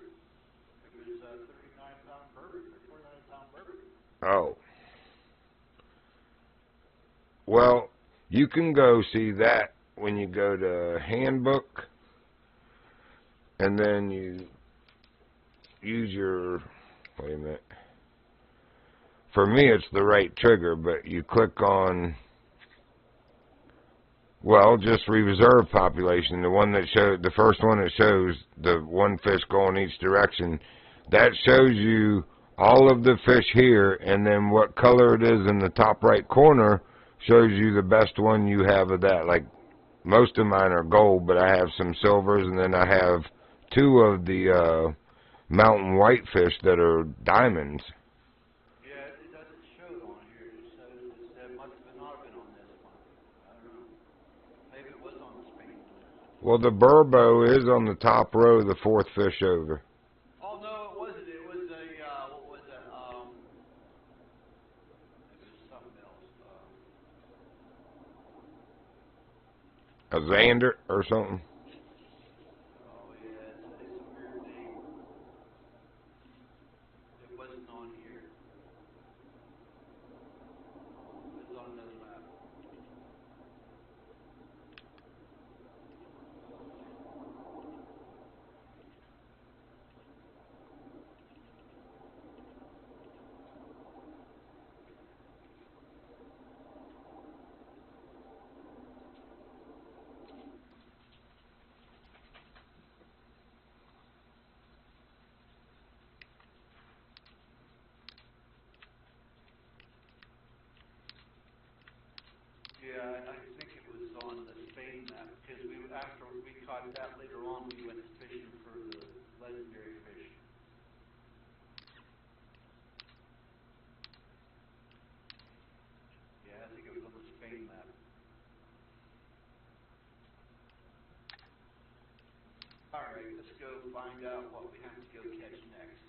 It was a 39-pound burbot, or 49-pound burbot. Oh. Well, you can go see that when you go to handbook, and then you use your, wait a minute. For me, it's the right trigger, but you click on, well, just reserve population, the one that showed, the first one that shows the one fish going each direction. That shows you all of the fish here, and then what color it is in the top right corner shows you the best one you have of that. Like, most of mine are gold, but I have some silvers, and then I have two of the mountain whitefish that are diamonds. Yeah, it doesn't show it on here. It says it must have not been on this one. I don't know. Maybe it was on the Spain list. Well, the burbo is on the top row, the fourth fish over. Oh no, it wasn't. It was a what was it? It was something else. A Xander or something. Oh yeah, it's a weird name. It wasn't on here. It was on another map. Yeah, I think it was on the Spain map because after we caught that later on, we went fishing for the legendary fish. Yeah, I think it was on the Spain map. All right, let's go find out what we have to go catch next.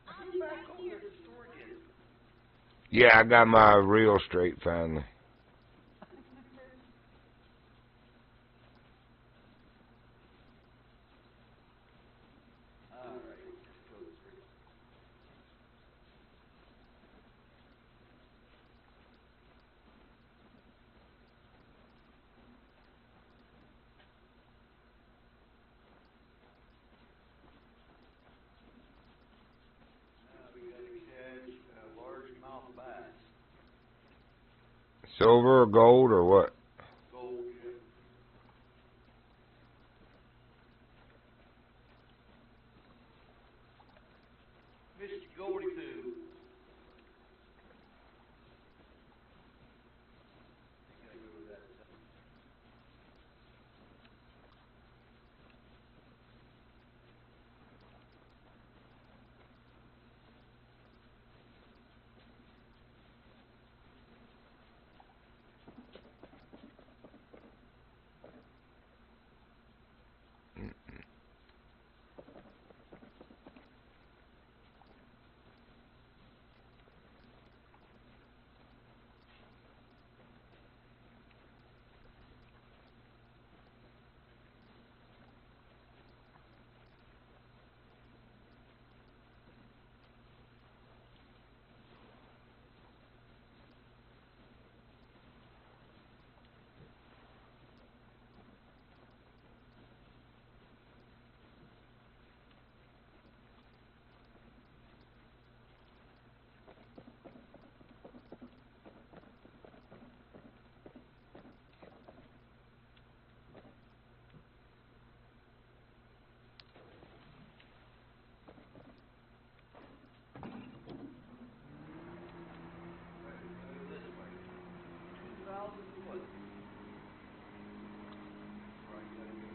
I'm back over at the store again. Yeah, I got my reel straight finally. All right, let's go through. We got to catch a largemouth bass. Silver or gold or what? Gold, yeah. Mr. Goldie Poo. I gotta go to that. This way. 2,000 foot. Where I gotta go.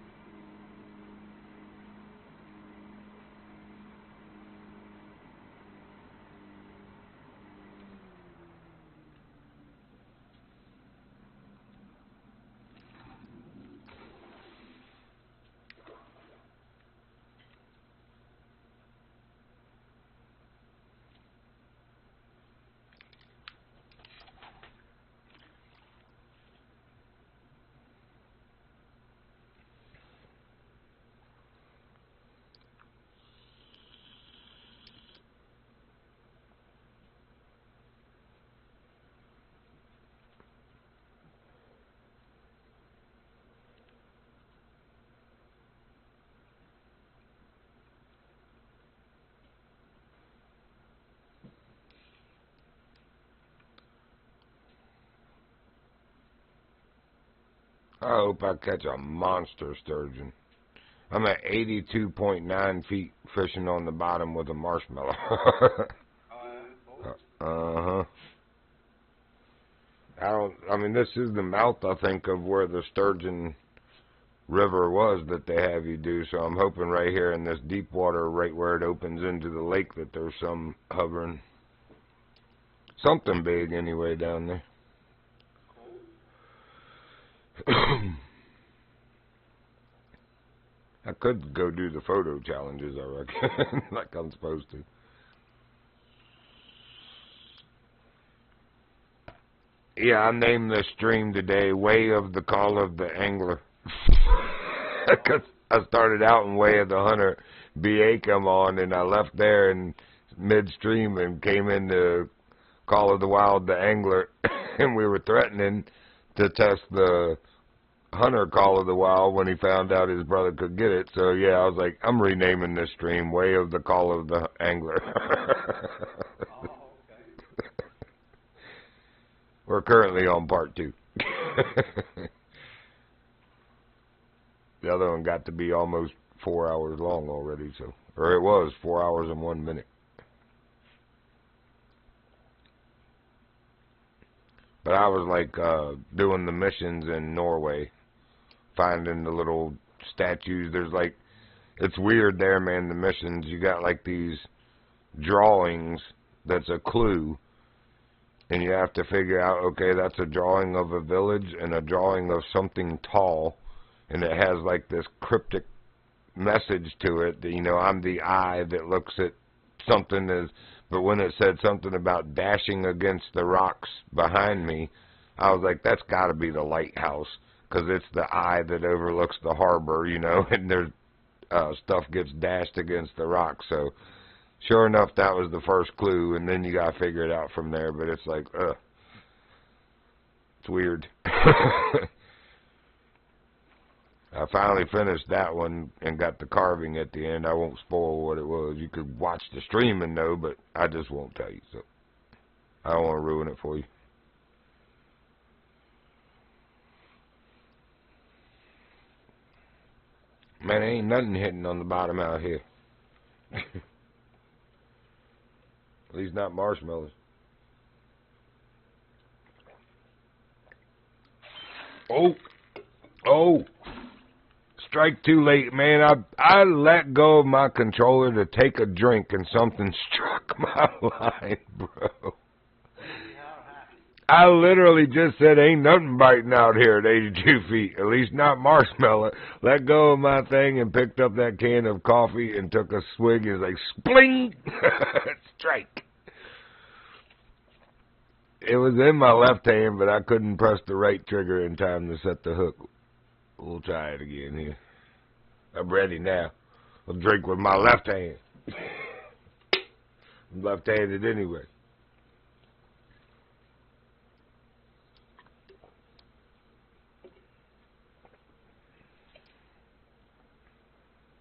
I hope I catch a monster sturgeon. I'm at 82.9 feet fishing on the bottom with a marshmallow. Uh-huh. I mean, this is the mouth, I think, of where the Sturgeon River was that they have you do, so I'm hoping right here in this deep water, right where it opens into the lake, that there's some hovering. Something big, anyway, down there. I could go do the photo challenges, I reckon, like I'm supposed to. Yeah, I named this stream today Way of the Call of the Angler. Because I started out in Way of the Hunter. BA come on, and I left there in midstream and came into Call of the Wild, the Angler. And we were threatening to test the Hunter Call of the Wild when he found out his brother could get it. So, yeah, I was like, I'm renaming this stream Way of the Call of the Angler. We're currently on part 2. The other one got to be almost 4 hours long already, so, or it was 4 hours and 1 minute. But I was like doing the missions in Norway, finding the little statues. There's like, it's weird there, man, the missions. You got like these drawings that's a clue. And you have to figure out, okay, that's a drawing of a village and a drawing of something tall. And it has like this cryptic message to it that, you know, I'm the eye that looks at something as, but when it said something about dashing against the rocks behind me, I was like, that's got to be the lighthouse, because it's the eye that overlooks the harbor, you know, and there's stuff gets dashed against the rocks. So sure enough, that was the first clue, and then you got to figure it out from there, but it's like, it's weird. I finally finished that one and got the carving at the end. I won't spoil what it was. You could watch the stream and know, but I just won't tell you, so I don't want to ruin it for you. Man, ain't nothing hitting on the bottom out here. At least not marshmallows. Oh. Strike too late, man. I let go of my controller to take a drink and something struck my line, bro. I literally just said ain't nothing biting out here at 82 feet, at least not marshmallow. Let go of my thing and picked up that can of coffee and took a swig and was like, spling! Strike. It was in my left hand, but I couldn't press the right trigger in time to set the hook. We'll try it again here. I'm ready now. I'll drink with my left hand. I'm left-handed anyway.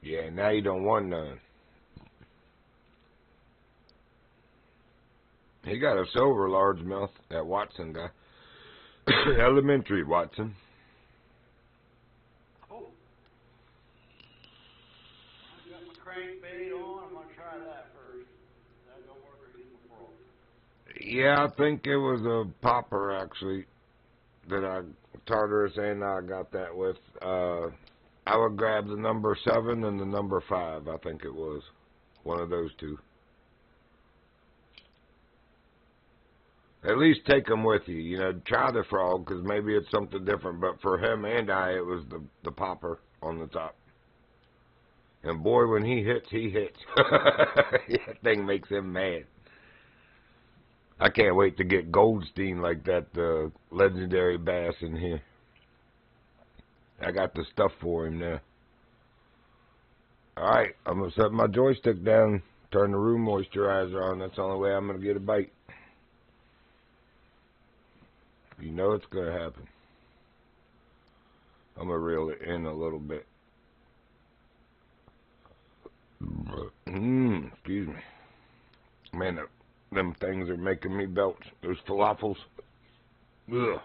Yeah, now you don't want none. He got a silver largemouth, that Watson guy. Elementary Watson. Crankbait on. I'm gonna try that first. That don't work or use my frog. Yeah, I think it was a popper actually that I Tartarus and I got that with. I would grab the number 7 and the number 5. I think it was one of those two. At least take them with you. You know, try the frog because maybe it's something different. But for him and I, it was the popper on the top. And boy, when he hits, he hits. That thing makes him mad. I can't wait to get Goldstein like that legendary bass in here. I got the stuff for him now. Alright, I'm going to set my joystick down, turn the room moisturizer on. That's the only way I'm going to get a bite. You know it's going to happen. I'm going to reel it in a little bit. Excuse me. Man, them things are making me belch. Those falafels. Ugh.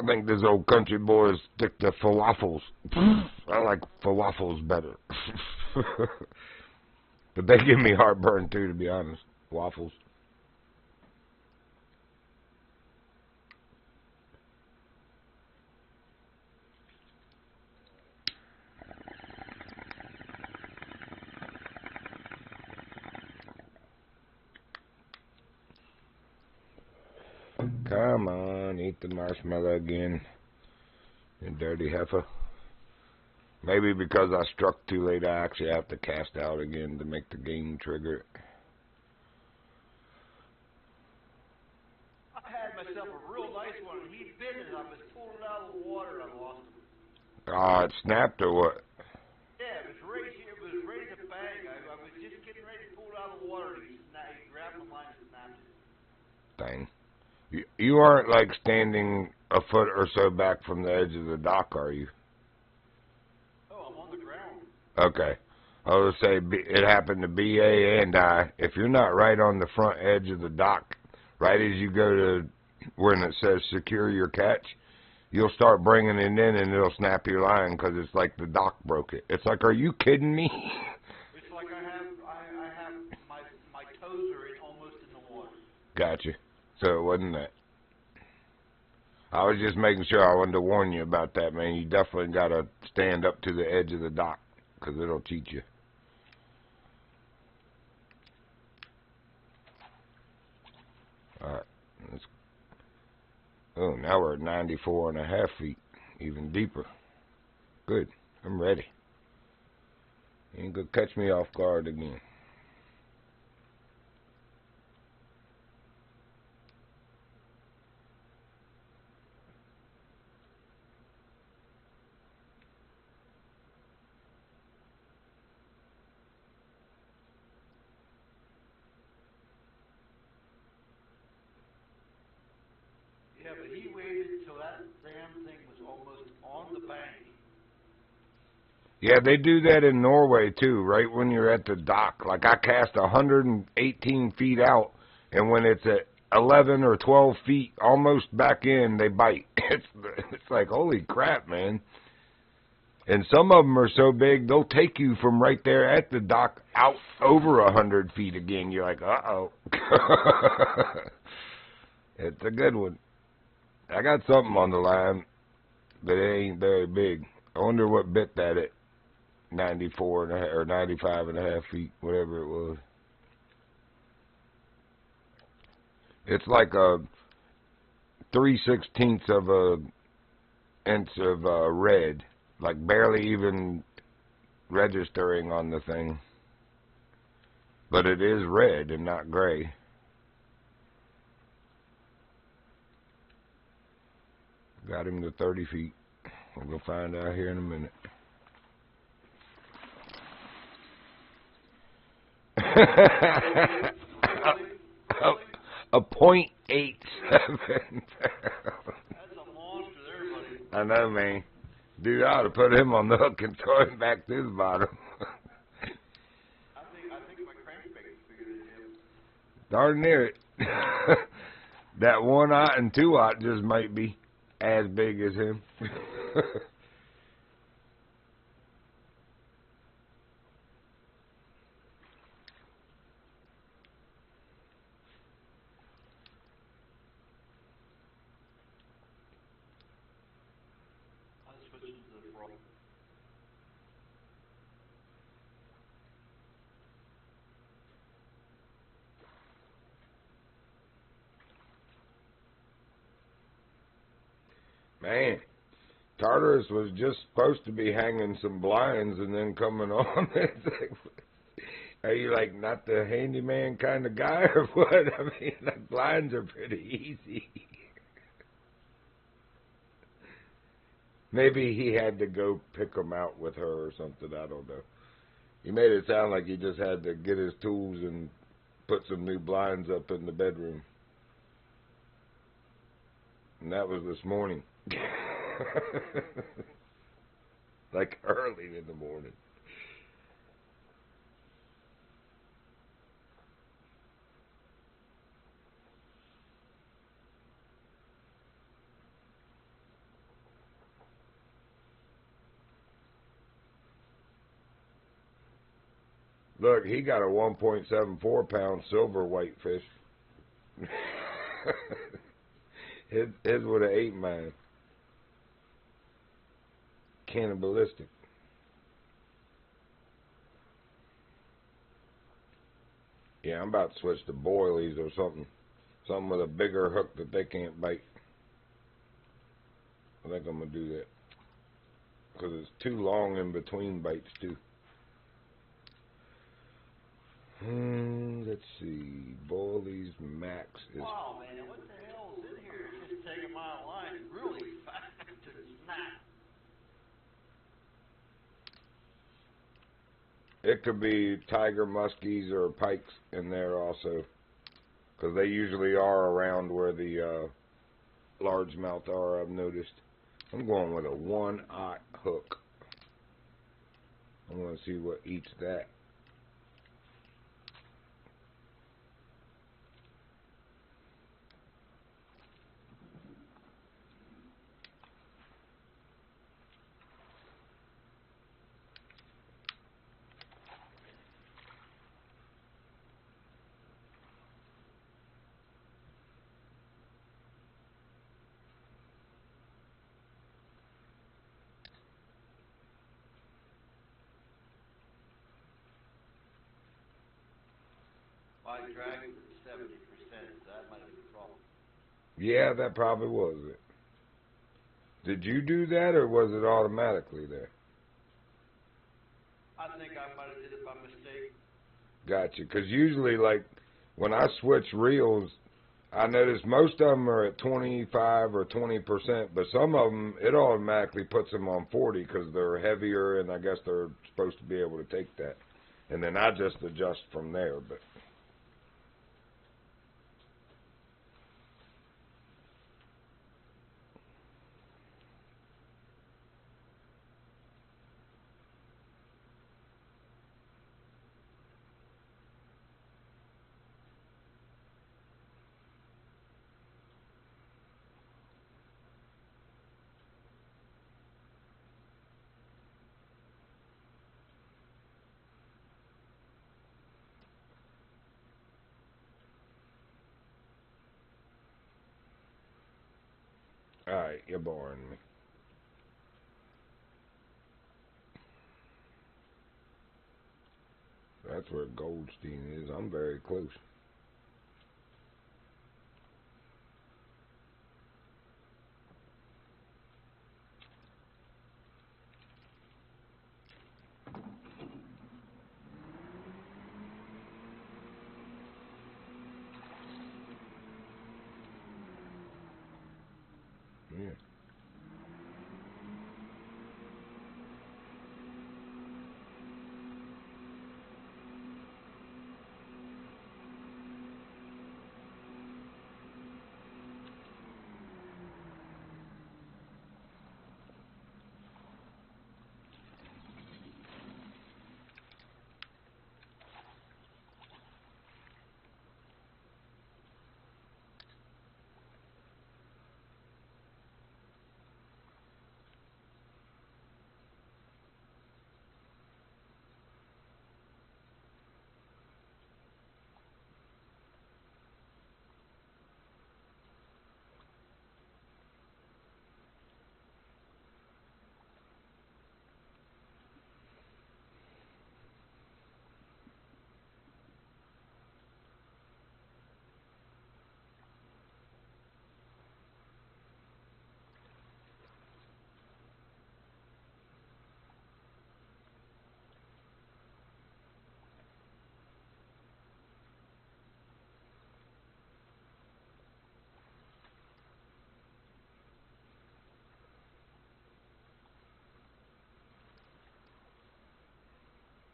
think this old country boy is stick to falafels. I like falafels better. But they give me heartburn too, to be honest. Waffles. Come on, eat the marshmallow again, you dirty heifer. Maybe because I struck too late, I actually have to cast out again to make the game trigger. I had myself a real nice one, and he bit it. I was pulling it out of the water, and I lost him. Ah, it snapped or what? Yeah, it was ready to bang. I was just getting ready to pull it out of the water, and he grabbed the line and snapped it. Dang. You aren't like standing a foot or so back from the edge of the dock, are you? Oh, I'm on the ground. Okay. I was going to say, it happened to BA and I. If you're not right on the front edge of the dock, right as you go to when it says secure your catch, you'll start bringing it in and it'll snap your line because it's like the dock broke it. It's like, are you kidding me? It's like I have my toes are almost in the water. Gotcha. So it wasn't that. I was just making sure. I wanted to warn you about that, man. You definitely got to stand up to the edge of the dock because it'll cheat you. All right. Oh, now we're at 94.5 feet, even deeper. Good. I'm ready. You ain't gonna catch me off guard again. Yeah, but he waited till that damn thing was almost on the bank. Yeah, they do that in Norway too, right when you're at the dock. Like I cast 118 feet out, and when it's at 11 or 12 feet almost back in, they bite. It's like, holy crap, man. And some of them are so big, they'll take you from right there at the dock out over 100 feet again. You're like, uh-oh. It's a good one. I got something on the line, but it ain't very big. I wonder what bit that at 94 and a half, or 95.5 feet, whatever it was. It's like a 3/16 of an inch of red, like barely even registering on the thing. But it is red and not gray. Got him to 30 feet. We'll go find out here in a minute. a 0.87. That's a monster there, buddy. I know, man. Dude, I ought to put him on the hook and throw him back to the bottom. I think my crankbait is bigger than him. Darn near it. That 1/0 and 2/0 just might be as big as him. I switched to the frog. Man, Tartarus was just supposed to be hanging some blinds and then coming on. It's like, are you like not the handyman kind of guy or what? I mean, the blinds are pretty easy. Maybe he had to go pick them out with her or something. I don't know. He made it sound like he just had to get his tools and put some new blinds up in the bedroom. And that was this morning. Like early in the morning. Look, he got a 1.74 pound silver whitefish. his with an 8 man. Cannibalistic. Yeah, I'm about to switch to boilies or something. Something with a bigger hook that they can't bite. I think I'm going to do that. Because it's too long in between bites, too. Let's see. Boilies max is... Wow, man, what the hell's in here? It's just taking my line really fast to snap. It could be tiger muskies or pikes in there also. Because they usually are around where the largemouth are, I've noticed. I'm going with a 1/0 hook. I'm going to see what eats that. I dragged it at 70%, so that might have been the problem. Yeah, that probably was it. Did you do that, or was it automatically there? I think I might have did it by mistake. Gotcha. Because usually, like, when I switch reels, I notice most of them are at 25 or 20%, but some of them, it automatically puts them on 40 because they're heavier, and I guess they're supposed to be able to take that. And then I just adjust from there, but... Alright, you're boring me. That's where Goldstein is. I'm very close. Yeah.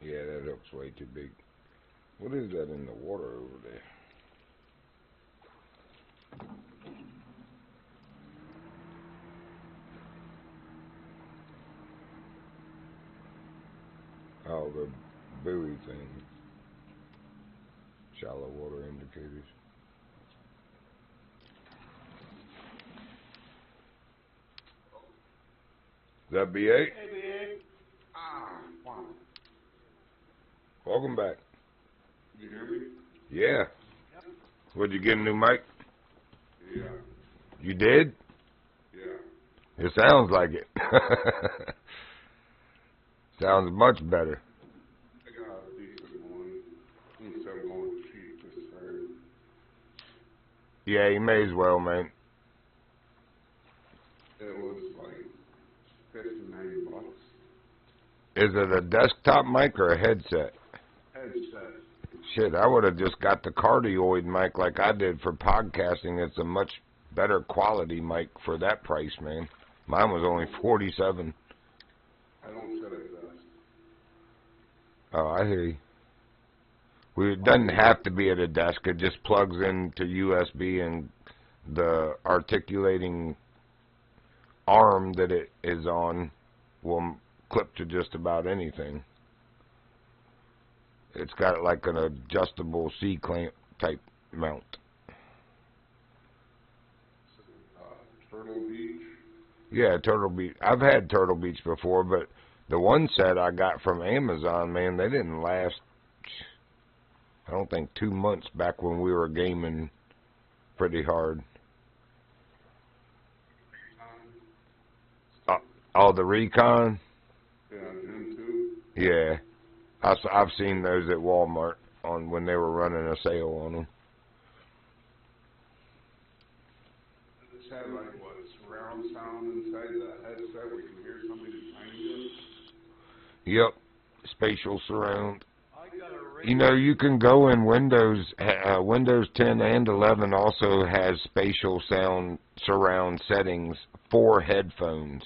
Yeah, that hook's way too big. What is that in the water over there? Oh, the buoy thing. Shallow water indicators. Is that BA? Hey, BA. Ah, wow. Welcome back. Did you hear me? Yeah. Would you get a new mic? Yeah. You did? Yeah. It sounds like it. Sounds much better. I got a decent one. Instead of going cheap this time. Yeah, you may as well, man. It was like $59. Is it a desktop mic or a headset? Headset. Shit, I would have just got the cardioid mic like I did for podcasting. It's a much better quality mic for that price, man. Mine was only $47. I don't set it best. Oh, I hear you. It doesn't have to be at a desk. It just plugs into USB, and the articulating arm that it is on will clip to just about anything. It's got like an adjustable C-clamp type mount. Turtle Beach. Yeah, Turtle Beach. I've had Turtle Beach before, but the one set I got from Amazon, man, they didn't last, I don't think, 2 months back when we were gaming pretty hard. Oh, the Recon? Yeah, Gen 2. Yeah. I've seen those at Walmart on when they were running a sale on them. It's had like what, surround sound inside the headset where you can hear somebody behind you. Yep. Spatial surround. I got a You know, you can go in Windows 10 and 11 also has spatial sound surround settings for headphones.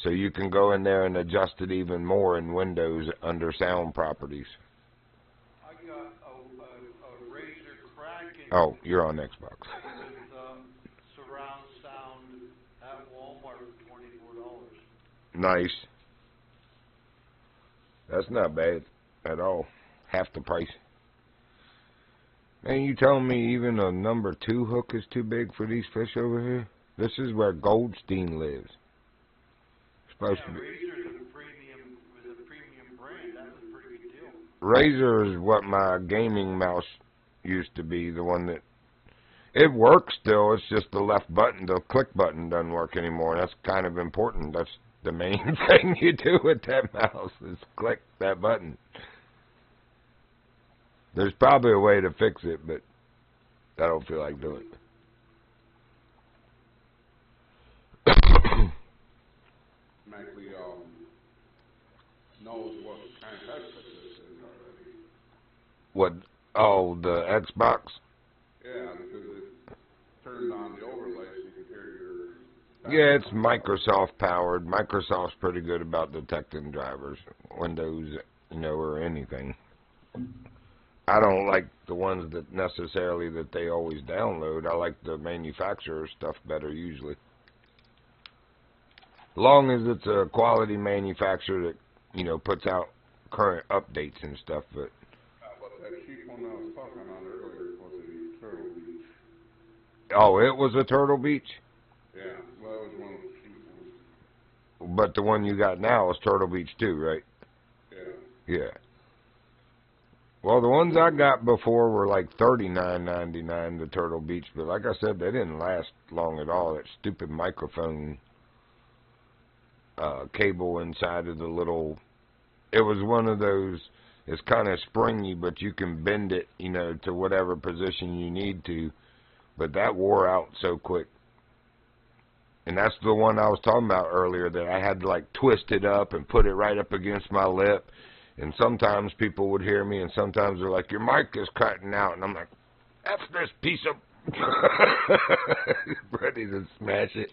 So you can go in there and adjust it even more in Windows under sound properties. I got a Razer Kraken Oh, you're on Xbox. with surround sound at Walmart for $24. Nice. That's not bad at all. Half the price. Man, you telling me even a number 2 hook is too big for these fish over here? This is where Goldstein lives. Supposed to be. Razer's was a premium brand. That was a pretty good deal. Razer is what my gaming mouse used to be, the one that... It works still, it's just the left button, the click button doesn't work anymore. That's kind of important. That's the main thing you do with that mouse is click that button. There's probably a way to fix it, but I don't feel like doing it. Mackley knows what kind of headset this is already. What? Oh, the Xbox? Yeah, because it turned on the overlay so you can hear your... Yeah, it's Microsoft powered. Microsoft's pretty good about detecting drivers, Windows, you know, or anything. I don't like the ones that necessarily that they always download. I like the manufacturer stuff better usually. Long as it's a quality manufacturer that, you know, puts out current updates and stuff, but that cheap one I was talking about earlier was a Turtle Beach. oh, it was a Turtle Beach? Yeah, well, that was one of the cheap ones. But the one you got now is Turtle Beach too, right? Yeah. Yeah. Well, the ones I got before were like $39.99, the Turtle Beach, but like I said, they didn't last long at all. That stupid microphone cable inside of the little... It was one of those... It's kind of springy, but you can bend it, you know, to whatever position you need to. But that wore out so quick. And that's the one I was talking about earlier that I had to, like, twist it up and put it right up against my lip. And sometimes people would hear me, and sometimes they're like, your mic is cutting out. And I'm like, F this piece of... ready to smash it.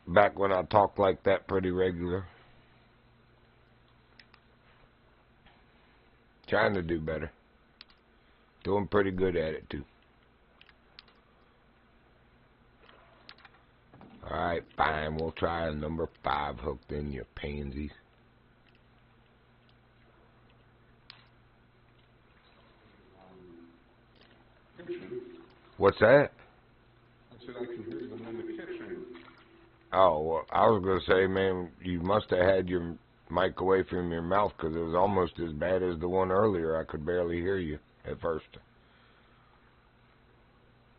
Back when I talked like that pretty regular. Trying to do better. Doing pretty good at it, too. Alright, fine. We'll try a number 5 hooked in, you pansies. Kitchen. What's that? I said I can hear them in the kitchen. Oh, well, I was going to say, man, you must have had your mic away from your mouth because it was almost as bad as the one earlier. I could barely hear you at first.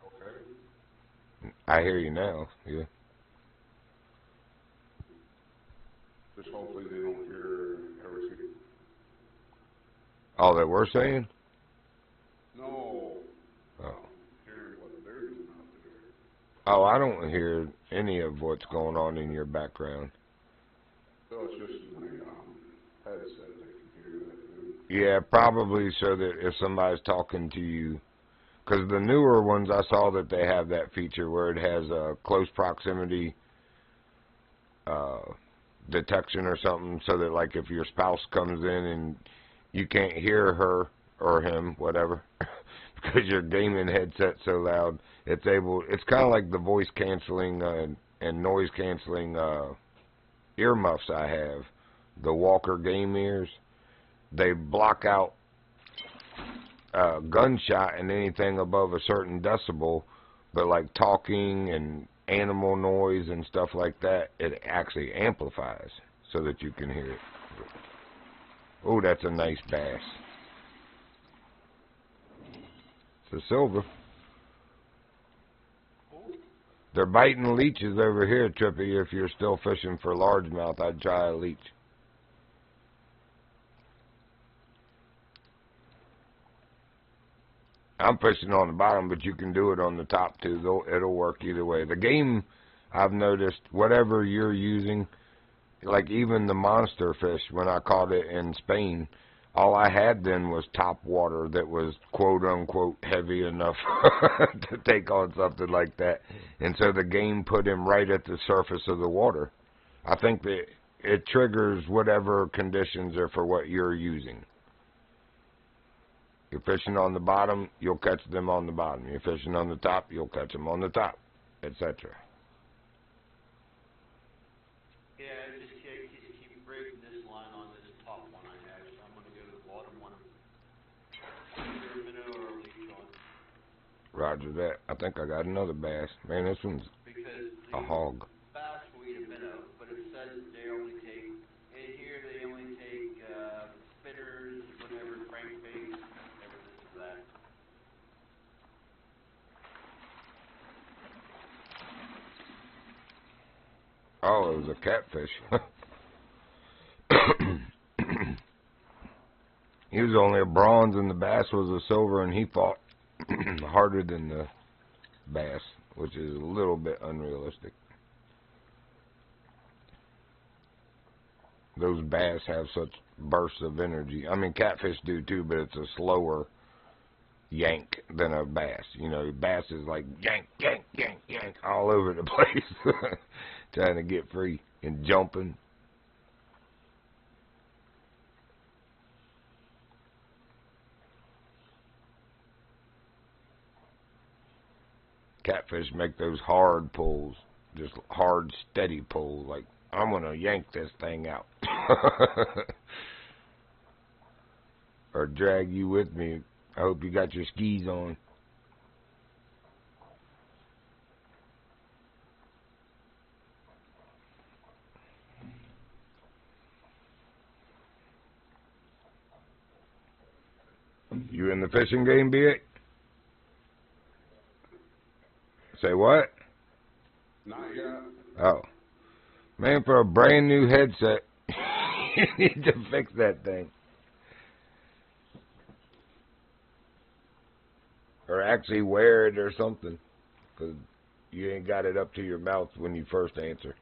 Okay. I hear you now, yeah. Just hopefully they don't hear everything. All that we're saying? No. Oh. Hearing what they're doing out there. Oh, I don't hear any of what's going on in your background. So it's just my headset that can hear that too. Yeah, probably so that if somebody's talking to you, because the newer ones I saw that they have that feature where it has a close proximity detection or something, so that like if your spouse comes in and you can't hear her or him, whatever, because your gaming headset's so loud, it's kind of like the voice canceling and noise canceling earmuffs I have, the Walker game ears. They block out gunshot and anything above a certain decibel, but like talking and animal noise and stuff like that, it actually amplifies so that you can hear it. Oh, that's a nice bass. It's a silver. They're biting leeches over here, Trippy. If you're still fishing for largemouth, I'd try a leech. I'm fishing on the bottom, but you can do it on the top too. It'll work either way. The game, I've noticed, whatever you're using, like even the monster fish, when I caught it in Spain, all I had then was top water that was quote-unquote heavy enough to take on something like that. And so the game put him right at the surface of the water. I think that it triggers whatever conditions are for what you're using. You're fishing on the bottom, you'll catch them on the bottom. You're fishing on the top, you'll catch them on the top, etc. Yeah, I just keep breaking this line on this top one I have, so I'm going to go to the bottom one. Either a minnow or a leech on. Roger that. I think I got another bass. Man, this one's Because a hog. bass will eat a minnow, but it says that they only take, in here they only take spinners, whatever, crankbaits, whatever this or that. Oh, it was a catfish. He was only a bronze and the bass was a silver, and he fought harder than the bass, which is a little bit unrealistic. Those bass have such bursts of energy. I mean, catfish do too, but it's a slower yank than a bass. You know, bass is like yank, yank, yank, yank all over the place, trying to get free and jumping. Catfish make those hard pulls, just hard, steady pulls, like, I'm going to yank this thing out. Or drag you with me. I hope you got your skis on. You in the fishing game, B8? Say what? Not yet. Oh. Man, for a brand new headset, you need to fix that thing. Or actually wear it or something. Because you ain't got it up to your mouth when you first answer.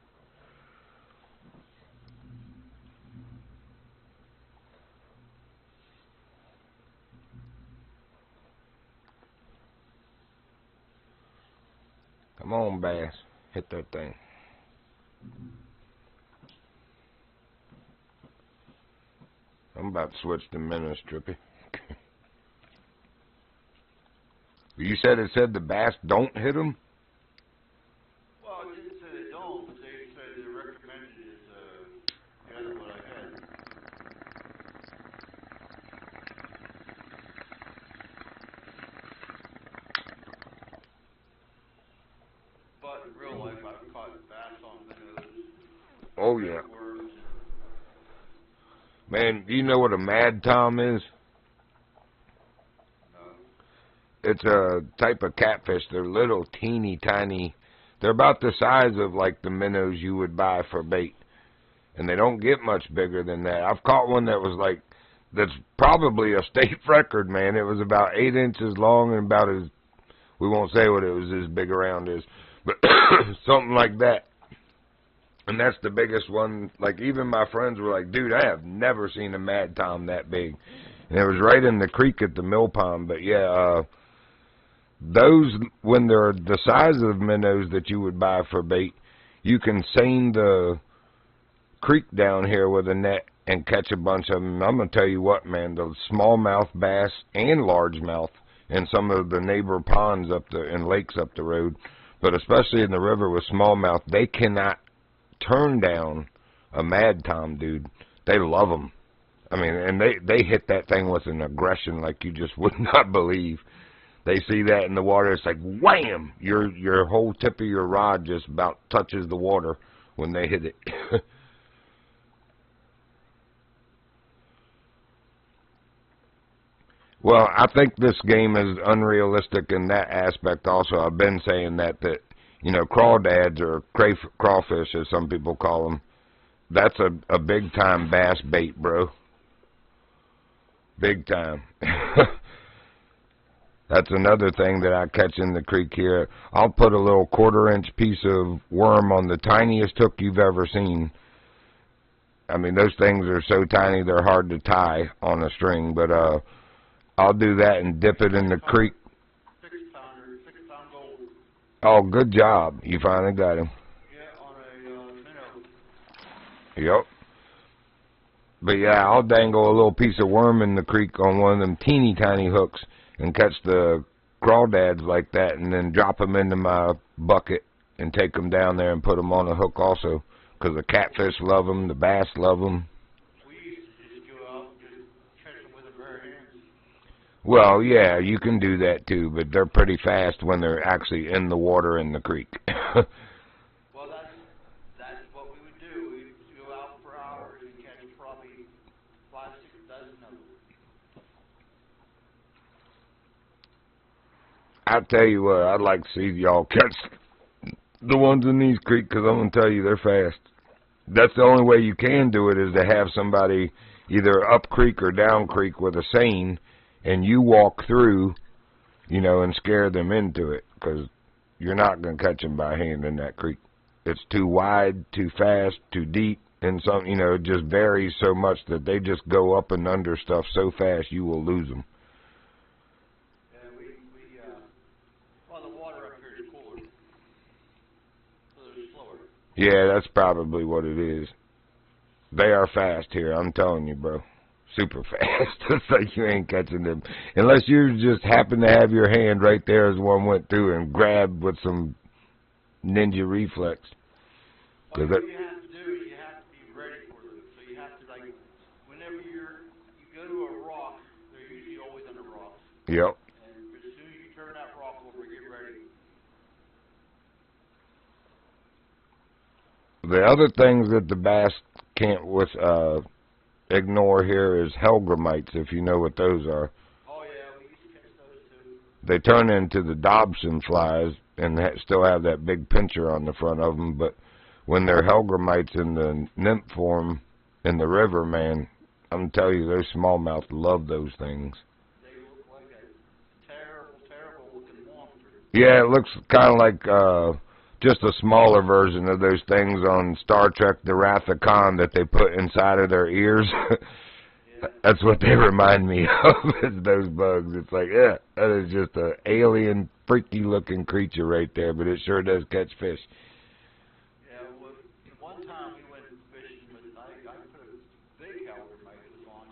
Come on, bass. Hit that thing. I'm about to switch to minnows, Trippy. You said it said the bass don't hit them? Well, it didn't say they don't, but they said the recommended is kind of what I had. But in real life, I've caught bass on minnows Oh, yeah. words. Man, do you know what a mad tom is? It's a type of catfish. They're little, teeny, tiny. They're about the size of, like, the minnows you would buy for bait. And they don't get much bigger than that. I've caught one that was, like, that's probably a state record, man. It was about 8 inches long and about as, we won't say what it was as big around as, but something like that. And that's the biggest one. Like, even my friends were like, dude, I have never seen a mad tom that big. And it was right in the creek at the mill pond. But, yeah, those, when they're the size of minnows that you would buy for bait, you can seine the creek down here with a net and catch a bunch of them. I'm going to tell you what, man, the smallmouth bass and largemouth in some of the neighbor ponds up there and lakes up the road, but especially in the river with smallmouth, they cannot turn down a mad tom, dude. They love them. I mean, and they hit that thing with an aggression like you just would not believe. They see that in the water, it's like wham! Your whole tip of your rod just about touches the water when they hit it. Well, I think this game is unrealistic in that aspect also. I've been saying that, you know, crawdads or crawfish, as some people call them, that's a big-time bass bait, bro. Big time. That's another thing that I catch in the creek here. I'll put a little 1/4-inch piece of worm on the tiniest hook you've ever seen. I mean, those things are so tiny they're hard to tie on a string, but I'll do that and dip it in the creek. 6-pounder, 6-pound gold. Oh, good job. You finally got him. Yeah, on a minnow. Yep. But yeah, I'll dangle a little piece of worm in the creek on one of them teeny tiny hooks and catch the crawdads like that and then drop them into my bucket and take them down there and put them on a hook also. Because the catfish love them, the bass love them. We used to just go out and just catch them with our bare hands. Well, yeah, you can do that too, but they're pretty fast when they're actually in the water in the creek. Well, that's what we would do. We'd go out for hours and catch probably 5-6 dozen of them. I tell you what, I'd like to see y'all catch the ones in these creeks because I'm going to tell you they're fast. That's the only way you can do it is to have somebody either up creek or down creek with a seine and you walk through, you know, and scare them into it because you're not going to catch them by hand in that creek. It's too wide, too fast, too deep, and some, you know, it just varies so much that they just go up and under stuff so fast you will lose them. Well, the water up here is cooler, so they're slower. Yeah, that's probably what it is. They are fast here, I'm telling you, bro. Super fast. It's like you ain't catching them. Unless you just happen to have your hand right there as one went through and grabbed with some ninja reflex. What you have to do is you have to be ready for them. So you have to, like, whenever you go to a rock, they're usually always under rocks. Yep. And as soon as you turn that rock over, get ready. The other things that the bass can't ignore here is hellgrammites, if you know what those are. Oh, yeah, we used to catch those, too. They turn into the Dobson flies and still have that big pincher on the front of them, but when they're hellgrammites in the nymph form in the river, man, I'm telling you, those smallmouth love those things. They look like a terrible, terrible looking monster. Yeah, it looks kind of like just a smaller version of those things on Star Trek The Wrath of Khan that they put inside of their ears. Yeah. That's what they remind me of, is those bugs. It's like, yeah, that is just an alien, freaky-looking creature right there, but it sure does catch fish. Yeah, well, one time we went fishing with, I put a big hellgrammite on,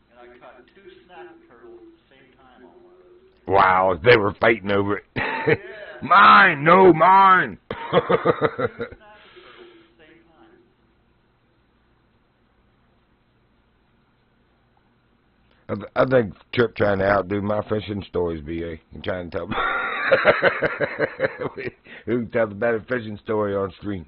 and I caught 2 snapping turtles at the same time on one of those things. Wow, they were fighting over it. Yeah. Mine, no, mine. 2 snapping turtles at the same time. I think Trip trying to outdo my fishing stories, B.A. You trying to tell me who can tell the better fishing story on stream?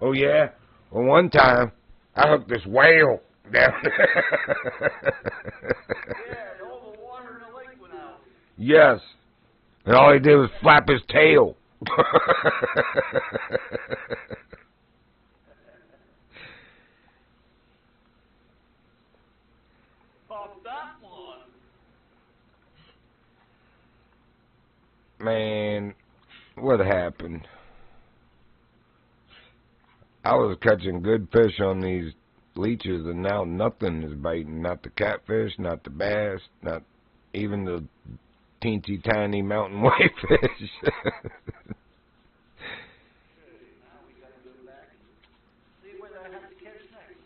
Oh, yeah? Well, one time, I hooked this whale down Yeah, all the water in the lake went out. Yes. And all he did was flap his tail. Pop that one. Man, what happened? I was catching good fish on these leeches, and now nothing is biting. Not the catfish, not the bass, not even the teensy tiny mountain whitefish. Now we gotta go back and see what I have to catch next.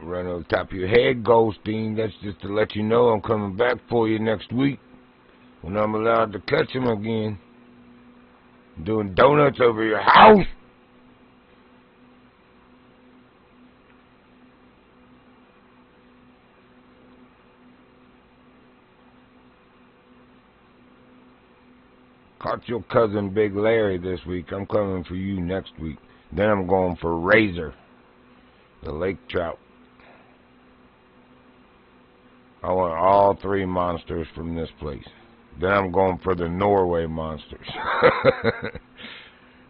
Run over top of your head, Goldstein. That's just to let you know I'm coming back for you next week when I'm allowed to catch them again. I'm doing donuts over your house. Caught your cousin Big Larry this week. I'm coming for you next week. Then I'm going for Razor, the lake trout. I want all three monsters from this place. Then I'm going for the Norway monsters.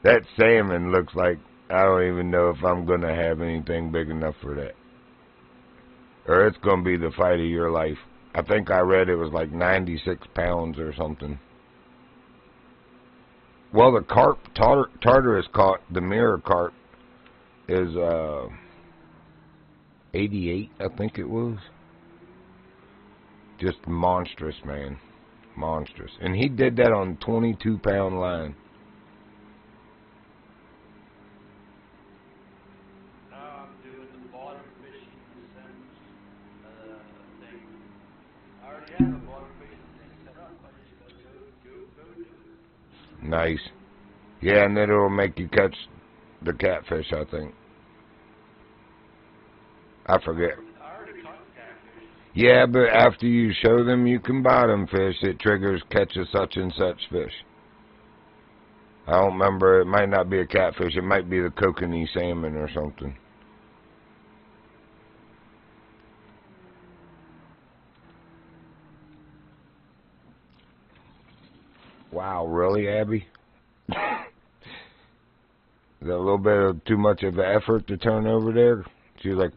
That salmon looks like I don't even know if I'm going to have anything big enough for that. Or it's going to be the fight of your life. I think I read it was like 96 pounds or something. Well, the carp, Tartarus carp, the mirror carp, is 88, I think it was. Just monstrous, man. Monstrous. And he did that on 22-pound line. Now I'm doing the bottom fishing thing. I already have a bottom fishing thing set up. I just gotta go do it. Nice. Yeah, and then it'll make you catch the catfish, I think. I forget. I already caught catfish. Yeah, but after you show them you can bottom fish, it triggers catch a such and such fish. I don't remember. It might not be a catfish. It might be the kokanee salmon or something. Wow, really, Abby? Is that a little bit of too much of an effort to turn over there? She was like,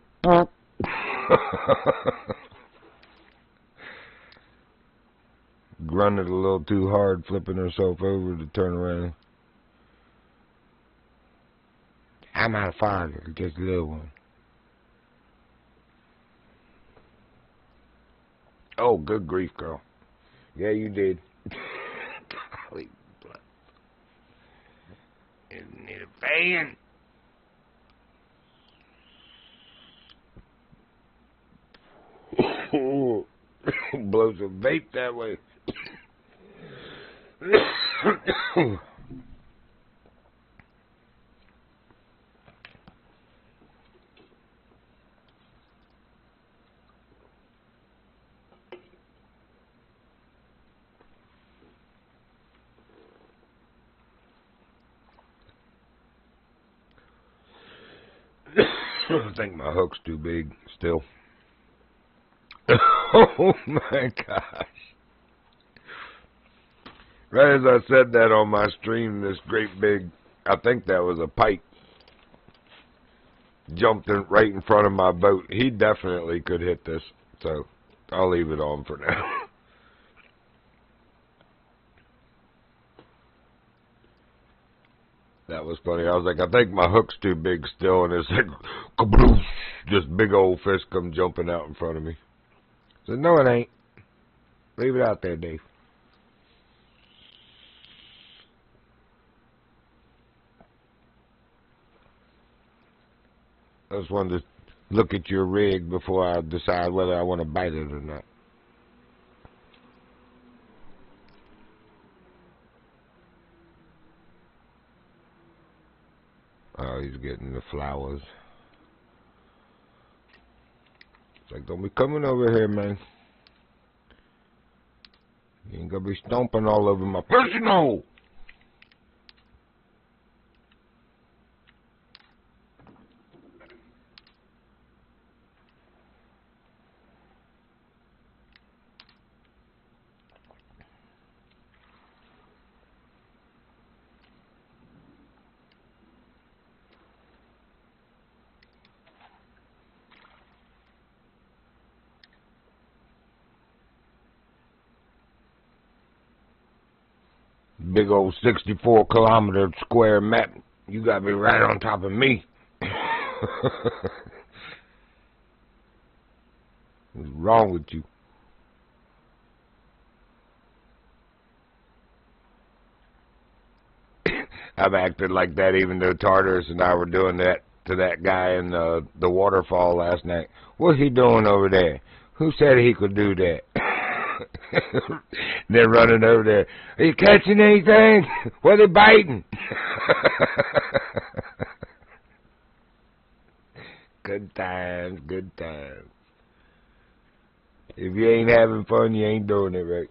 grunted a little too hard, flipping herself over to turn around. I'm out of fire, just a little one. Oh, good grief, girl. Yeah, you did. Golly, isn't it a fan? Blows a vape that way. I think my hook's too big still. Oh my gosh. Right as I said that on my stream, this great big, I think that was a pike, jumped in right in front of my boat. He definitely could hit this, so I'll leave it on for now. That was funny. I was like, I think my hook's too big still, and it's like, kabloosh, just big old fish come jumping out in front of me. I said, no, it ain't. Leave it out there, Dave. I just wanted to look at your rig before I decide whether I want to bite it or not. Oh, he's getting the flowers. It's like, don't be coming over here, man. You ain't gonna be stomping all over my fishing hole. Big old 64-kilometer square map. You got me right on top of me. What's wrong with you? I've acted like that even though Tartarus and I were doing that to that guy in the waterfall last night. What's he doing over there? Who said he could do that? They're running over there. Are you catching anything? What are they biting? Good times, good times. If you ain't having fun, you ain't doing it right.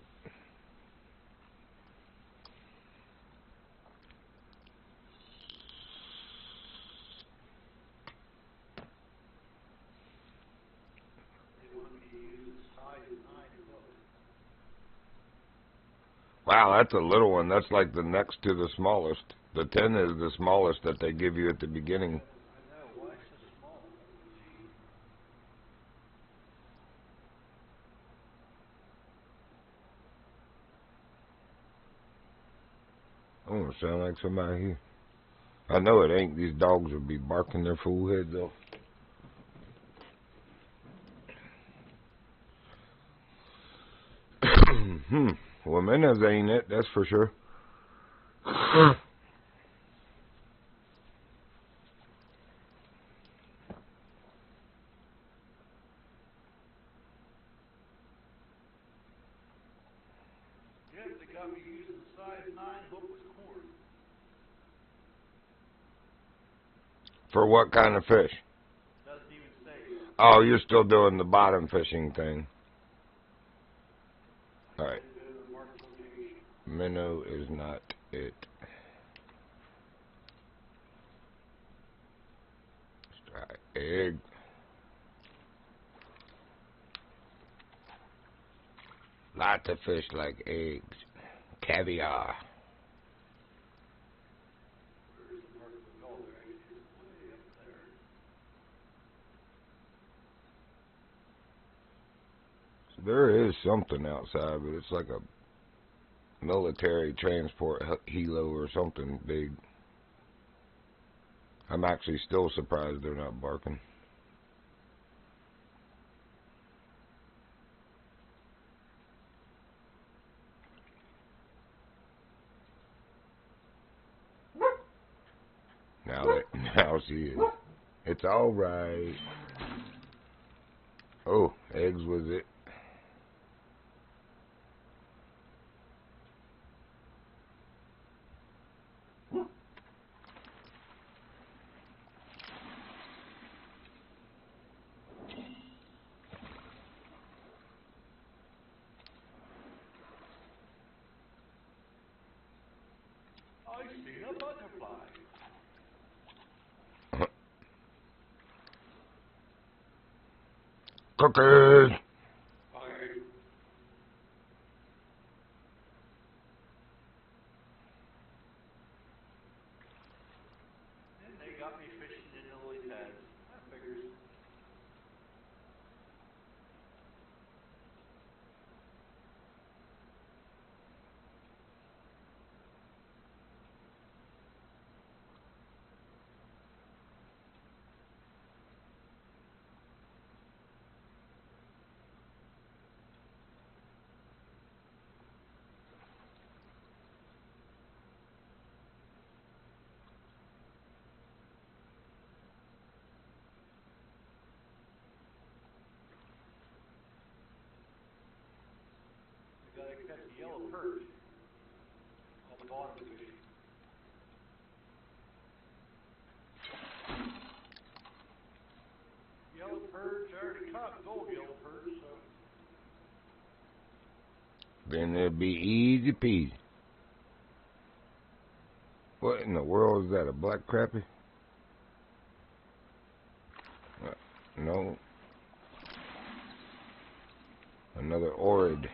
Wow, that's a little one. That's like the next to the smallest. The 10 is the smallest that they give you at the beginning. I know, why so small? I don't sound like somebody here. I know it ain't. These dogs would be barking their fool heads off. Well, Menace ain't it, that's for sure. Yes, they got me using size 9 hook with corn. For what kind of fish? Doesn't even say. Oh, you're still doing the bottom fishing thing. Alright. Minnow is not it. Let's try egg. Lots of fish like eggs. Caviar. Where's the mark of the gull? There actually is way up there. So there is something outside, but it's like a military transport helo or something big. I'm actually still surprised they're not barking. Now she is. It's all right. Oh, eggs was it. I see a butterfly. Cookies. Okay. And they got me fishing in the lily pads. That figures. We gotta catch a yellow perch on the bottom fishing. then it'd be easy peasy. What in the world is that, a black crappie? No. Another orid.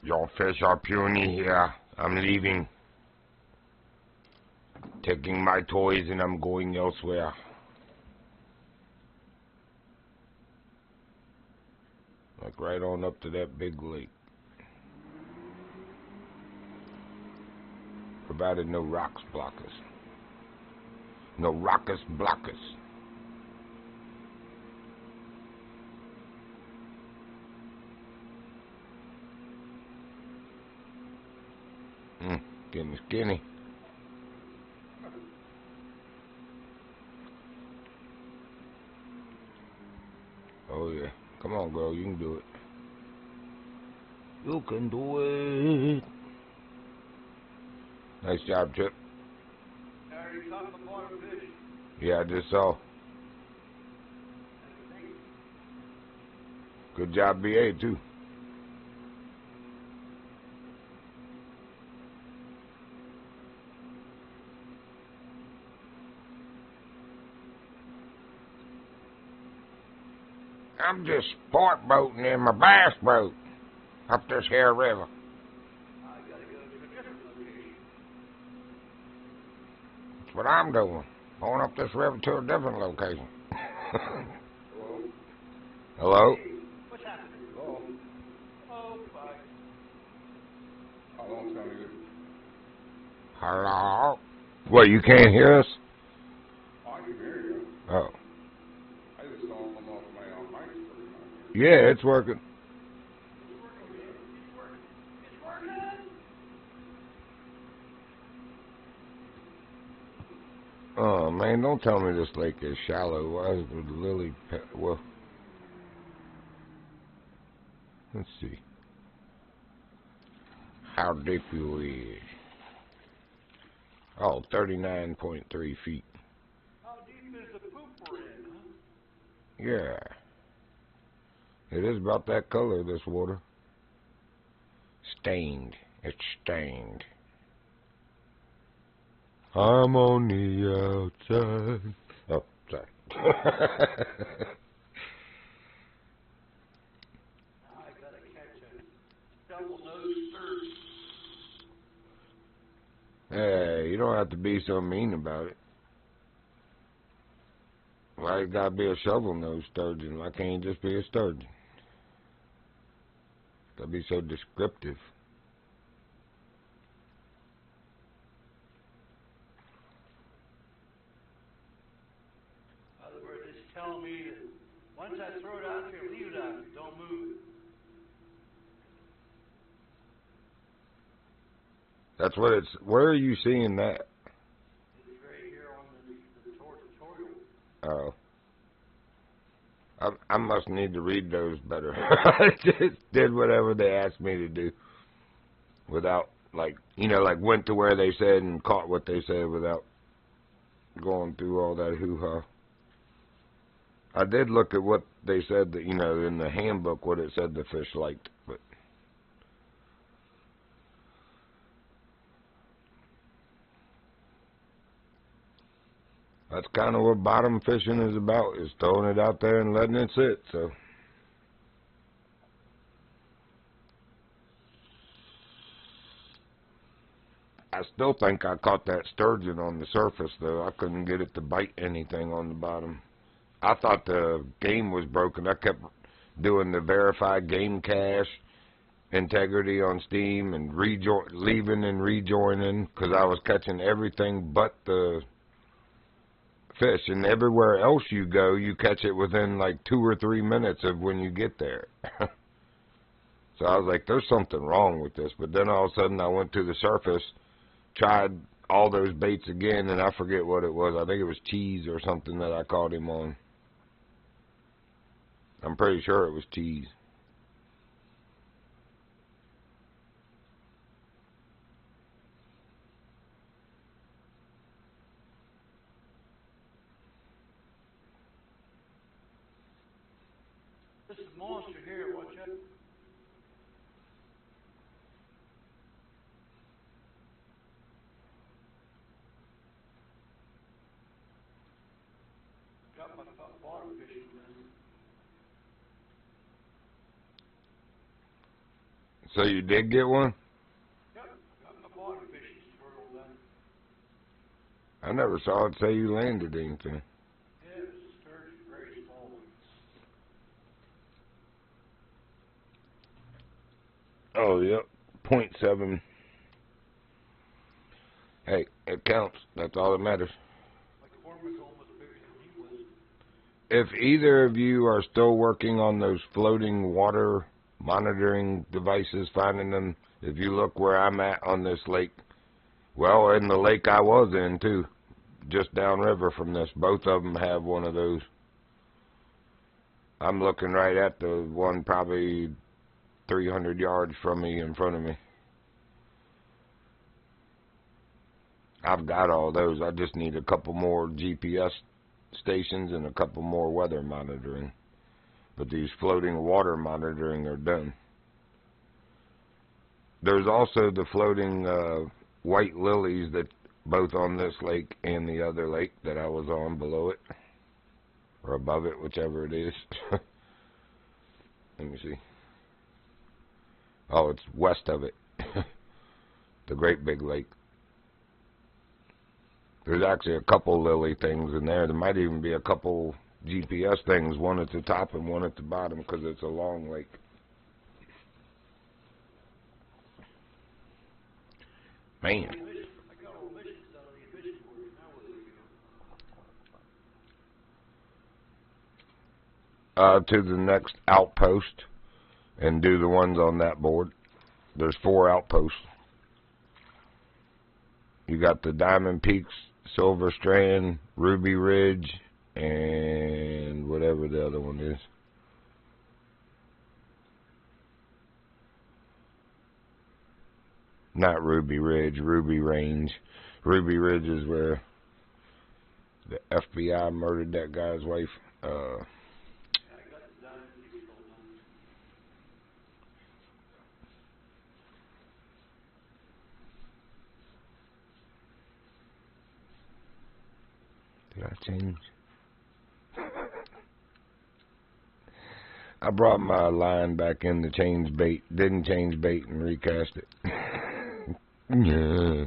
Your fish are puny here. I'm leaving. Taking my toys and I'm going elsewhere. Like right on up to that big lake. Provided no rocks block us. No rockers block us. Getting skinny. Oh yeah. Come on, girl. You can do it. You can do it. Nice job, Chip. Are you caught the bottom fish? Yeah, I just saw. Good job, BA, too. I'm just sport boating in my bass boat up this here river. I gotta go to a different location. That's what I'm doing. Going up this river to a different location. Hello? What's happening? Hello? Oh, bye. I don't tell you. Hello? What, you can't hear us? I can hear you. Oh. I just don't know if my mic's working on Yeah, it's working. Oh, man, don't tell me this lake is shallow. Why is the lily... Well, let's see. How deep you is? Oh, 39.3 feet. How deep is the poop we're in, huh? Yeah. It is about that color, this water. Stained. It's stained. I'm on the outside. Oh, sorry. I gotta catch a double-nosed sturgeon. Hey, you don't have to be so mean about it. Why you gotta be a shovel-nosed sturgeon? Why can't you just be a sturgeon? Gotta be so descriptive. In other words, it's telling me that once I throw it out there, leave it out there. Don't move it. That's what it's... Where are you seeing that? It's right here on the tutorial. Oh. I must need to read those better. I just did whatever they asked me to do. Without, like, you know, like went to where they said and caught what they said without going through all that hoo-ha. I did look at what they said that, you know, in the handbook, what it said the fish liked, but that's kind of what bottom fishing is about, is throwing it out there and letting it sit, so. I still think I caught that sturgeon on the surface, though. I couldn't get it to bite anything on the bottom. I thought the game was broken. I kept doing the verified game cache integrity on Steam and leaving and rejoining because I was catching everything but the fish. And everywhere else you go, you catch it within like 2 or 3 minutes of when you get there. So I was like, there's something wrong with this. But then all of a sudden I went to the surface, tried all those baits again, and I forget what it was. I think it was cheese or something that I caught him on. I'm pretty sure it was cheese. This is monster here, watch out. Got my bottom fishing done. So you did get one? Yep, got my bottom fishing turtle done. I never saw it say you landed anything. Yeah, it was a sturgeon, very small one. Oh, yep. 0.7. Hey, it counts. That's all that matters. My corn was almost bigger than he was. If either of you are still working on those floating water monitoring devices, finding them, if you look where I'm at on this lake, well, in the lake I was in, too, just downriver from this, both of them have one of those. I'm looking right at the one probably 300 yards from me, in front of me. I've got all those. I just need a couple more GPS stations and a couple more weather monitoring. But these floating water monitoring are done. There's also the floating white lilies that both on this lake and the other lake that I was on below it. Or above it, whichever it is. Let me see. Oh, it's west of it. The great big lake. There's actually a couple lily things in there. There might even be a couple GPS things, one at the top and one at the bottom, because it's a long lake. Man. I got all missions out of the mission board. Now where do we go? To the next outpost and do the ones on that board. There's 4 outposts. You got the Diamond Peaks, Silver Strand, Ruby Ridge, and whatever the other one is. Not Ruby Ridge, Ruby Range. Ruby Ridge is where the FBI murdered that guy's wife. Did I change? I brought my line back in to change bait. Didn't change bait and recast it. Yeah.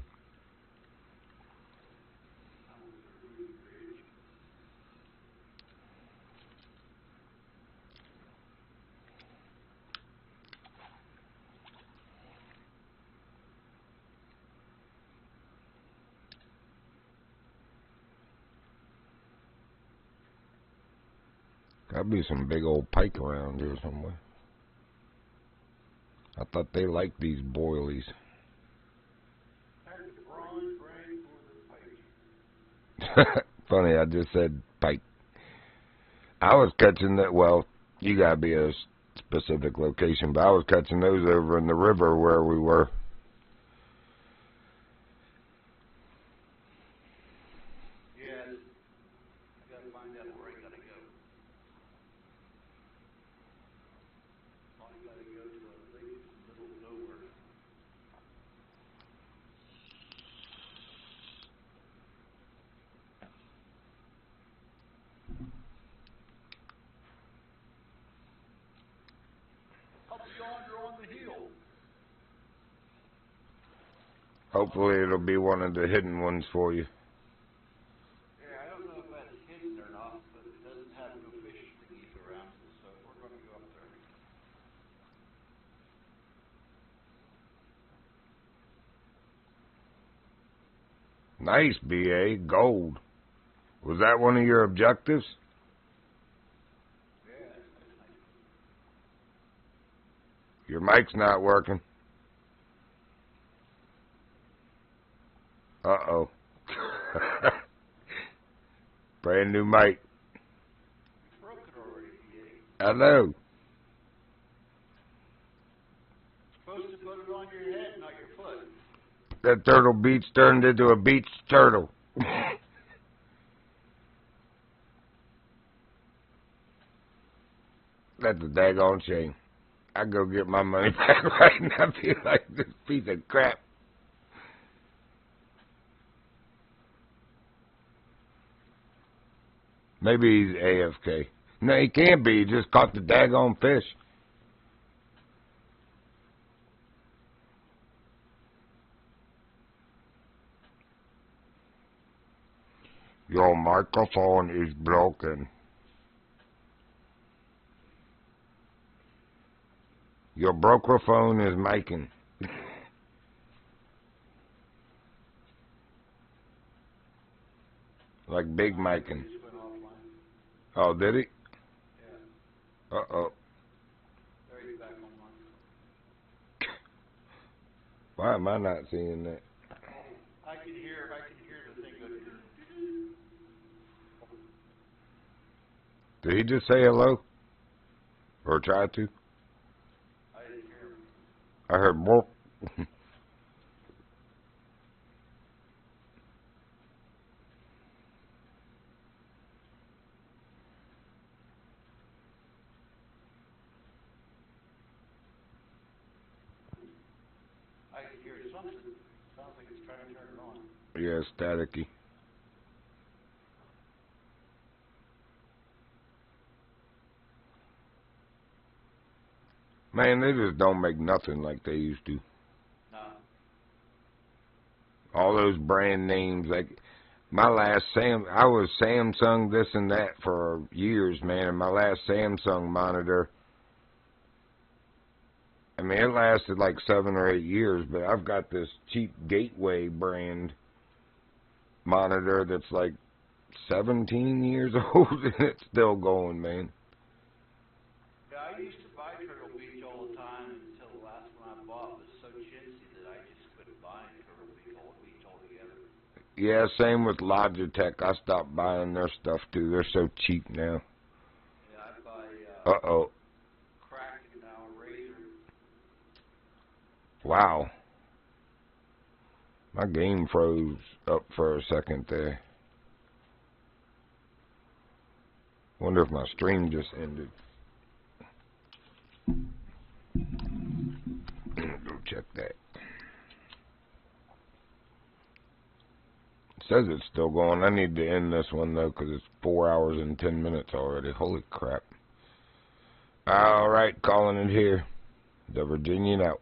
Gotta be some big old pike around here somewhere. I thought they liked these boilies. Funny, I just said pike. I was catching that, well, you gotta be a specific location, but I was catching those over in the river where we were. Yes. I gotta find out where I gotta go. I gotta go to a lake in the middle of nowhere. Up yonder on the hill. Hopefully it'll be one of the hidden ones for you. Yeah, I don't know if that's hidden or not, but it doesn't have no fish thingies around it, so we're gonna go up there. Nice, BA. Gold. Was that one of your objectives? Yeah, that's nice. Your mic's not working. Uh-oh. Brand new mic. You broke it already, PA. I know. Supposed to put it on your head, not your foot. That Turtle Beach turned into a beach turtle. That's a daggone shame. I'd go get my money back right now. I feel like this piece of crap. Maybe he's AFK. No, he can't be. He just caught the daggone fish. Your microphone is broken. Your microphone is making. Like big making. Just went offline. Oh, did he? Yeah. Uh-oh. There he's back online. Why am I not seeing that? I can hear the thing go. Did he just say hello? Or try to? I didn't hear him. I heard more. I can hear something. Sounds like he's trying to turn it on. Yeah, staticky. Man, they just don't make nothing like they used to. No. All those brand names, like my last I was Samsung this and that for years, man. And my last Samsung monitor, I mean, it lasted like 7 or 8 years, but I've got this cheap Gateway brand monitor that's like 17 years old and it's still going, man. Yeah, I used to buy Turtle Beach all the time until the last one I bought was so chintzy that I just quit buying Turtle Beach altogether. Yeah, same with Logitech. I stopped buying their stuff too. They're so cheap now. Yeah, I buy Uh-oh. Kraken now, Razor. Wow. My game froze up for a second there. Wonder if my stream just ended. Go check that. It says it's still going. I need to end this one though, because it's 4 hours and 10 minutes already. Holy crap. Alright, calling it here. The Virginian out.